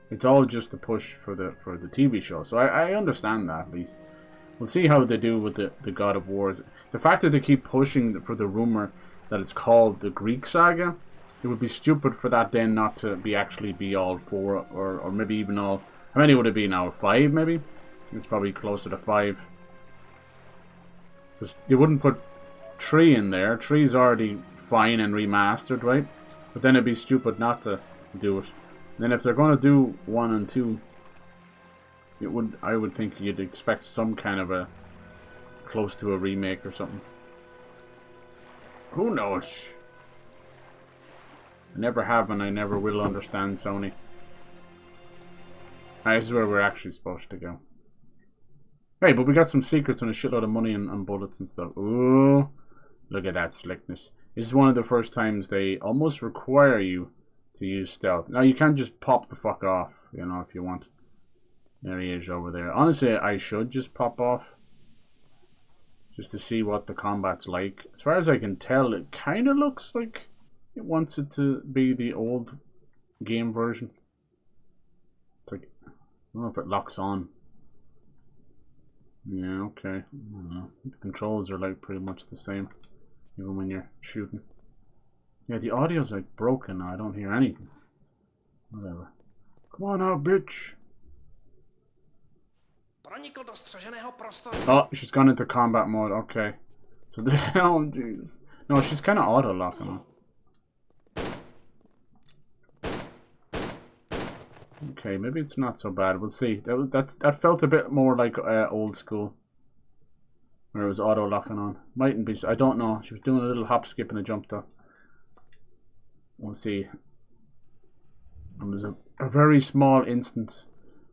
It's all just a push for the TV show, so I understand that at least. We'll see how they do with the God of Wars. The fact that they keep pushing for the rumor that it's called the Greek Saga, it would be stupid for that then not to be all 4 or maybe even all. How many would it be now? 5 maybe? It's probably closer to 5. Because they wouldn't put 3 in there. 3's already fine and remastered, right? But then it'd be stupid not to do it. And then if they're going to do 1 and 2, I would think you'd expect some kind of a close to a remake or something. Who knows? I never have and I never will understand Sony. This is where we're actually supposed to go. Hey, but we got some secrets and a shitload of money and bullets and stuff. Ooh, look at that slickness. This is one of the first times they almost require you to use stealth. Now, you can't just pop the fuck off, you know, if you want. There he is over there. Honestly, I should just pop off. Just to see what the combat's like. As far as I can tell, it kind of looks like it wants it to be the old game version. It's like, I don't know if it locks on. Yeah, okay. I don't know. The controls are like pretty much the same, even when you're shooting. Yeah, the audio's like broken now. I don't hear anything. Whatever. Come on out, bitch. Oh, she's gone into combat mode. Okay. So, oh, jeez. No, she's kind of auto-locking her. Okay, maybe it's not so bad. We'll see. That felt a bit more like old school. Or it was auto locking on. Mightn't be. I don't know. She was doing a little hop, skip, and a jump though. We'll see. And there's a very small instance.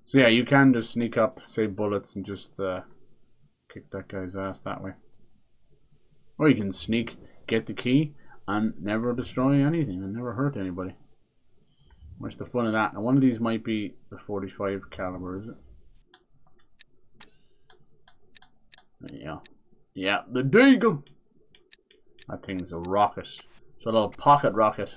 So yeah, you can just sneak up, save bullets, and just kick that guy's ass that way. Or you can sneak, get the key, and never destroy anything and never hurt anybody. Where's the fun of that? Now one of these might be the 45 caliber, is it? Yeah. Yeah, the Deagle! That thing's a rocket. It's a little pocket rocket.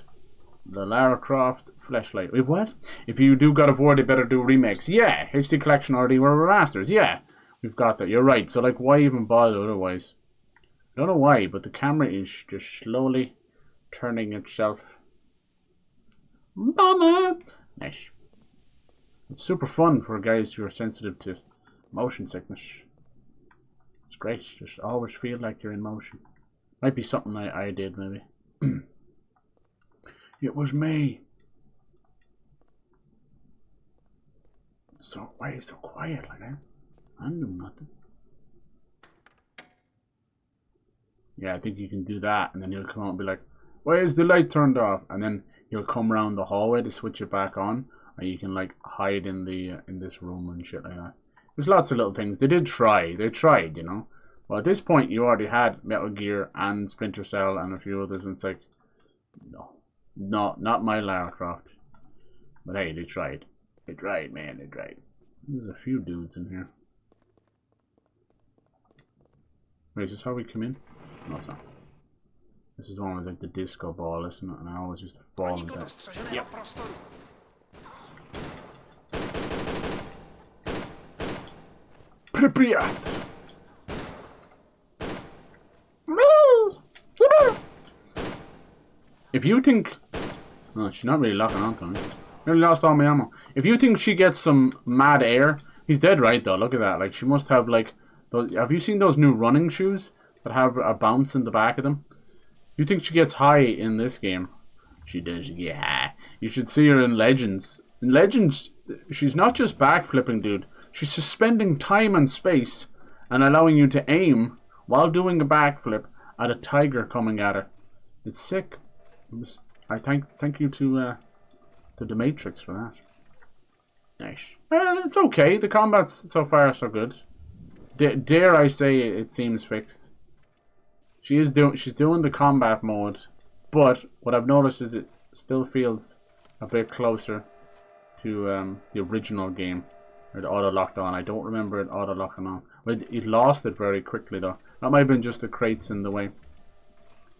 The Lara Croft flashlight. Wait, what? If you do God of War, they better do remakes. Yeah, HD Collection already were remasters. Yeah, we've got that. You're right. So, like, why even bother otherwise? I don't know why, but the camera is just slowly turning itself. Mama! Nice. It's super fun for guys who are sensitive to motion sickness. It's great. Just always feel like you're in motion. Might be something I did, maybe. It was me. So why is it so quiet like that? I knew nothing. Yeah, I think you can do that, and then he'll come out and be like, "Why is the light turned off?" And then he'll come around the hallway to switch it back on, or you can like hide in the in this room and shit like that. There's lots of little things. They did try. They tried, you know. Well, at this point, you already had Metal Gear and Splinter Cell and a few others, and it's like, no. No, not my Lara Croft. But hey, they tried. They tried, man, they tried. There's a few dudes in here. Wait, is this how we come in? No, it's not. This is the one with like the disco ball, isn't it? And I always just fall into that. Yep. Pripyat! If you think... No, she's not really locking onto me. Nearly lost all my ammo. If you think she gets some mad air... He's dead right though, look at that. Like, she must have like... Those, have you seen those new running shoes that have a bounce in the back of them? You think she gets high in this game? She does get high. You should see her in Legends. In Legends, she's not just backflipping, dude. She's suspending time and space and allowing you to aim while doing a backflip at a tiger coming at her. It's sick. I thank you to the Matrix for that. Nice. It's okay. The combat's so far so good. Dare I say it seems fixed. She's doing the combat mode, but what I've noticed is it still feels a bit closer to the original game, or the auto locked on. I don't remember it auto locking on. But it lost it very quickly though. That might have been just the crates in the way.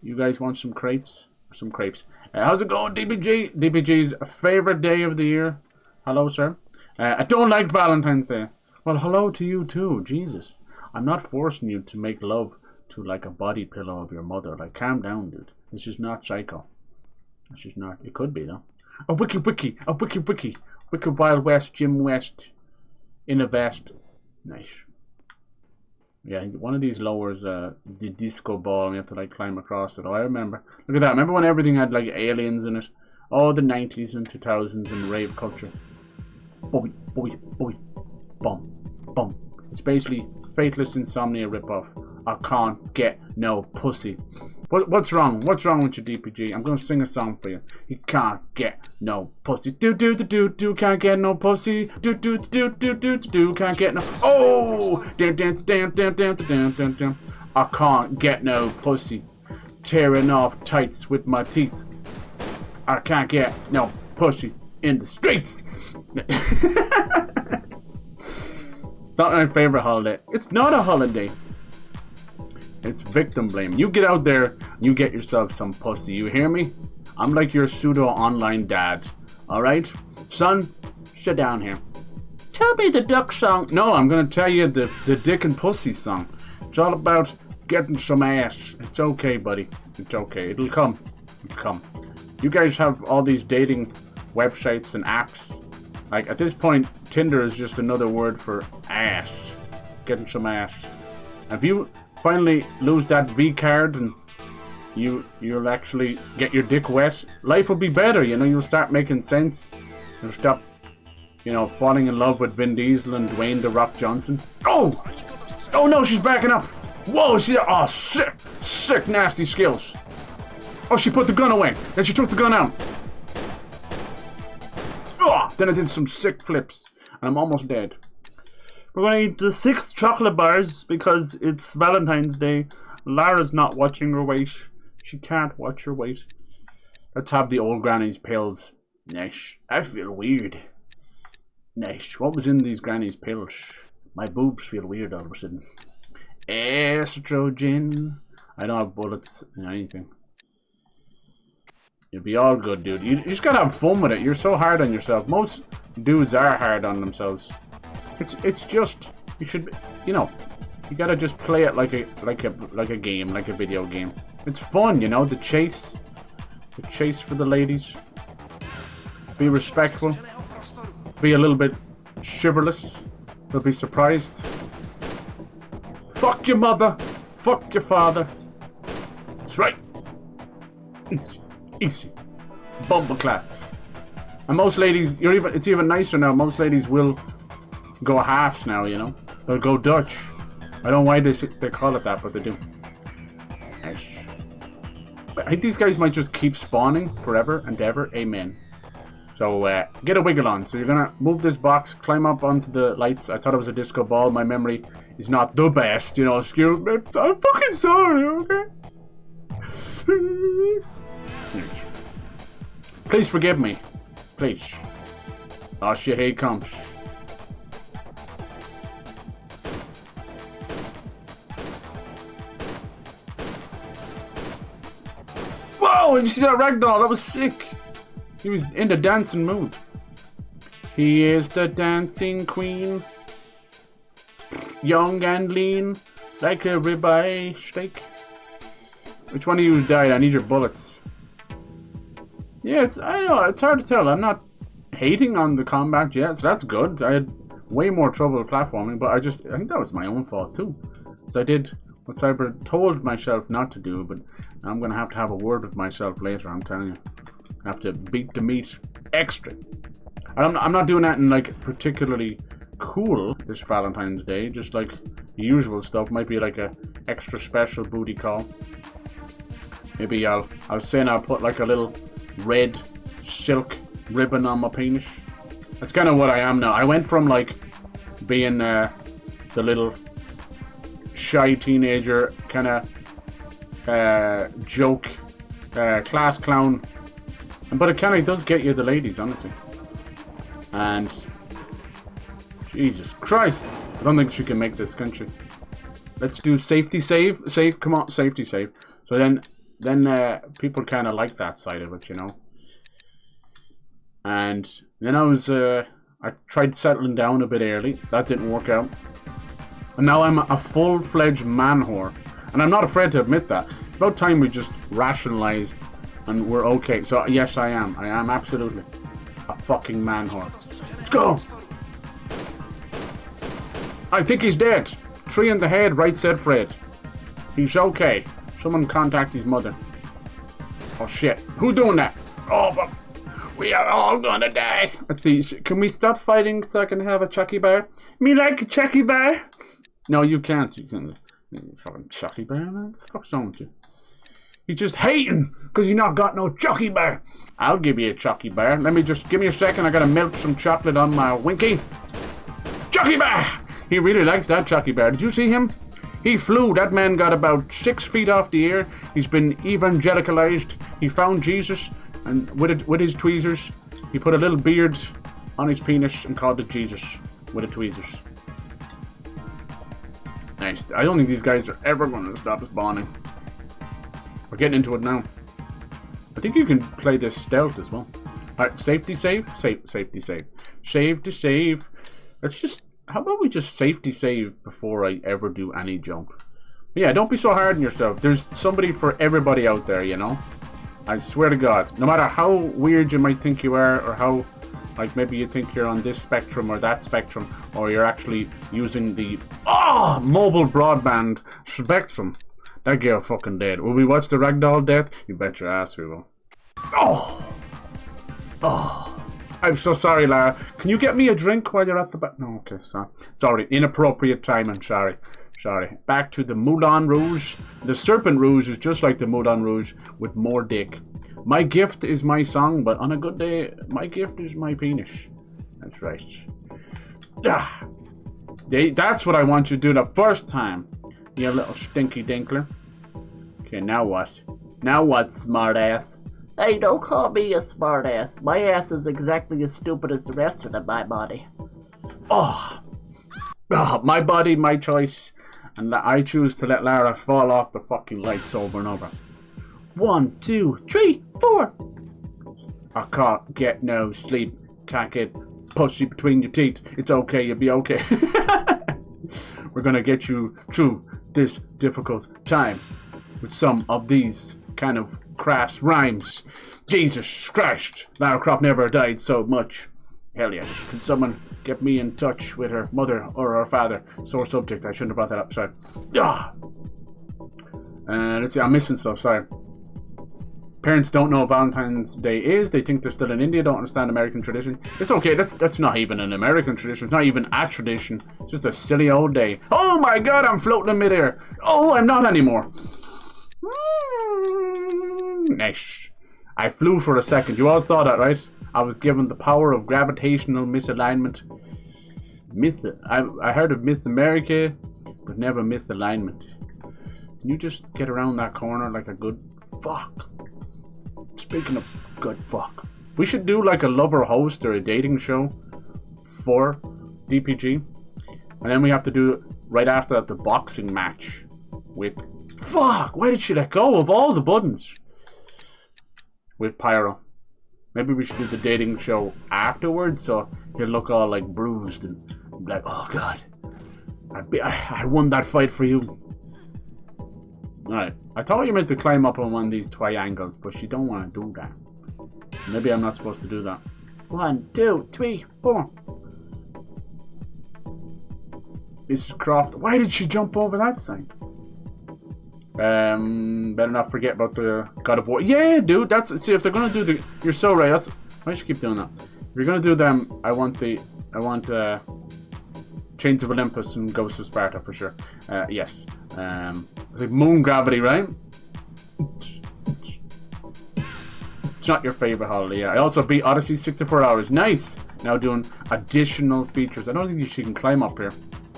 You guys want some crates? Some crepes. How's it going, DBG? DBG's favorite day of the year. Hello, sir. I don't like Valentine's Day. Well, hello to you too. Jesus, I'm not forcing you to make love to like a body pillow of your mother. Like, calm down, dude. This is not psycho. This is not. It could be though. A wiki. Wicked Wild West. Jim West in a vest. Nice. Yeah, one of these lowers the disco ball and we have to like climb across it. Oh, I remember. Look at that. Remember when everything had like aliens in it? Oh, the 90s and 2000s and rave culture. Boy. Bum. It's basically Fateless Insomnia ripoff. I can't get no pussy. What's wrong? What's wrong with you, DPG? I'm gonna sing a song for you. You can't get no pussy. Do can't get no pussy. Do can't get no. Oh, damn. I can't get no pussy. Tearing off tights with my teeth. I can't get no pussy in the streets. It's not my favorite holiday. It's not a holiday. It's victim blame. You get out there and you get yourself some pussy. You hear me? I'm like your pseudo online dad. Alright? Son, sit down here. Tell me the duck song. No, I'm gonna tell you the dick and pussy song. It's all about getting some ass. It's okay, buddy. It's okay. It'll come. It'll come. You guys have all these dating websites and apps. Like, at this point, Tinder is just another word for ass. Getting some ass. If you finally lose that V card and you'll actually get your dick wet, life will be better, you know. You'll start making sense. You'll stop, you know, falling in love with Vin Diesel and Dwayne The Rock Johnson. Oh no, she's backing up. Whoa, she, oh, sick, sick, nasty skills. Oh, she put the gun away. Then she took the gun out. Oh, then I did some sick flips. And I'm almost dead. We're going to eat the 6 chocolate bars because it's Valentine's Day. Lara's not watching her weight. She can't watch her weight. Let's have the old granny's pills. Nice. I feel weird. Nice. What was in these granny's pills? My boobs feel weird all of a sudden. Estrogen. I don't have bullets in anything. You'll be all good, dude. You just gotta have fun with it. You're so hard on yourself. Most dudes are hard on themselves. It's just you should, you know, you gotta just play it like a game, like a video game. It's fun, you know. The chase for the ladies. Be respectful. Be a little bit chivalrous. They'll be surprised. Fuck your mother. Fuck your father. That's right. Easy. Easy. Bumbleclat. And most ladies, it's even nicer now. Most ladies will go halves now, you know. They'll go Dutch. I don't know why they call it that, but they do. Nice. I think these guys might just keep spawning forever and ever. Amen. So, get a wiggle on. So you're gonna move this box, climb up onto the lights. I thought it was a disco ball. My memory is not the best, you know. Excuse me. I'm fucking sorry, okay? Please forgive me. Please. Oh shit, here he comes. Whoa, did you see that ragdoll? That was sick. He was in the dancing mood. He is the dancing queen. Young and lean, like a ribeye steak. Which one of you died? I need your bullets. Yeah, I know, it's hard to tell. I'm not hating on the combat yet, so that's good. I had way more trouble with platforming, but I think that was my own fault too. Because I did what Cyber told myself not to do, but I'm going to have a word with myself later, I'm telling you. I have to beat the meat extra. And I'm not doing that in like particularly cool this Valentine's Day, just like the usual stuff. Might be like a extra special booty call. Maybe I was saying I'll put like a little red silk ribbon on my penis. That's kind of what I am now. I went from like being the little shy teenager kind of joke class clown, but it kind of does get you the ladies, honestly. And Jesus Christ, I don't think she can make this, can she? Let's do safety save. Come on, safety save. So then people kind of like that side of it, you know. And then I tried settling down a bit early. That didn't work out. And now I'm a full-fledged man whore. And I'm not afraid to admit that. It's about time we just rationalized and we're okay. So yes, I am. I am absolutely a fucking man whore. Let's go! I think he's dead. 3 in the head, right said Fred. He's okay. Someone contact his mother. Oh shit. Who's doing that? Oh, but we are all gonna die. Let's see. Can we stop fighting so I can have a Chucky bar? Me like a Chucky bar? No, you can't. You can. Fucking Chucky bar, man. What the fuck's wrong with you? He's just hating because you not got no Chucky bar. I'll give you a Chucky bar. Give me a second. I gotta melt some chocolate on my winky. Chucky bar! He really likes that Chucky bar. Did you see him? He flew. That man got about 6 feet off the air. He's been evangelicalized. He found Jesus, and with his tweezers, he put a little beard on his penis and called it Jesus with the tweezers. Nice. I don't think these guys are ever going to stop spawning. We're getting into it now. I think you can play this stealth as well. Alright, safety save? Safety save. Save to save. Let's just... How about we just safety save before I ever do any jump? But yeah, don't be so hard on yourself. There's somebody for everybody out there, you know? I swear to God. No matter how weird you might think you are, or how, like, maybe you think you're on this spectrum or that spectrum, or you're actually using the mobile broadband spectrum. That girl fucking dead. Will we watch the ragdoll death? You bet your ass we will. Oh! I'm so sorry, Lara. Can you get me a drink while you're at the back? No, okay, sorry. Sorry, inappropriate time, I'm sorry. Sorry. Back to the Moulin Rouge. The Serpent Rouge is just like the Moulin Rouge with more dick. My gift is my song, but on a good day, my gift is my penis. That's right. Ah. That's what I want you to do the first time. You little stinky dinkler. Okay, now what? Now what, smartass? Hey, don't call me a smartass. My ass is exactly as stupid as the rest of my body. Oh, my body, my choice. And I choose to let Lara fall off the fucking lights over and over. 1, 2, 3, 4. I can't get no sleep. Can't get pussy between your teeth. It's okay, you'll be okay. We're gonna get you through this difficult time with some of these kind of crass rhymes. Jesus Christ, Lara Croft never died so much. Hell yes. Can someone get me in touch with her mother or her father? Sore subject. I shouldn't have brought that up. Sorry. Let's see. I'm missing stuff. Sorry. Parents don't know what Valentine's Day is. They think they're still in India. Don't understand American tradition. It's okay. That's not even an American tradition. It's not even a tradition. It's just a silly old day. Oh my God! I'm floating in midair. Oh, I'm not anymore. Nice. I flew for a second. You all thought that, right? I was given the power of gravitational misalignment. I heard of Myth America, but never misalignment. Can you just get around that corner like a good fuck? Speaking of good fuck, we should do like a lover host or a dating show for DPG, and then we have to do right after that the boxing match with fuck. Why did she let go of all the buttons? With Pyro. Maybe we should do the dating show afterwards, so he'll look all like bruised and be like, oh God, I won that fight for you. Alright, I thought you meant to climb up on one of these triangles, but you don't want to do that. So maybe I'm not supposed to do that. 1, 2, 3, 4. Mrs. Croft, why did she jump over that side? Better not forget about the God of War. Yeah, dude, see if they're gonna do the. You're so right. Why should keep doing that? If you're gonna do them, I want Chains of Olympus and Ghosts of Sparta for sure. Yes. It's like Moon Gravity, right? It's not your favorite holiday. Yeah. I also beat Odyssey 64 hours. Nice. Now doing additional features. I don't think she can climb up here.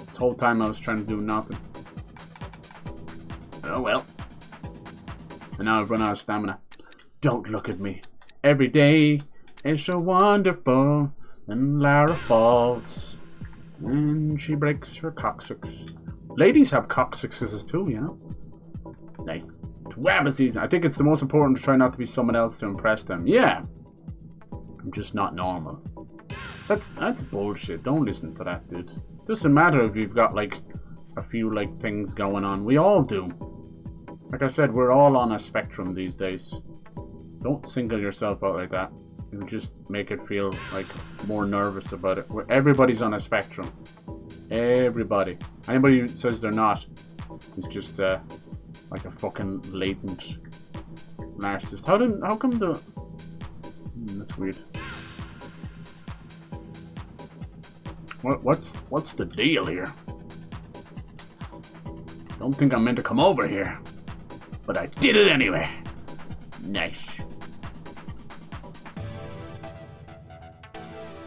This whole time I was trying to do nothing. Oh well. And now I've run out of stamina. Don't look at me. Every day is so wonderful. And Lara falls. And she breaks her coccyx. Ladies have coccyxes too, you know. Nice. Twabba season. I think it's the most important to try not to be someone else to impress them. Yeah. I'm just not normal. That's bullshit. Don't listen to that, dude. Doesn't matter if you've got like a few like things going on. We all do. Like I said, we're all on a spectrum these days. Don't single yourself out like that. It'll just make it feel like more nervous about it. Everybody's on a spectrum. Everybody. Anybody who says they're not is just like a fucking latent narcissist. How come the... that's weird. What's the deal here? Don't think I'm meant to come over here. But I did it anyway. Nice.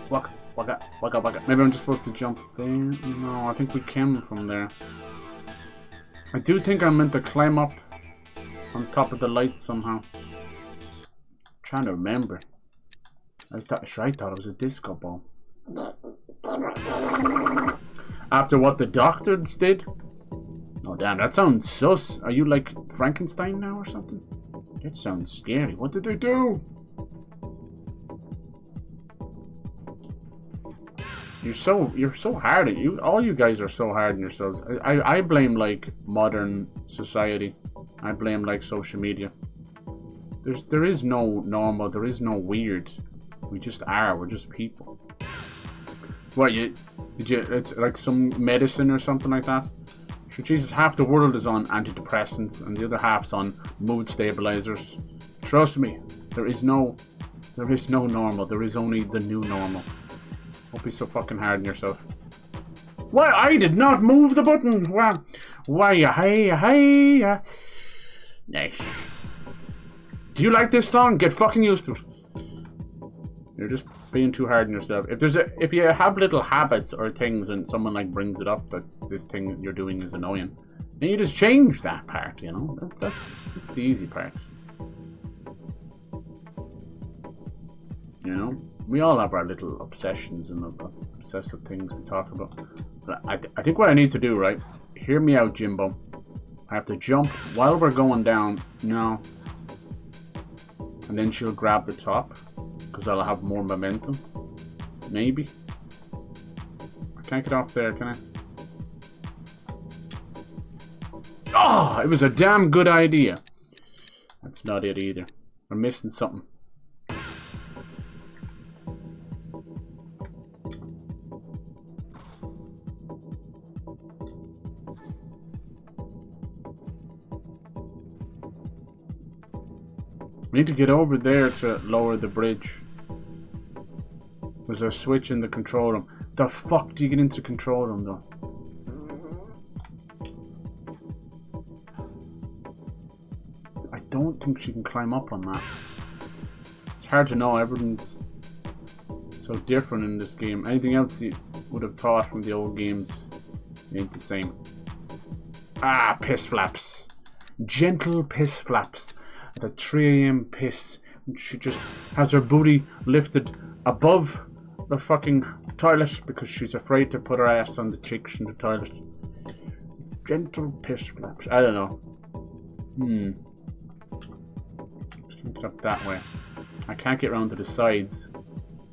Waka. Maybe I'm just supposed to jump there? No, I think we came from there. I do think I'm meant to climb up on top of the lights somehow. I'm trying to remember. I thought it was a disco ball. After what the doctors did? Oh damn, that sounds sus. Are you like Frankenstein now or something? That sounds scary. What did they do? You're so hard at you. All you guys are so hard on yourselves. I blame like modern society. I blame like social media. There is no normal. There is no weird. We just are. We're just people. What it's like some medicine or something like that? Sure, Jesus, half the world is on antidepressants and the other half's on mood stabilizers. Trust me, there is no normal. There is only the new normal. Don't be so fucking hard on yourself. Why? I did not move the button. Wow. Why ya? Hey. Nice. Do you like this song? Get fucking used to it. You're just being too hard on yourself. If you have little habits or things and someone like brings it up that this thing you're doing is annoying, then you just change that part, you know? That's the easy part. You know? We all have our little obsessions and obsessive things we talk about. But I think what I need to do, right? Hear me out, Jimbo. I have to jump while we're going down. No. And then she'll grab the top. Because I'll have more momentum. Maybe. I can't get off there, can I? Oh! It was a damn good idea. That's not it either. We're missing something. We need to get over there to lower the bridge. There's a switch in the control room. The fuck do you get into the control room though? I don't think she can climb up on that. It's hard to know. Everything's so different in this game. Anything else you would have thought from the old games ain't the same. Ah, piss flaps. Gentle piss flaps. The 3 AM piss. She just has her booty lifted above the fucking toilet because she's afraid to put her ass on the cheeks in the toilet. Gentle piss flaps. I don't know. Just get up that way. I can't get around to the sides.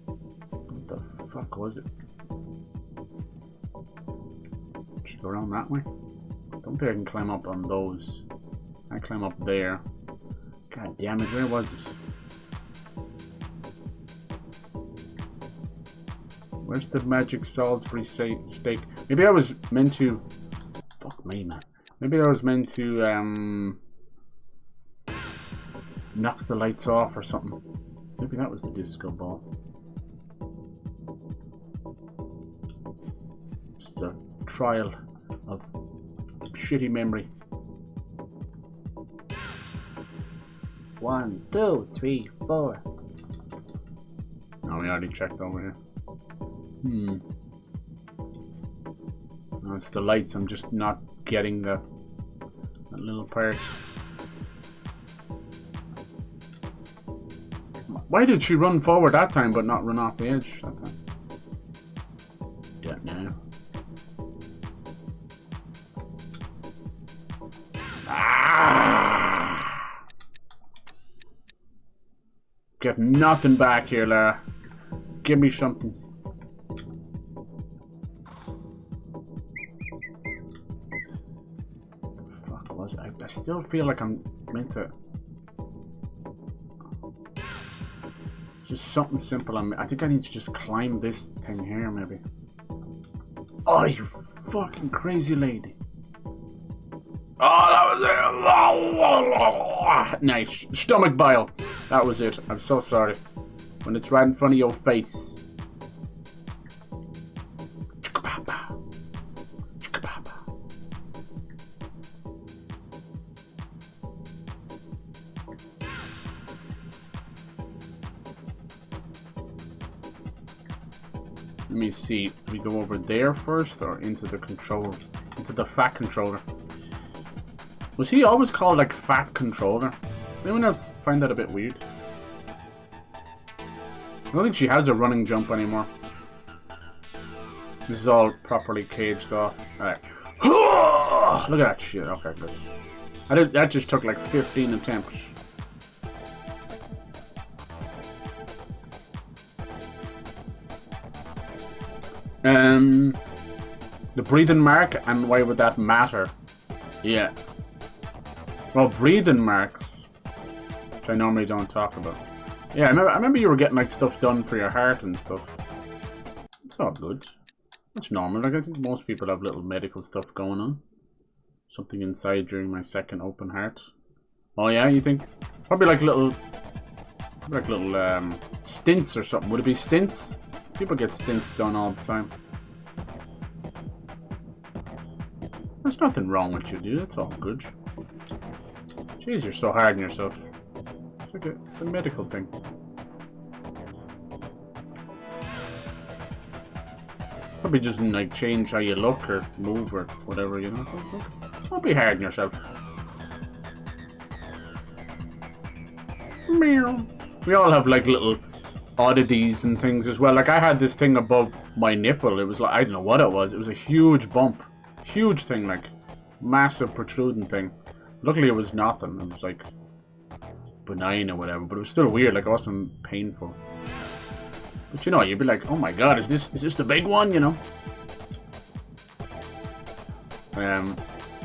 What the fuck was it? Should I go around that way? I don't think I can climb up on those. I climb up there. God damn it, where was it? Where's the magic Salisbury steak? Maybe I was meant to... Fuck me, man. Maybe I was meant to, knock the lights off or something. Maybe that was the disco ball. It's a trial of shitty memory. 1, 2, 3, 4. No, we already checked over here. No, it's the lights. I'm just not getting that little part. Why did she run forward that time but not run off the edge that time? Don't know. Get nothing back here, Lara. Give me something. What the fuck was it? I still feel like I'm meant to... It's just something simple. I think I need to just climb this thing here, maybe. Oh, you fucking crazy lady. Oh, that was it. Nice. Stomach bile. That was it. I'm so sorry. When it's right in front of your face. Let me see. Do we go over there first or into the controller? Into the fat controller. Was he always called like fat controller? Anyone else find that a bit weird? I don't think she has a running jump anymore. This is all properly caged off. Alright. Look at that shit. Okay, good. That just took like 15 attempts. The breathing mark, and why would that matter? Yeah. Well, breathing marks, which I normally don't talk about. Yeah, I remember you were getting like stuff done for your heart and stuff. It's all good. It's normal. Like I think most people have little medical stuff going on. Something inside during my second open heart. Oh yeah, you think? Probably like little stints or something. Would it be stints? People get stints done all the time. There's nothing wrong with you, dude. It's all good. Jeez, you're so hard on yourself. It's like it's a medical thing. Probably just like change how you look or move or whatever, you know. Don't be hard on yourself. Meow. We all have like little oddities and things as well. Like I had this thing above my nipple. It was like, I don't know what it was. It was a huge bump. Huge thing, like massive protruding thing. Luckily it was nothing. It was like benign or whatever, but it was still weird. Like it wasn't painful. But you know, you'd be like, oh my god, is this the big one, you know?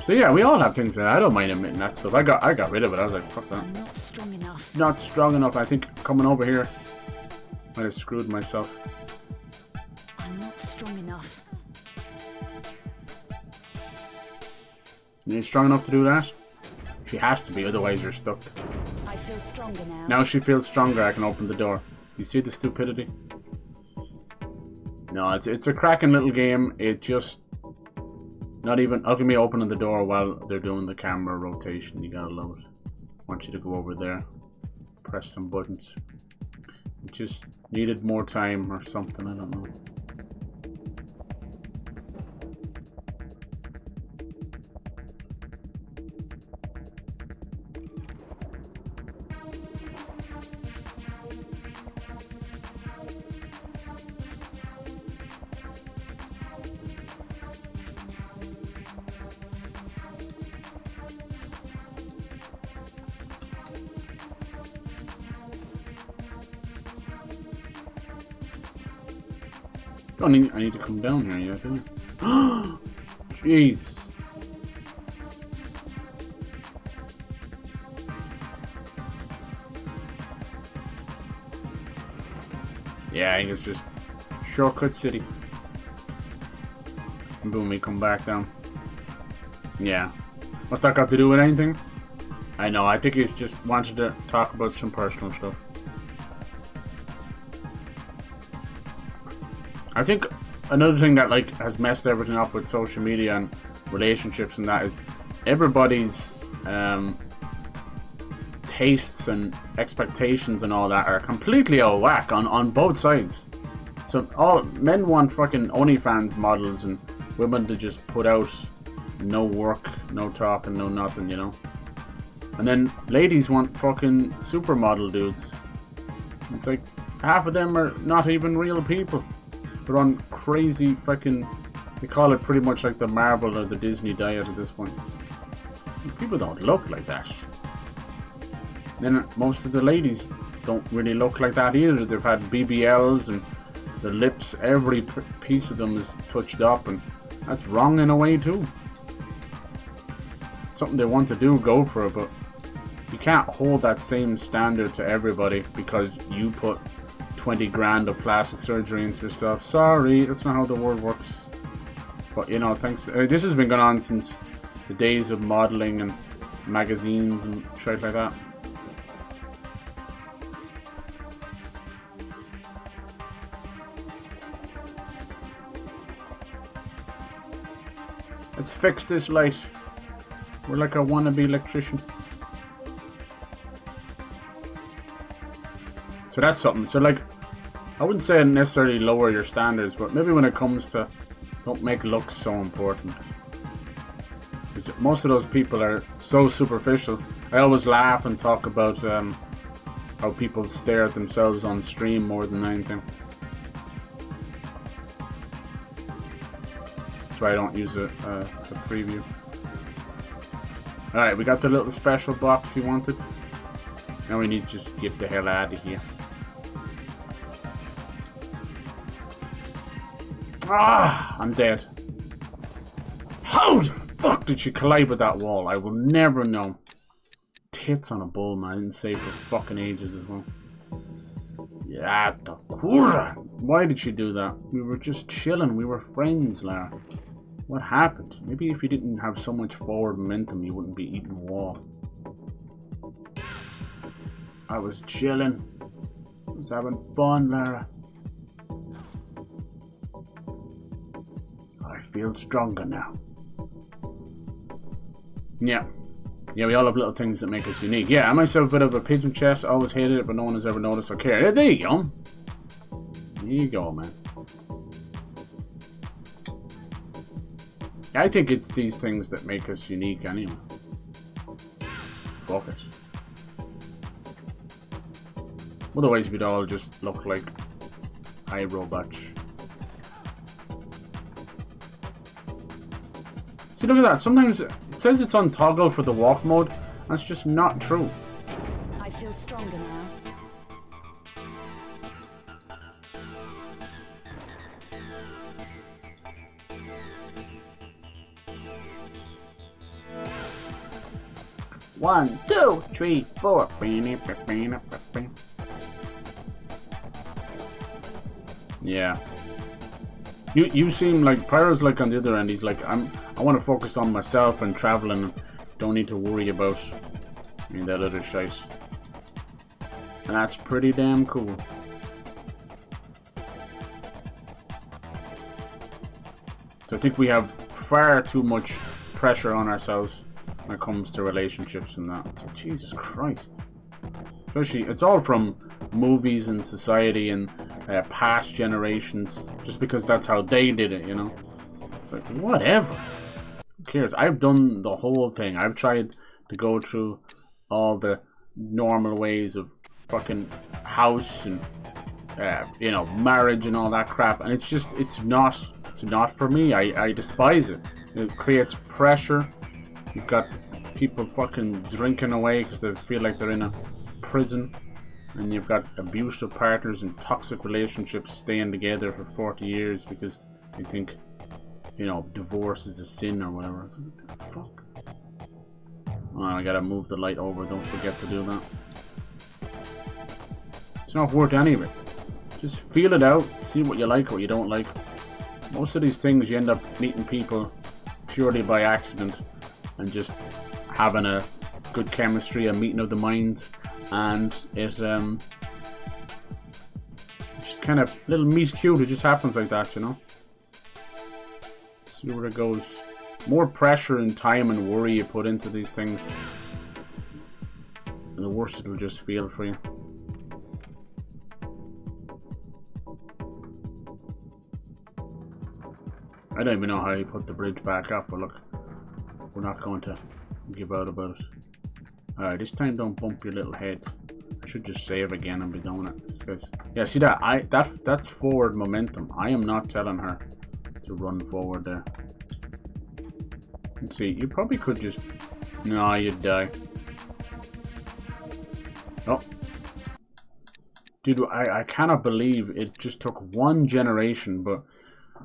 So yeah, we all have things that I don't mind admitting that stuff. I got rid of it. I was like, fuck that. I'm not strong enough. Not strong enough. I think coming over here might have screwed myself. I'm not strong enough. You ain't strong enough to do that? She has to be, otherwise you're stuck. I feel stronger now. Now she feels stronger, I can open the door. You see the stupidity? No, it's a cracking little game. It just... Not even... Look at me opening the door while they're doing the camera rotation. You gotta love it. I want you to go over there. Press some buttons. It just needed more time or something, I don't know. I need to come down here yet, do I? Jesus. Yeah, I think it's just Shortcut City. And boom, we come back down. Yeah. What's that got to do with anything? I know, I think he's just wanted to talk about some personal stuff. I think another thing that like has messed everything up with social media and relationships and that is everybody's tastes and expectations and all that are completely out of whack on both sides. So all men want fucking OnlyFans models and women to just put out no work, no talking, no nothing, you know. And then ladies want fucking supermodel dudes. It's like half of them are not even real people. They're on crazy fucking... They call it pretty much like the Marvel or the Disney diet at this point. People don't look like that. Then most of the ladies don't really look like that either. They've had BBLs and the lips, every piece of them is touched up, and that's wrong in a way too. Something they want to do, go for it, but you can't hold that same standard to everybody because you put 20 grand of plastic surgery into yourself. Sorry, that's not how the world works. But you know, thanks. This has been going on since the days of modeling and magazines and shit like that. Let's fix this light. We're like a wannabe electrician. So that's something. So like, I wouldn't say necessarily lower your standards, but maybe when it comes to don't make looks so important. Because most of those people are so superficial. I always laugh and talk about how people stare at themselves on stream more than anything. That's why I don't use it to preview. Alright, we got the little special box you wanted. Now we need to just get the hell out of here. Ah, I'm dead. How the fuck did she collide with that wall? I will never know. Tits on a bull, man. I didn't say for fucking ages as well. Yeah, the curra. Why did she do that? We were just chilling. We were friends, Lara. What happened? Maybe if you didn't have so much forward momentum, you wouldn't be eating wall. I was chilling. I was having fun, Lara. I feel stronger now. Yeah. Yeah, we all have little things that make us unique. Yeah, I myself a bit of a pigeon chest. Always hated it, but no one has ever noticed or cared. Yeah, there you go. There you go, man. I think it's these things that make us unique anyway. Fuck it. Otherwise we'd all just look like iRobots. See, look at that. Sometimes it says it's on toggle for the walk mode. That's just not true. I feel stronger now. One, two, 3, 4. Yeah. You seem like Pyro's like on the other end. He's like, I want to focus on myself and traveling. Don't need to worry about that other shite. And that's pretty damn cool. So I think we have far too much pressure on ourselves when it comes to relationships and that. It's like, Jesus Christ. Especially, it's all from movies and society and past generations, just because that's how they did it, you know? It's like, whatever. Who cares? I've done the whole thing. I've tried to go through all the normal ways of fucking house and, you know, marriage and all that crap, and it's just, it's not for me. I despise it. It creates pressure. You've got people fucking drinking away because they feel like they're in a prison, and you've got abusive partners and toxic relationships staying together for 40 years because they think, you know, divorce is a sin or whatever. It's like, what the fuck? Oh, I gotta move the light over, don't forget to do that. It's not worth any of it. Just feel it out, see what you like, what you don't like. Most of these things you end up meeting people purely by accident and just having a good chemistry, a meeting of the minds, and it's just kind of little meet cute. It just happens like that, you know. See where it goes. More pressure and time and worry you put into these things, the worse it'll just feel for you. I don't even know how you put the bridge back up, but look, we're not going to give out about it. Alright, this time don't bump your little head. I should just save again and be done with it. This guy's... Yeah, see that? That's forward momentum. I am not telling her to run forward there. Let's see, you probably could just... No, you'd die. Oh. Dude, I cannot believe it just took one generation, but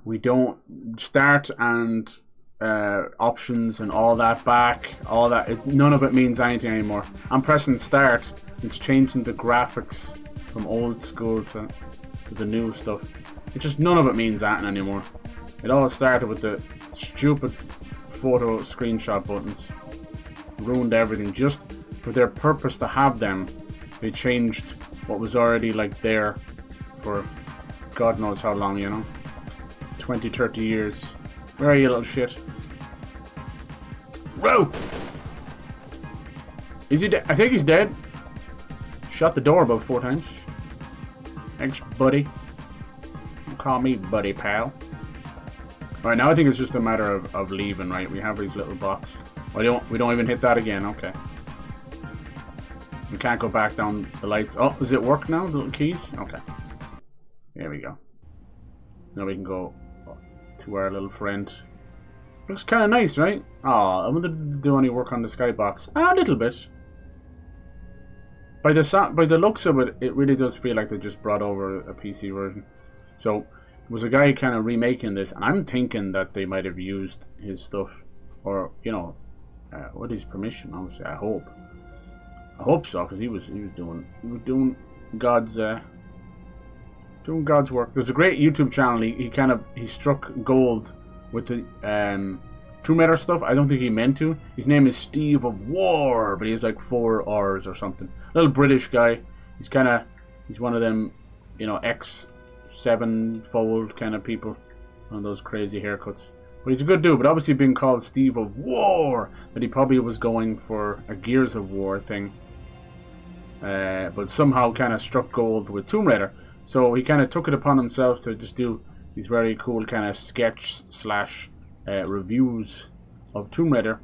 we don't start and options and all that back, all that, none of it means anything anymore. I'm pressing start, it's changing the graphics from old school to the new stuff. It just, none of it means anything anymore. It all started with the stupid photo screenshot buttons. Ruined everything. Just for their purpose to have them, they changed what was already like there for God knows how long, you know. 20, 30 years. Where are you, little shit? Whoa! Is he dead? I think he's dead. Shut the door about 4 times. Thanks, buddy. Don't call me buddy, pal. Alright, now I think it's just a matter of leaving, right? We have his little box. We don't even hit that again, okay. We can't go back down the lights. Oh, does it work now? The little keys? Okay. There we go. Now we can go to our little friend. Looks kind of nice, right? Oh, I wonder if they do any work on the skybox. A little bit. By the looks of it, it really does feel like they just brought over a PC version. So, there was a guy kind of remaking this, and I'm thinking that they might have used his stuff, or, you know, with his permission, obviously. I hope so, because he was doing God's work. There's a great YouTube channel. He struck gold with the Tomb Raider stuff. I don't think he meant to. His name is Steve of War, but he has like 4 R's or something. Little British guy. He's one of them, you know, X7-fold kind of people. One of those crazy haircuts. But he's a good dude, but obviously being called Steve of War, that he probably was going for a Gears of War thing. But somehow kind of struck gold with Tomb Raider. So he kind of took it upon himself to just do these very cool kind of sketch slash reviews of Tomb Raider.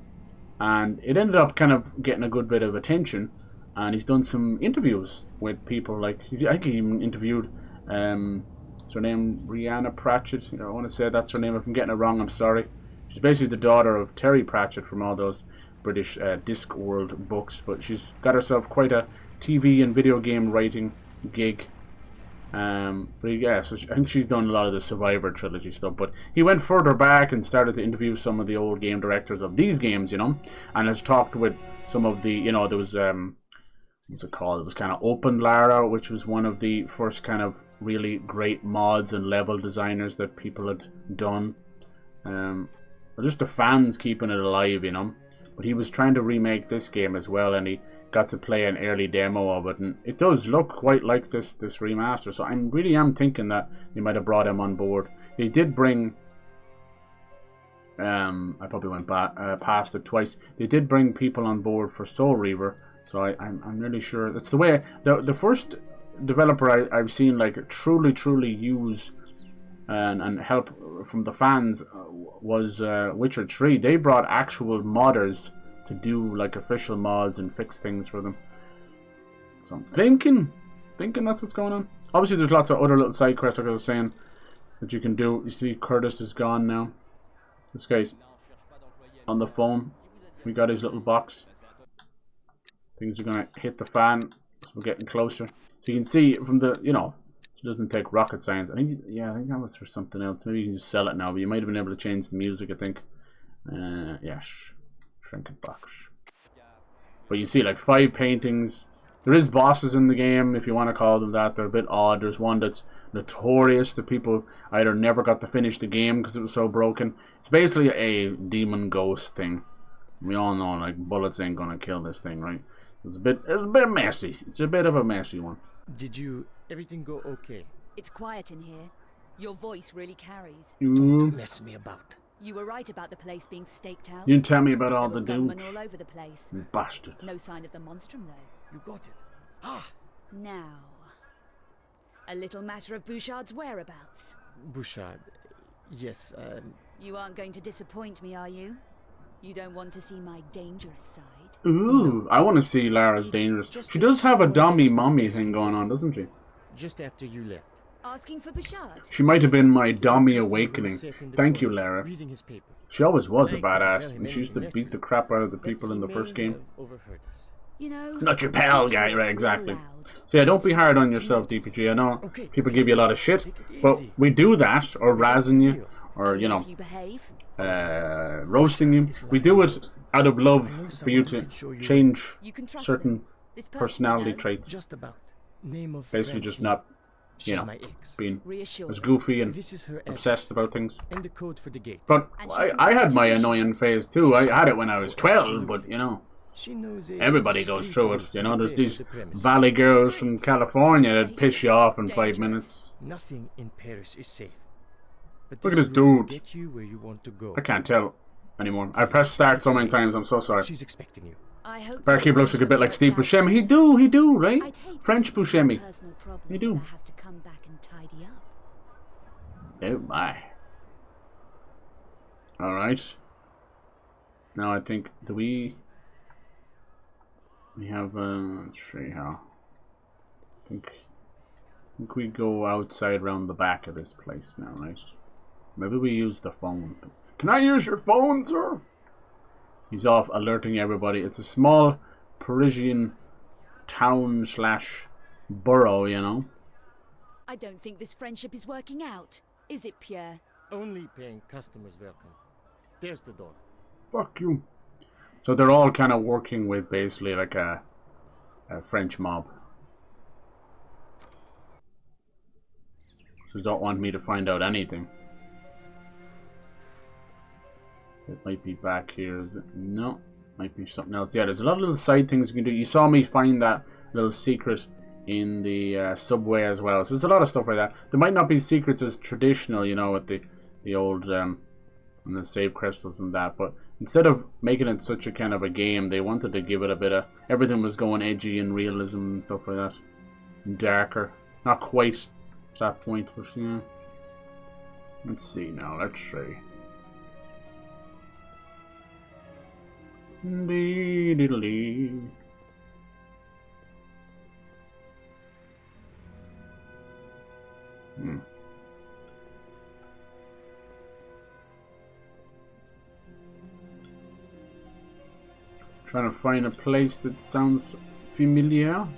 And it ended up kind of getting a good bit of attention. And he's done some interviews with people like, I think he even interviewed, what's her name, Rihanna Pratchett. I want to say that's her name. If I'm getting it wrong, I'm sorry. She's basically the daughter of Terry Pratchett from all those British Discworld books. But she's got herself quite a TV and video game writing gig. But yeah, so I think she's done a lot of the Survivor trilogy stuff. But he went further back and started to interview some of the old game directors of these games, you know, and has talked with some of the, you know, there was what's it called? It was kind of Open Lara, which was one of the first kind of really great mods and level designers that people had done. Just the fans keeping it alive, you know. But he was trying to remake this game as well, and he got to play an early demo of it, and it does look quite like this remaster. So I really am thinking that they might have brought him on board. They did bring. I probably went past it twice. They did bring people on board for Soul Reaver. So I'm really sure that's the way. The first developer I've seen like truly use and help from the fans was Witcher 3. They brought actual modders to do like official mods and fix things for them. So I'm thinking that's what's going on. Obviously there's lots of other little side quests, like I was saying, that you can do. You see Curtis is gone now. This guy's on the phone. We got his little box. Things are gonna hit the fan, so we're getting closer. So you can see from the, you know, it doesn't take rocket science. I think that was for something else. Maybe you can just sell it now, but you might have been able to change the music, I think. Yeah, shrink it box. But you see like 5 paintings. There is bosses in the game, if you want to call them that. They're a bit odd. There's one that's notorious that people either never got to finish the game because it was so broken. It's basically a demon ghost thing. We all know like bullets ain't gonna kill this thing, right? It's a bit messy. It's a bit of a messy one. Did everything go okay? It's quiet in here. Your voice really carries. Don't mess me about. You were right about the place being staked out. You didn't tell me about all the dudes. all over the place. You bastard. No sign of the monstrum though. You got it. Now, a little matter of Bouchard's whereabouts. Bouchard, yes. You aren't going to disappoint me, are you? You don't want to see my dangerous side? Ooh, I want to see Lara's dangerous. She does have a dummy mommy thing going on, doesn't she? Just after you left. Asking for Bouchard? She might have been my dummy awakening. Thank you, Lara. She always was a badass, and she used to beat the crap out of the people in the first game. You know, not your pal guy, right? Exactly. So yeah, don't be hard on yourself, DPG. I know people give you a lot of shit, but we do that, or razzing you, or, you know, roasting you. We do it out of love for you to change certain personality traits. Basically just not, you know, being as goofy and obsessed about things. But I had my annoying phase too. I had it when I was 12, but, you know, everybody goes through it. You know, there's these valley girls from California that piss you off in 5 minutes. Nothing in Paris is safe. Look at this dude. Get you where you want to go. I can't tell anymore. I pressed start so many times. I'm so sorry. She's expecting you. Barkeep looks like a bit like Steve Buscemi. He do, right? French Buscemi. He do. Oh my. Alright. Now I think, do we have, let's see how. I think we go outside around the back of this place now, right? Maybe we use the phone. Can I use your phone, sir? He's off alerting everybody. It's a small Parisian town / borough, you know. I don't think this friendship is working out, is it, Pierre? Only paying customers welcome. There's the door. Fuck you. So they're all kind of working with basically like a French mob. So don't want me to find out anything. It might be back here, is it? No. Might be something else. Yeah, there's a lot of little side things you can do. You saw me find that little secret in the subway as well. So there's a lot of stuff like that. There might not be secrets as traditional, you know, with the old and the save crystals and that. But instead of making it such a kind of a game, they wanted to give it a bit of everything was going edgy and realism and stuff like that, and darker. Not quite to that point, but yeah. Let's see now. Let's see. Dee-dee-dee. Trying to find a place that sounds familiar.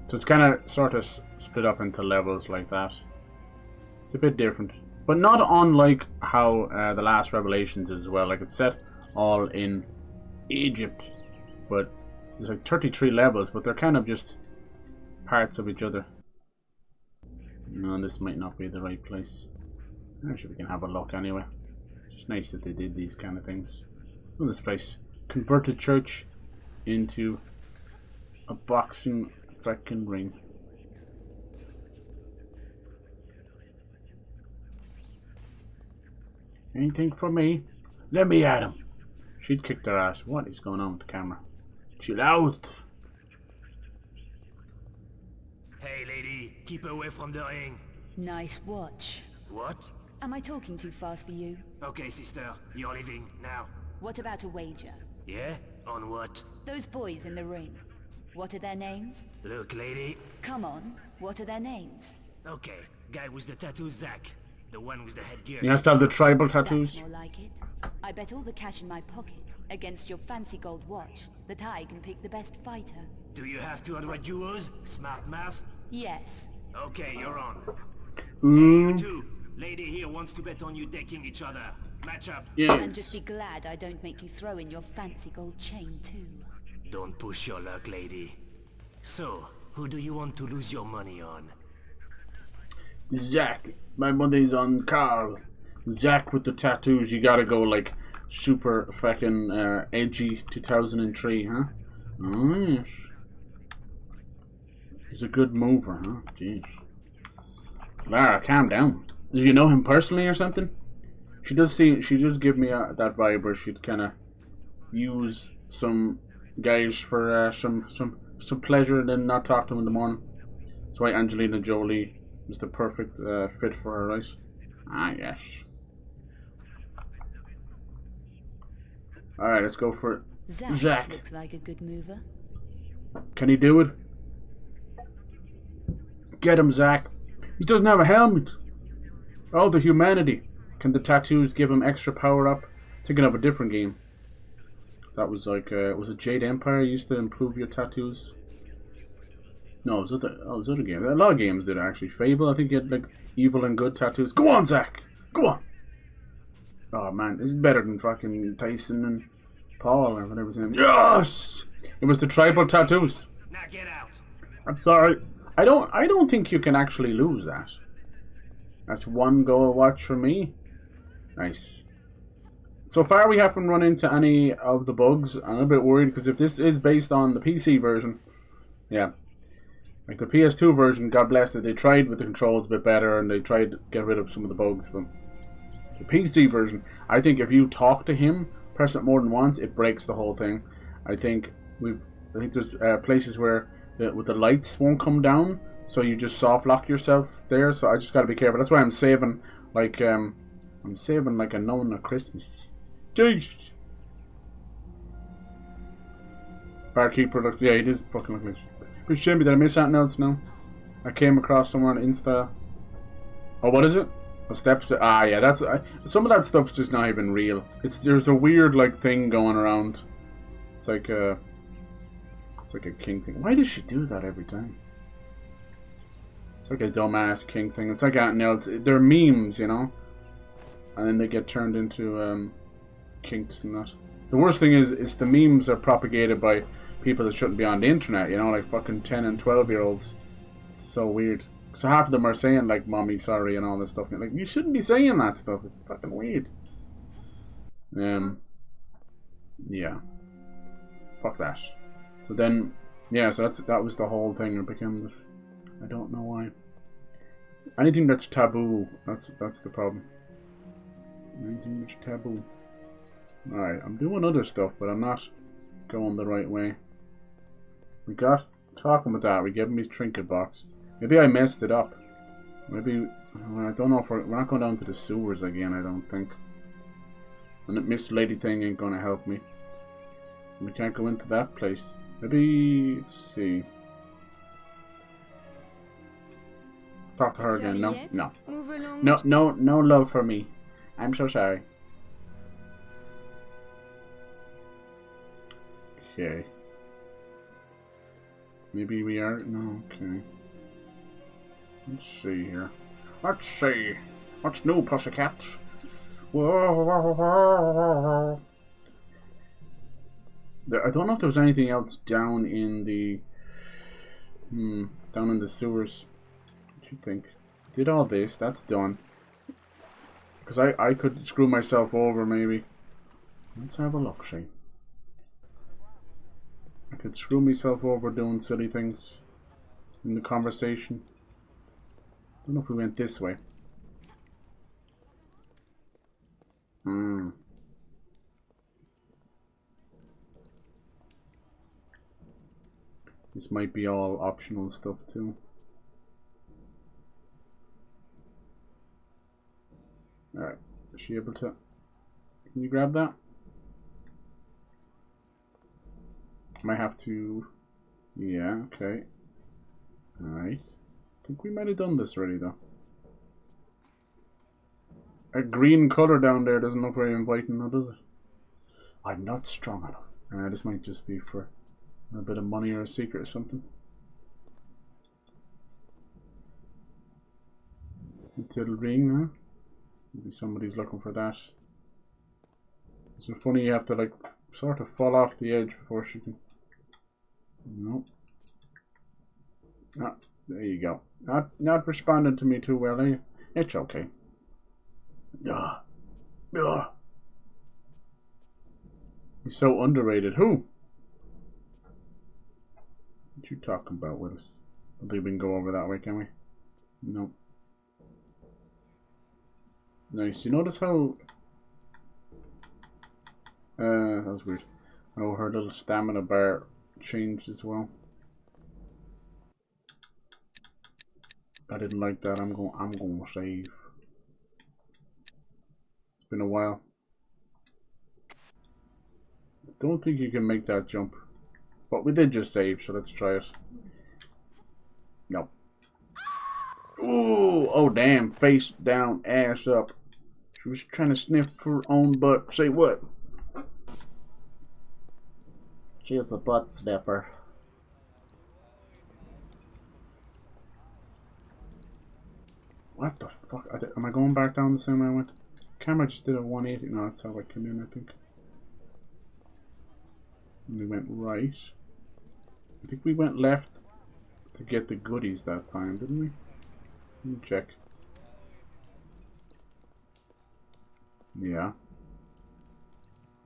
So it's kind of sort of split up into levels like that. It's a bit different, but not unlike how the last Revelations is as well. Like, it's set all in Egypt, but there's like 33 levels, but they're kind of just parts of each other. No, this might not be the right place. Actually, we can have a look anyway. It's just nice that they did these kind of things. Look at this place. Converted church into a boxing fucking ring. Anything for me? Let me at him. She'd kick their ass. What is going on with the camera? Chill out. Hey lady, keep away from the ring. Nice watch. What? Am I talking too fast for you? Okay, sister, you're leaving now. What about a wager? Yeah? On what? Those boys in the ring. What are their names? Look, lady. Come on, what are their names? Okay, guy with the tattoo, Zach. The one with the headgear. He has to have the tribal tattoos. That's more like it. I bet all the cash in my pocket against your fancy gold watch that I can pick the best fighter. Do you have 200 euros? Smart math? Yes. Okay, you're on. Ooh. Hey, you two. Lady here wants to bet on you decking each other. Match up. Yeah. And just be glad I don't make you throw in your fancy gold chain too. Don't push your luck, lady. So, who do you want to lose your money on? Zach. My money's on Carl. Zach with the tattoos. You gotta go like super fucking edgy 2003, huh? Yes. He's a good mover, huh? Jeez. Lara, calm down. Do you know him personally or something? She does give me that vibe where she'd kind of use some guys for some pleasure and then not talk to them in the morning. That's why Angelina Jolie was the perfect fit for her, right? Ah, yes. Alright, let's go for Zach. Looks like a good mover. Can he do it? Get him, Zach. He doesn't have a helmet. Oh, the humanity. Can the tattoos give him extra power up? Thinking of a different game. That was like, was it Jade Empire used to improve your tattoos? No, it was other game. A lot of games did actually. Fable, I think you had like evil and good tattoos. Go on, Zach! Go on! Oh man, this is better than fucking Tyson and Paul or whatever his name. Yes! It was the tribal tattoos. Now get out. I'm sorry. I don't think you can actually lose that. That's one goal watch for me. Nice. So far we haven't run into any of the bugs. I'm a bit worried because if this is based on the PC version, yeah. Like the PS2 version, God bless it, they tried with the controls a bit better and they tried to get rid of some of the bugs. But the PC version, I think if you talk to him, press it more than once, it breaks the whole thing. I think there's places where with the lights won't come down, so you just soft lock yourself there. So I just gotta be careful. That's why I'm saving like a nun at Christmas. Jeez. Barkeeper looks, yeah, he does fucking look like. But shame me, did I miss something else now? I came across somewhere on Insta. Oh, what is it? The steps. Ah, yeah, that's some of that stuff's just not even real. There's a weird like thing going around. It's like a king thing. Why does she do that every time? It's like a dumbass king thing. It's like they're memes, you know, and then they get turned into kinks and that. The worst thing is the memes are propagated by people that shouldn't be on the internet, you know, like fucking 10 and 12-year-olds. It's so weird. So half of them are saying like "mommy, sorry" and all this stuff. Like, you shouldn't be saying that stuff. It's fucking weird. Yeah. Fuck that. So then, yeah. So that was the whole thing. It became this. I don't know why. Anything that's taboo, that's the problem. Anything that's taboo. Alright, I'm doing other stuff, but I'm not going the right way. We got talking about that. We gave him his trinket box. Maybe I messed it up. Maybe I don't know if we're not going down to the sewers again. I don't think. And that Miss Lady thing ain't gonna help me. We can't go into that place. Maybe let's see. Let's talk to her again. No, no, no love for me. I'm so sorry. Okay. Maybe we are. No, okay. Let's see here. Let's see. What's new, pussycat? Whoa. I don't know if there was anything else down in the sewers. What do you think? Did all this? That's done. Because I could screw myself over maybe. Let's have a look, see. I could screw myself over doing silly things in the conversation. I don't know if we went this way. This might be all optional stuff too. Alright, is she able to... Can you grab that? Might have to... Yeah, okay. Alright. I think we might have done this already though. A green colour down there doesn't look very inviting though, does it? I'm not strong enough. This might just be for a bit of money or a secret or something. Little ring, huh? Maybe somebody's looking for that. Is it funny you have to like sort of fall off the edge before she can... Nope. Ah, there you go. Not responding to me too well, are you? It's okay. Ugh. Ugh. He's so underrated. Who? What you talking about with us? I don't think we can go over that way, can we? Nope. Nice. You notice how... that was weird. Oh, her little stamina bar changed as well. I didn't like that. I'm going to save. It's been a while. Don't think you can make that jump. But we did just save, so let's try it. Nope. Ooh, oh damn, face down, ass up. She was trying to sniff her own butt. Say what? She is a butt sniffer. What the fuck? Am I going back down the same way I went? Camera just did a 180. No, that's how I came in, I think. And we went right. I think we went left to get the goodies that time, didn't we? Let me check. Yeah.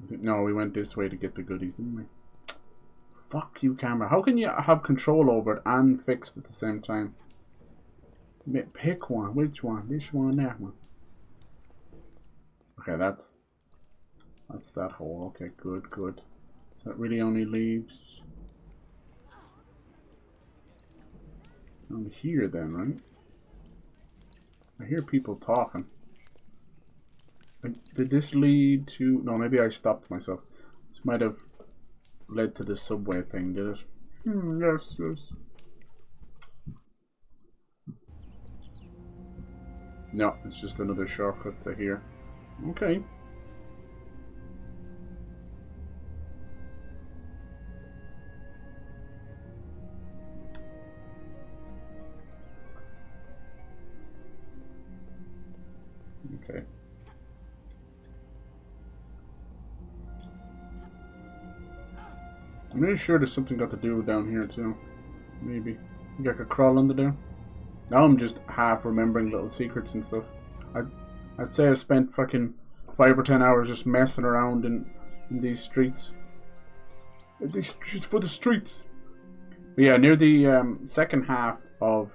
No, we went this way to get the goodies, didn't we? Fuck you, camera. How can you have control over it and fixed at the same time? Pick one. Which one? This one, that one. Okay, that's that hole. Okay, good, good. So that really only leaves down here then, right? I hear people talking. Did this lead to... No, maybe I stopped myself. This might have led to the subway thing, did it? Yes, yes. No, it's just another shortcut to here. Okay. Okay. I'm really sure there's something got to do down here too. Maybe. I think I could crawl under there. Now I'm just half remembering little secrets and stuff. I'd say I spent fucking 5 or 10 hours just messing around in these streets. Just for the streets. But yeah, near the second half of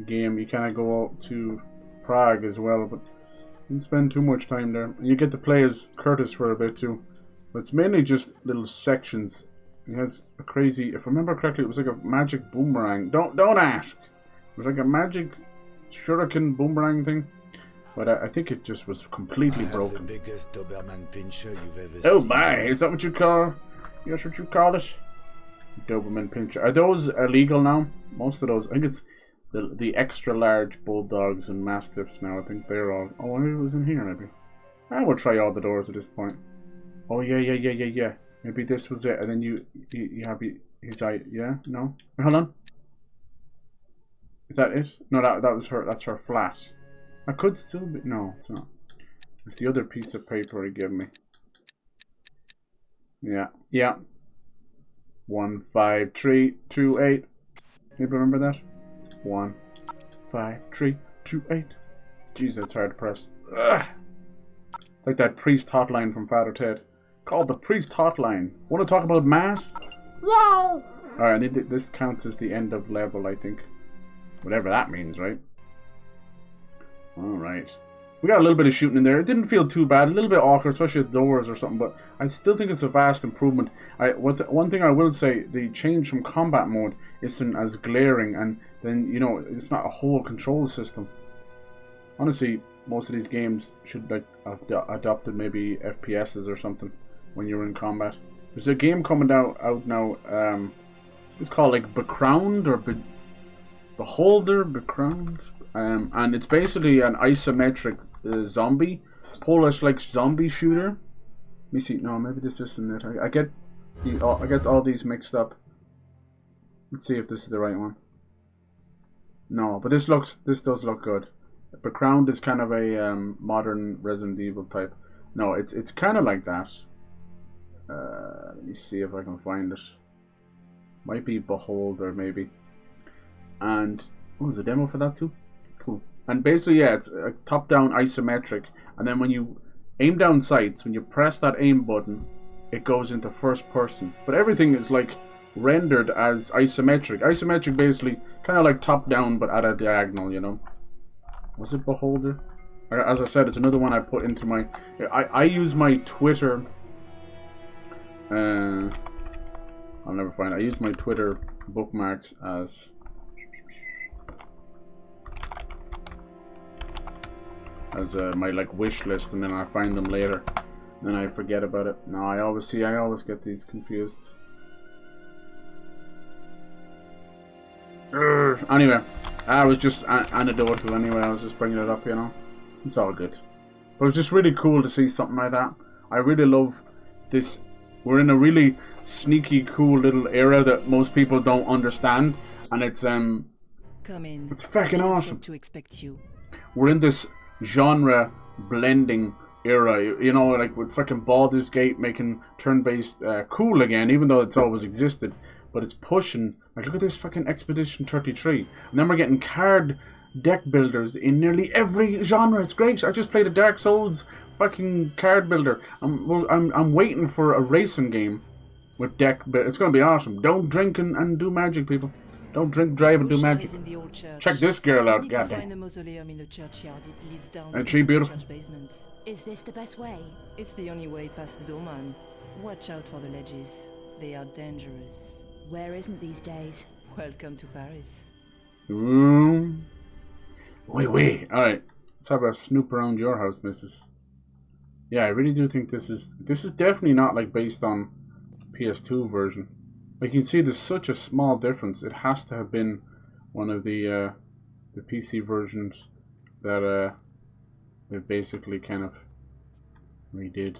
game. You kind of go out to Prague as well, but you didn't spend too much time there. And you get to play as Curtis for a bit too. But it's mainly just little sections. It has a crazy, if I remember correctly, it was like a magic boomerang. Don't ask. It was like a magic shuriken boomerang thing. But I think it just was completely broken. The biggest Doberman pincher you've ever Oh seen. my, is that what you call? Yes, what you call it? Doberman pincher. Are those illegal now? Most of those. I think it's the extra large bulldogs and mastiffs now. I think they're all. Oh, it was in here maybe. I will try all the doors at this point. Oh yeah. Maybe this was it, and then you have his eye. Yeah, no. Wait, hold on. Is that it? No, that was her. That's her flat. I could still be. No, it's not. It's the other piece of paper he gave me. Yeah. 15328. Maybe remember that? 15328. Jeez, that's hard to press. Ugh. It's like that priest hotline from Father Ted. Called the priest hotline. Want to talk about mass? Yay! Alright, this counts as the end of level, I think. Whatever that means, right? Alright. We got a little bit of shooting in there. It didn't feel too bad. A little bit awkward, especially at doors or something, but I still think it's a vast improvement. One thing I will say, the change from combat mode isn't as glaring, and then, you know, it's not a whole control system. Honestly, most of these games should like have adopted maybe FPSs or something when you're in combat. There's a game coming out now, it's called like Becrowned or Beholder, Becrowned. And it's basically an isometric zombie, Polish like zombie shooter. Let me see. No, maybe this isn't it. I get all these mixed up. Let's see if this is the right one. No, but this does look good. Becrowned is kind of a modern Resident Evil type. No, it's kind of like that. Let me see if I can find it. Might be Beholder maybe. And oh, there's a demo for that too. Cool. And basically, yeah, it's a top-down isometric, and then when you aim down sights, when you press that aim button, it goes into first person. But everything is like rendered as isometric. Isometric basically kind of like top-down, but at a diagonal, you know. Was it Beholder? As I said, it's another one I put into my... I use my Twitter... I'll never find it. I use my Twitter bookmarks as... my like wish list, and then I find them later, and then I forget about it. No, I always get these confused. Anyway, I was just anecdotal anyway. I was just bringing it up, you know. It's all good. But it was just really cool to see something like that. I really love this. We're in a really sneaky, cool little era that most people don't understand, and it's Come in. It's fucking awesome. To expect you. We're in this genre blending era, you know, like with fucking Baldur's Gate making turn-based cool again, even though it's always existed, but it's pushing. Like, look at this fucking Expedition 33, and then we're getting card deck builders in nearly every genre. It's great. I just played a Dark Souls fucking card builder. I'm waiting for a racing game with deck build. It's gonna be awesome. Don't drink and do magic, people. Don't drink, drive, and do magic. Check this girl out, goddamn. Ain't she beautiful? Is this the best way? It's the only way past Doman. Watch out for the ledges. They are dangerous. Where isn't these days? Welcome to Paris. Wait. Alright. Let's have a snoop around your house, missus. Yeah, I really do think this is definitely not like based on PS2 version. Like, you can see there's such a small difference. It has to have been one of the PC versions that they basically kind of redid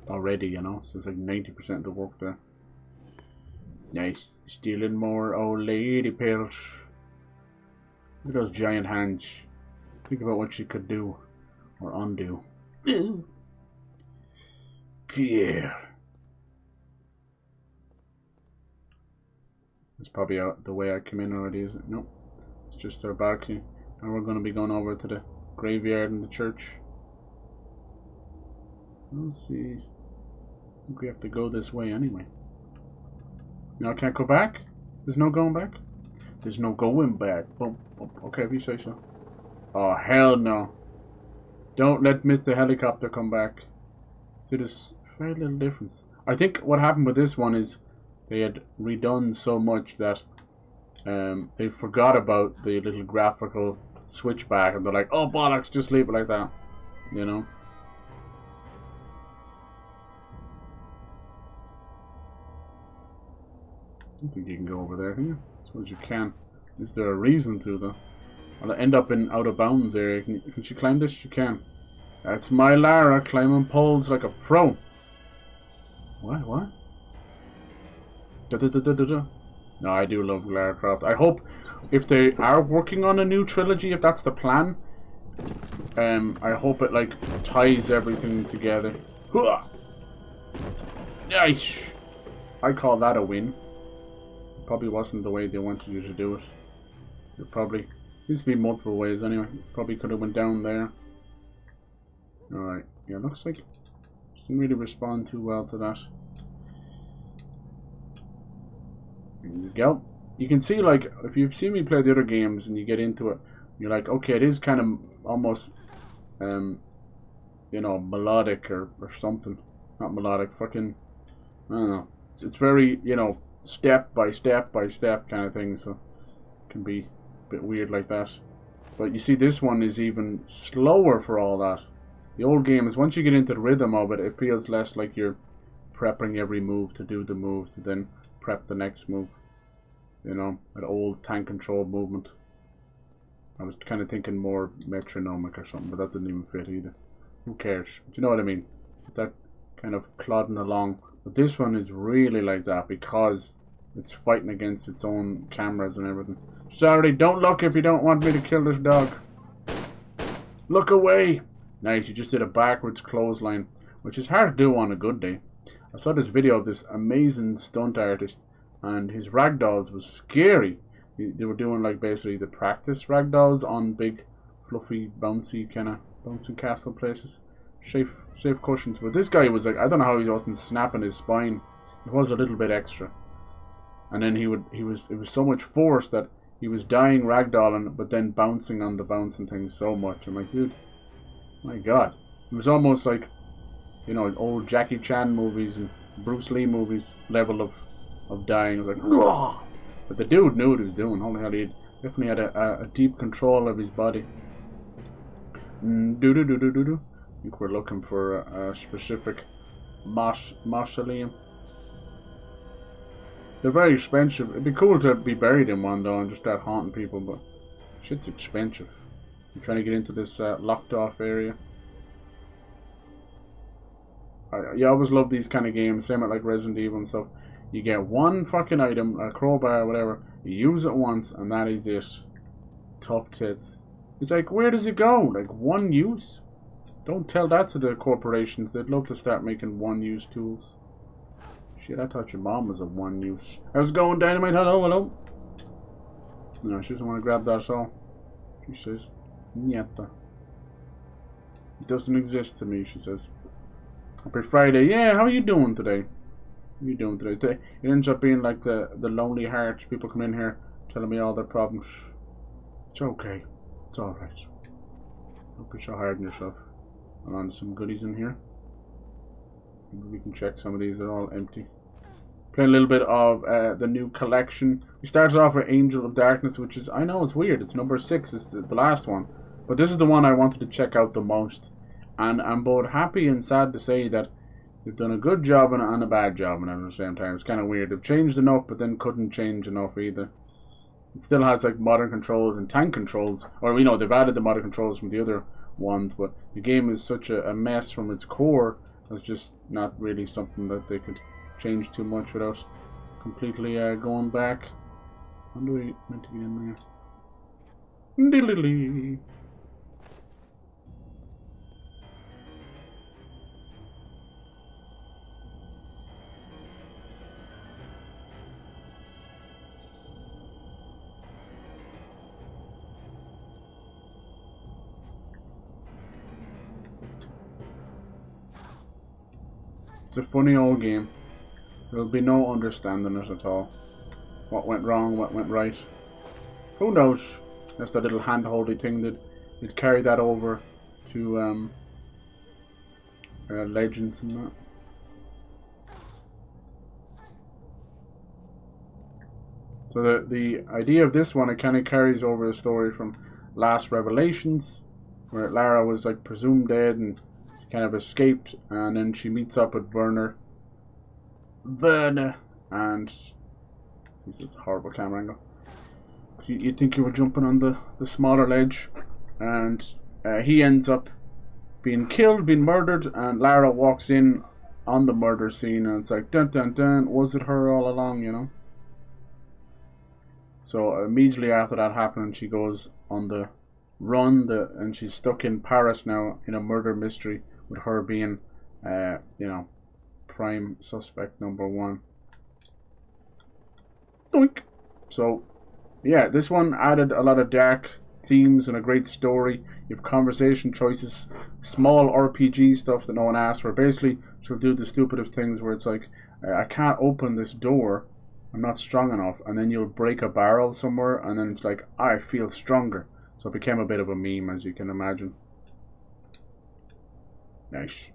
already, you know. So it's like 90% of the work there. Nice. Stealing more old lady pills. Look at those giant hands. Think about what she could do or undo. Pierre. It's probably the way I come in already, is it? Nope. It's just our balcony. And we're going to be going over to the graveyard and the church. Let's see. I think we have to go this way anyway. No, I can't go back? There's no going back? There's no going back. Boom, boom. Okay, if you say so. Oh, hell no. Don't let Mr. Helicopter come back. See, there's very little difference. I think what happened with this one is they had redone so much that they forgot about the little graphical switchback, and they're like, oh bollocks, just leave it like that, you know. I don't think you can go over there, can you? I suppose you can. Is there a reason to, though? I'll end up in out of bounds area. Can she climb this? She can. That's my Lara climbing poles like a pro. What? No, I do love Lara Croft. I hope if they are working on a new trilogy, if that's the plan, I hope it like ties everything together. Nice. I call that a win. Probably wasn't the way they wanted you to do it. It probably seems to be multiple ways anyway. Probably could have went down there. Alright, yeah, looks like doesn't really respond too well to that. There you go. You can see, like, if you've seen me play the other games and you get into it, you're like, okay, it is kind of almost, you know, melodic or something. Not melodic, fucking, I don't know. It's very, you know, step by step by step kind of thing, so it can be a bit weird like that. But you see, this one is even slower for all that. The old game is, once you get into the rhythm of it, it feels less like you're prepping every move to do the move to then prep the next move. You know, an old tank control movement. I was kind of thinking more metronomic or something, but that didn't even fit either. Who cares? Do you know what I mean? That kind of plodding along. But this one is really like that because it's fighting against its own cameras and everything. Sorry, don't look if you don't want me to kill this dog. Look away! Nice, you just did a backwards clothesline, which is hard to do on a good day. I saw this video of this amazing stunt artist, and his ragdolls was scary. They were doing like basically the practice ragdolls on big, fluffy, bouncy kind of bouncing castle places. Safe cushions. But this guy was like, I don't know how he wasn't snapping his spine. It was a little bit extra. And then it was so much force that he was dying ragdolling, but then bouncing on the bouncing things so much. I'm like, dude, my God. It was almost like, you know, old Jackie Chan movies and Bruce Lee movies level of dying. It was like, ugh! But the dude knew what he was doing. Holy hell, he definitely had a deep control of his body. I think we're looking for a specific mausoleum. They're very expensive. It'd be cool to be buried in one though and just start haunting people, but shit's expensive. I'm trying to get into this locked off area. I always love these kind of games, same like Resident Evil and stuff. You get one fucking item, a crowbar or whatever, you use it once and that is it. Tough tits. It's like, where does it go? Like, one use? Don't tell that to the corporations. They'd love to start making one-use tools. Shit, I thought your mom was a one-use. How's it going, Dynamite? Hello. No, she doesn't want to grab that at all. She says, Nieta. It doesn't exist to me, she says. Happy Friday. Yeah, how are you doing today? How are you doing today? It ends up being like the lonely hearts. People come in here telling me all their problems. It's okay. It's alright. Don't be so hard on yourself. I'm on some goodies in here. Maybe we can check some of these. They're all empty. Playing a little bit of the new collection. We started off with Angel of Darkness, which is, I know it's weird. It's number 6. It's the last one. But this is the one I wanted to check out the most. And I'm both happy and sad to say that they've done a good job and a bad job at the same time. It's kind of weird. They've changed enough, but then couldn't change enough either. It still has like modern controls and tank controls. Or, you know, they've added the modern controls from the other ones, but the game is such a mess from its core. It's just not really something that they could change too much without completely going back. How do we meant to get in there? Diddly. It's a funny old game. There'll be no understanding it at all. What went wrong, what went right. who knows? That's that little hand-holdy thing that you'd carry that over to Legends and that. So the idea of this one, it kind of carries over the story from Last Revelations, where Lara was like presumed dead and kind of escaped, and then she meets up with Werner, and that's a horrible camera angle. You'd think you were jumping on the smaller ledge, and he ends up being killed, being murdered, and Lara walks in on the murder scene, and it's like, dun dun dun, was it her all along, you know? So immediately after that happened, she goes on the run, and she's stuck in Paris now in a murder mystery, with her being, you know, prime suspect #1. Doink. So, yeah, this one added a lot of dark themes and a great story. You have conversation choices, small RPG stuff that no one asked for. Basically, she'll do the stupidest things where it's like, I can't open this door, I'm not strong enough, and then you'll break a barrel somewhere, and then it's like, I feel stronger. So it became a bit of a meme, as you can imagine. Nice.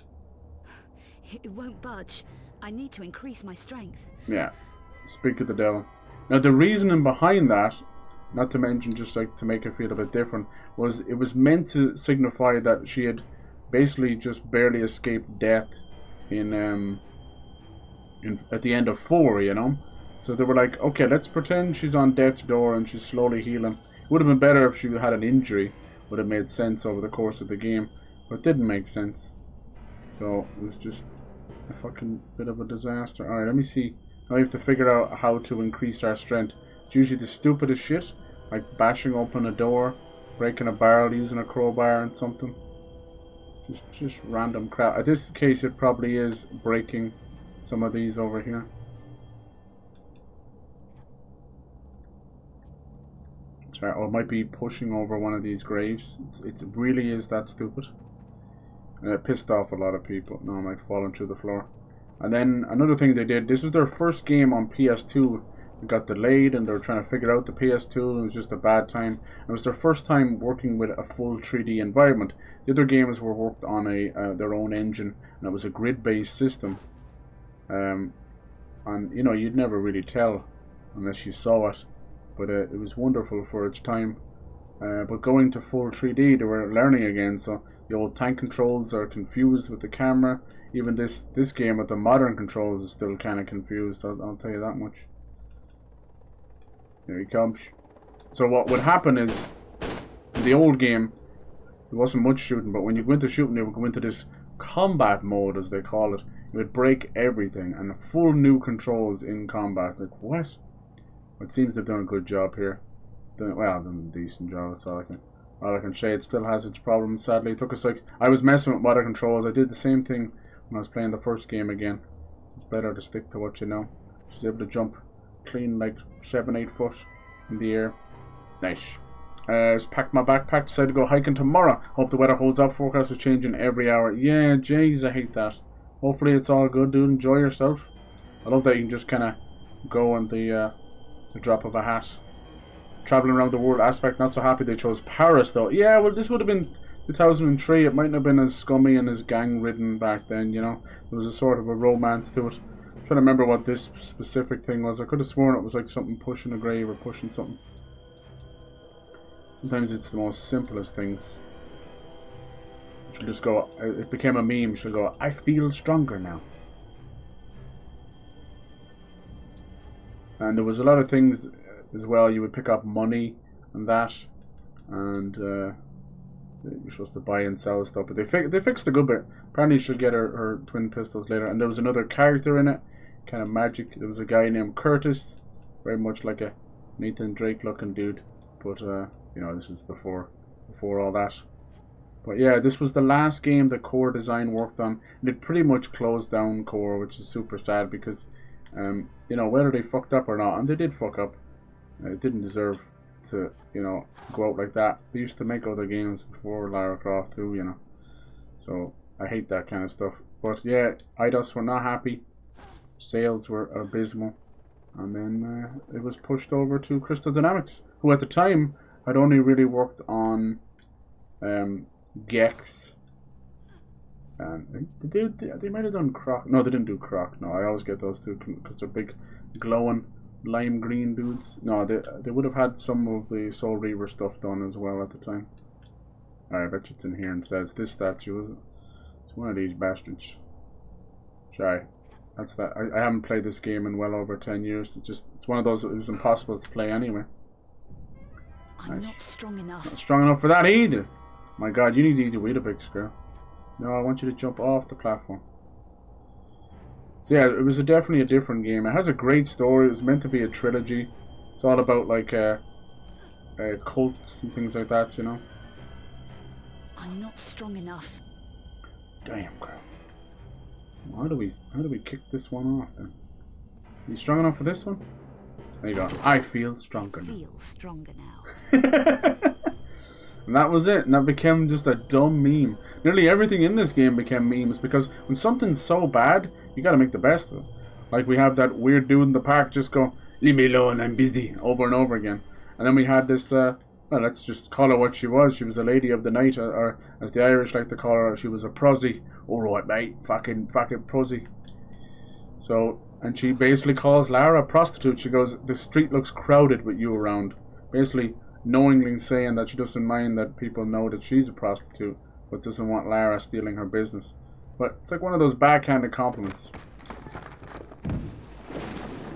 It won't budge. I need to increase my strength. Yeah, speak of the devil. Now the reasoning behind that, not to mention just like to make it feel a bit different, was it was meant to signify that she had basically just barely escaped death in at the end of 4, you know. So they were like, okay, let's pretend she's on death's door and she's slowly healing. It would have been better if she had an injury. Would have made sense over the course of the game, but it didn't make sense. So it was just a fucking bit of a disaster. Alright, let me see. Now we have to figure out how to increase our strength. It's usually the stupidest shit, like bashing open a door, breaking a barrel, using a crowbar and something. Just random crap. In this case, it probably is breaking some of these over here. That's right. Or it might be pushing over one of these graves. It really is that stupid. And it pissed off a lot of people. Now I'm like falling through the floor. And then another thing they did, this was their first game on PS2. It got delayed and they were trying to figure out the PS2 and it was just a bad time. It was their first time working with a full 3D environment. The other games were worked on their own engine and it was a grid-based system. And you know, you'd never really tell unless you saw it. But it was wonderful for its time. But going to full 3D, they were learning again, so the old tank controls are confused with the camera. Even this game with the modern controls is still kind of confused, I'll tell you that much. Here he comes. So what would happen is, in the old game, there wasn't much shooting, but when you go into shooting, you would go into this combat mode, as they call it. It would break everything, and full new controls in combat. Like, what? It seems they've done a good job here. Well, done a decent job, that's all I can say. It still has its problems, sadly. It took us like, I was messing with modern controls. I did the same thing when I was playing the first game again. It's better to stick to what you know. She's able to jump clean like 7-8 foot in the air. Nice. Just packed my backpack, decided to go hiking tomorrow. Hope the weather holds up. Forecast is changing every hour. Yeah, jeez, I hate that. Hopefully it's all good, dude. Enjoy yourself. I love that you can just kind of go on the drop of a hat. Traveling around the world aspect, not so happy they chose Paris though. Yeah, well, this would have been 2003. It mightn't have been as scummy and as gang-ridden back then, you know. There was a sort of a romance to it. I'm trying to remember what this specific thing was. I could have sworn it was like something pushing a grave or pushing something. Sometimes it's the most simplest things. She'll just go, it became a meme, she'll go, I feel stronger now. And there was a lot of things as well. You would pick up money and that, and you're supposed to buy and sell stuff. But they fixed the good bit. Apparently she'll get her twin pistols later. And there was another character in it, kind of magic. There was a guy named Curtis, very much like a Nathan Drake looking dude. But you know, this is before all that. But yeah, this was the last game that Core Design worked on. And it pretty much closed down Core, which is super sad because you know, whether they fucked up or not, and they did fuck up. It didn't deserve to, you know, go out like that. They used to make other games before Lara Croft too, you know. So I hate that kind of stuff. But yeah, IDOS were not happy. Sales were abysmal. And then it was pushed over to Crystal Dynamics, who at the time had only really worked on Gex. And they might have done Croc. No, they didn't do Croc. No, I always get those two because they're big, glowing lime green dudes. No, they would have had some of the Soul Reaver stuff done as well at the time. Alright, I bet you it's in here instead. It's this statue, is it? It's one of these bastards. Sorry. That's that. I haven't played this game in well over 10 years. It's one of those that was impossible to play anyway. I'm not strong enough. Not strong enough for that either. My god, you need to eat a Weetabix, girl. No, I want you to jump off the platform. So yeah, it was definitely a different game. It has a great story. It was meant to be a trilogy. It's all about like cults and things like that, you know. I'm not strong enough. Damn, girl. How do we kick this one off then? Are you strong enough for this one? There you go. I feel stronger now. Feel stronger now. And that was it. And that became just a dumb meme. Nearly everything in this game became memes because when something's so bad, you gotta make the best of it. Like we have that weird dude in the park just go, "Leave me alone, I'm busy," over and over again. And then we had this, well, let's just call her what she was. She was a lady of the night, or as the Irish like to call her, she was a prosy. Alright, mate. Fucking prosy. So, and she basically calls Lara a prostitute. She goes, "The street looks crowded with you around." Basically, knowingly saying that she doesn't mind that people know that she's a prostitute, but doesn't want Lara stealing her business. But it's like one of those backhanded compliments.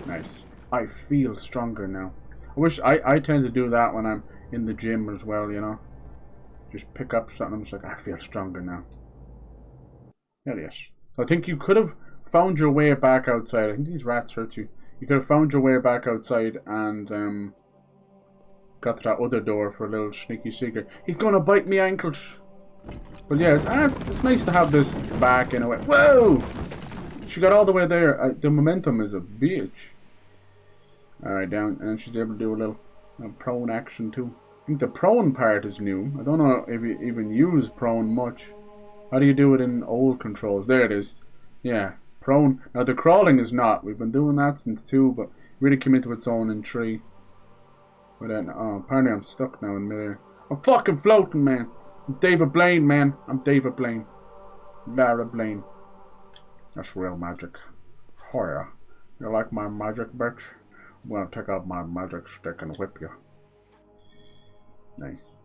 Nice. I feel stronger now. I wish I tend to do that when I'm in the gym as well, you know. Just pick up something, I'm just like, I feel stronger now. Hell yes. So I think you could have found your way back outside. I think these rats hurt you. You could have found your way back outside and got to that other door for a little sneaky secret. He's gonna bite me ankles. But yeah, it's nice to have this back in a way. Whoa! She got all the way there. The momentum is a bitch. Alright, down. And she's able to do a little prone action too. I think the prone part is new. I don't know if you even use prone much. How do you do it in old controls? There it is. Yeah, prone. Now the crawling is not. We've been doing that since 2, but really came into its own in 3. But then, oh, apparently I'm stuck now in midair. I'm fucking floating, man. I'm David Blaine, man. I'm David Blaine. Lara Blaine. That's real magic. Oh yeah. You like my magic, bitch? I'm gonna take out my magic stick and whip you. Nice.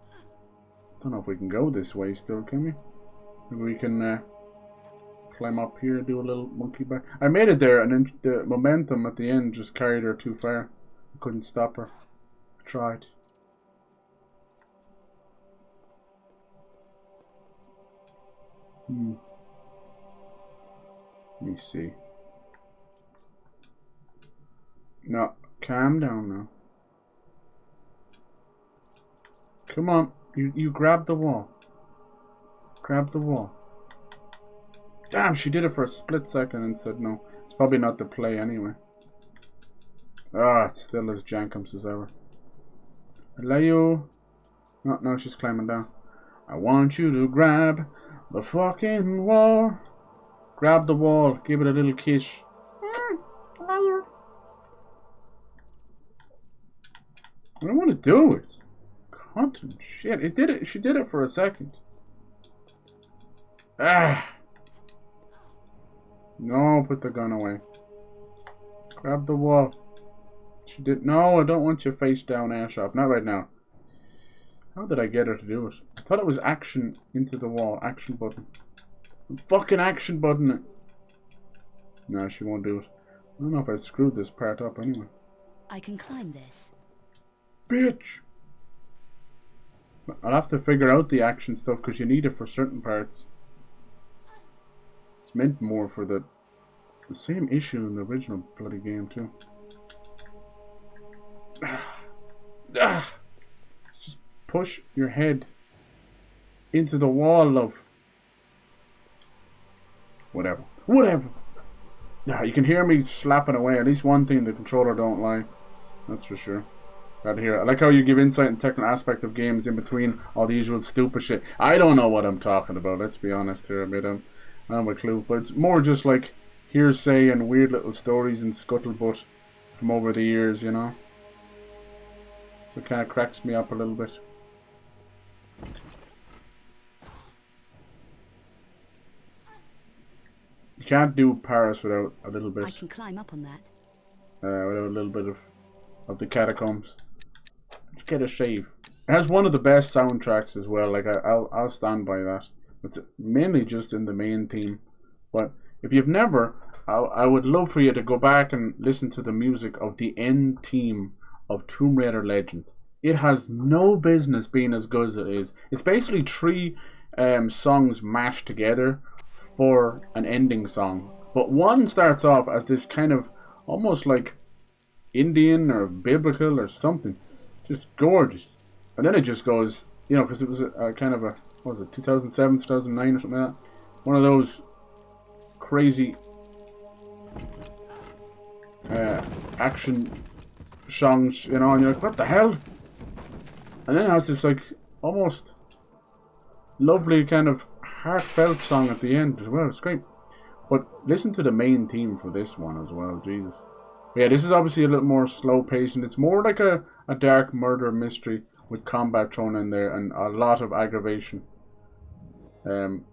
Don't know if we can go this way still, can we? Maybe we can climb up here and do a little monkey back. I made it there, and then the momentum at the end just carried her too far. I couldn't stop her. I tried. Let me see. No, calm down now. Come on, you grab the wall. Grab the wall. Damn, she did it for a split second and said no. It's probably not the play anyway. Ah, it's still as jankums as ever. Hello, you. No, no, she's climbing down. I want you to grab the fucking wall. Grab the wall. Give it a little kiss. I don't want to do it. Content shit. It did it. She did it for a second. Ah. No, put the gun away. Grab the wall. She did. No, I don't want your face down, Airshop. Not right now. How did I get her to do it? I thought it was action into the wall. Action button. Fucking action button it. No, she won't do it. I don't know if I screwed this part up anyway. I can climb this. Bitch! I'll have to figure out the action stuff because you need it for certain parts. It's meant more for the... It's the same issue in the original bloody game too. Just push your head into the wall, love. Whatever. Whatever! Yeah, you can hear me slapping away. At least one thing, the controller don't lie. That's for sure. Right here. I like how you give insight and technical aspect of games in between all the usual stupid shit. I don't know what I'm talking about, let's be honest here a bit. I don't have a clue. But it's more just like hearsay and weird little stories and scuttlebutt from over the years, you know. So it kind of cracks me up a little bit. You can't do Paris without a little bit. I can climb up on that. Without a little bit of the catacombs. Just get a shave. It has one of the best soundtracks as well. Like I'll stand by that. It's mainly just in the main theme. But if you've never, I would love for you to go back and listen to the music of the end theme of Tomb Raider Legend. It has no business being as good as it is. It's basically 3 songs mashed together for an ending song. But one starts off as this kind of almost like Indian or biblical or something. Just gorgeous. And then it just goes, you know, because it was a kind of a, what was it, 2007, 2009 or something like that? One of those crazy action songs, you know, and you're like, what the hell? And then it has this like almost lovely kind of heartfelt song at the end as well. It's great. But listen to the main theme for this one as well, Jesus. But yeah, this is obviously a little more slow paced, and it's more like a dark murder mystery with combat thrown in there and a lot of aggravation.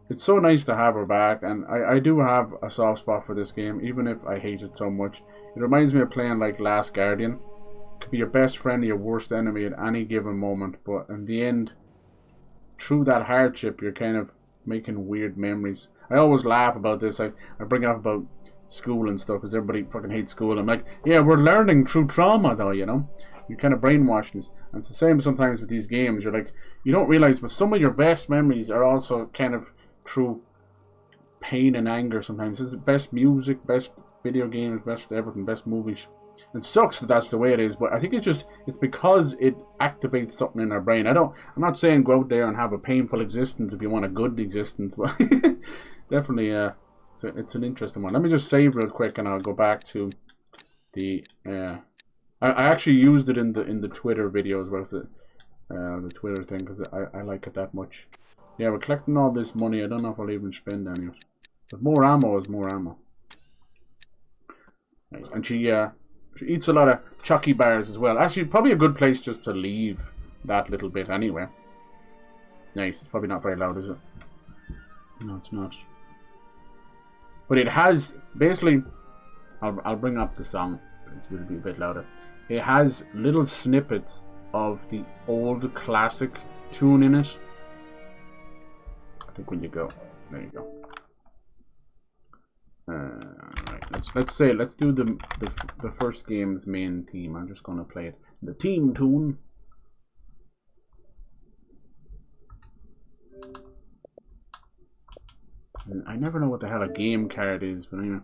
It's so nice to have her back, and I do have a soft spot for this game, even if I hate it so much. It reminds me of playing like Last Guardian. It could be your best friend or your worst enemy at any given moment, but in the end, through that hardship, you're kind of making weird memories. I always laugh about this. I bring it up about school and stuff because everybody fucking hates school. I'm like, yeah, we're learning through trauma though, you know. You're kind of brainwashing us. And it's the same sometimes with these games. You're like, you don't realize, but some of your best memories are also kind of through pain and anger sometimes. This is the best music, best video games, best everything, best movies. It sucks that that's the way it is, but I think it's because it activates something in our brain. I'm not saying go out there and have a painful existence if you want a good existence, but definitely, it's an interesting one. Let me just save real quick, and I'll go back to the. I actually used it in the Twitter video as well as the Twitter thing because I like it that much. Yeah, we're collecting all this money. I don't know if I'll even spend any of it, but more ammo is more ammo. Nice. And she eats a lot of Chucky bars as well. Actually, probably a good place just to leave that little bit anyway. Nice. It's probably not very loud, is it? No, it's not. But it has, basically, I'll bring up the song. It's going to be a bit louder. It has little snippets of the old classic tune in it. I think when you go, there you go. Right, let's do the first game's main theme. I'm just gonna play it. The team tune. And I never know what the hell a game card is, but anyway.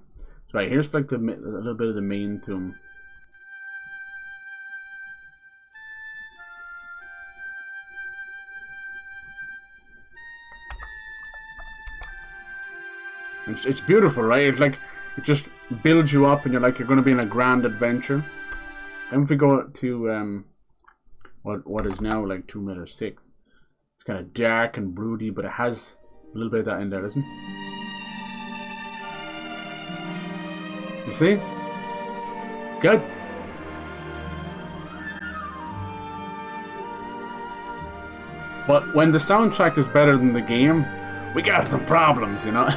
So right, here's like a little bit of the main tune. It's beautiful, right? It's like it just builds you up, and you're like you're going to be in a grand adventure. Then if we go to what is now like Tomb Raider 6, it's kind of dark and broody, but it has a little bit of that in there, doesn't it? You see? It's good. But when the soundtrack is better than the game, we got some problems, you know.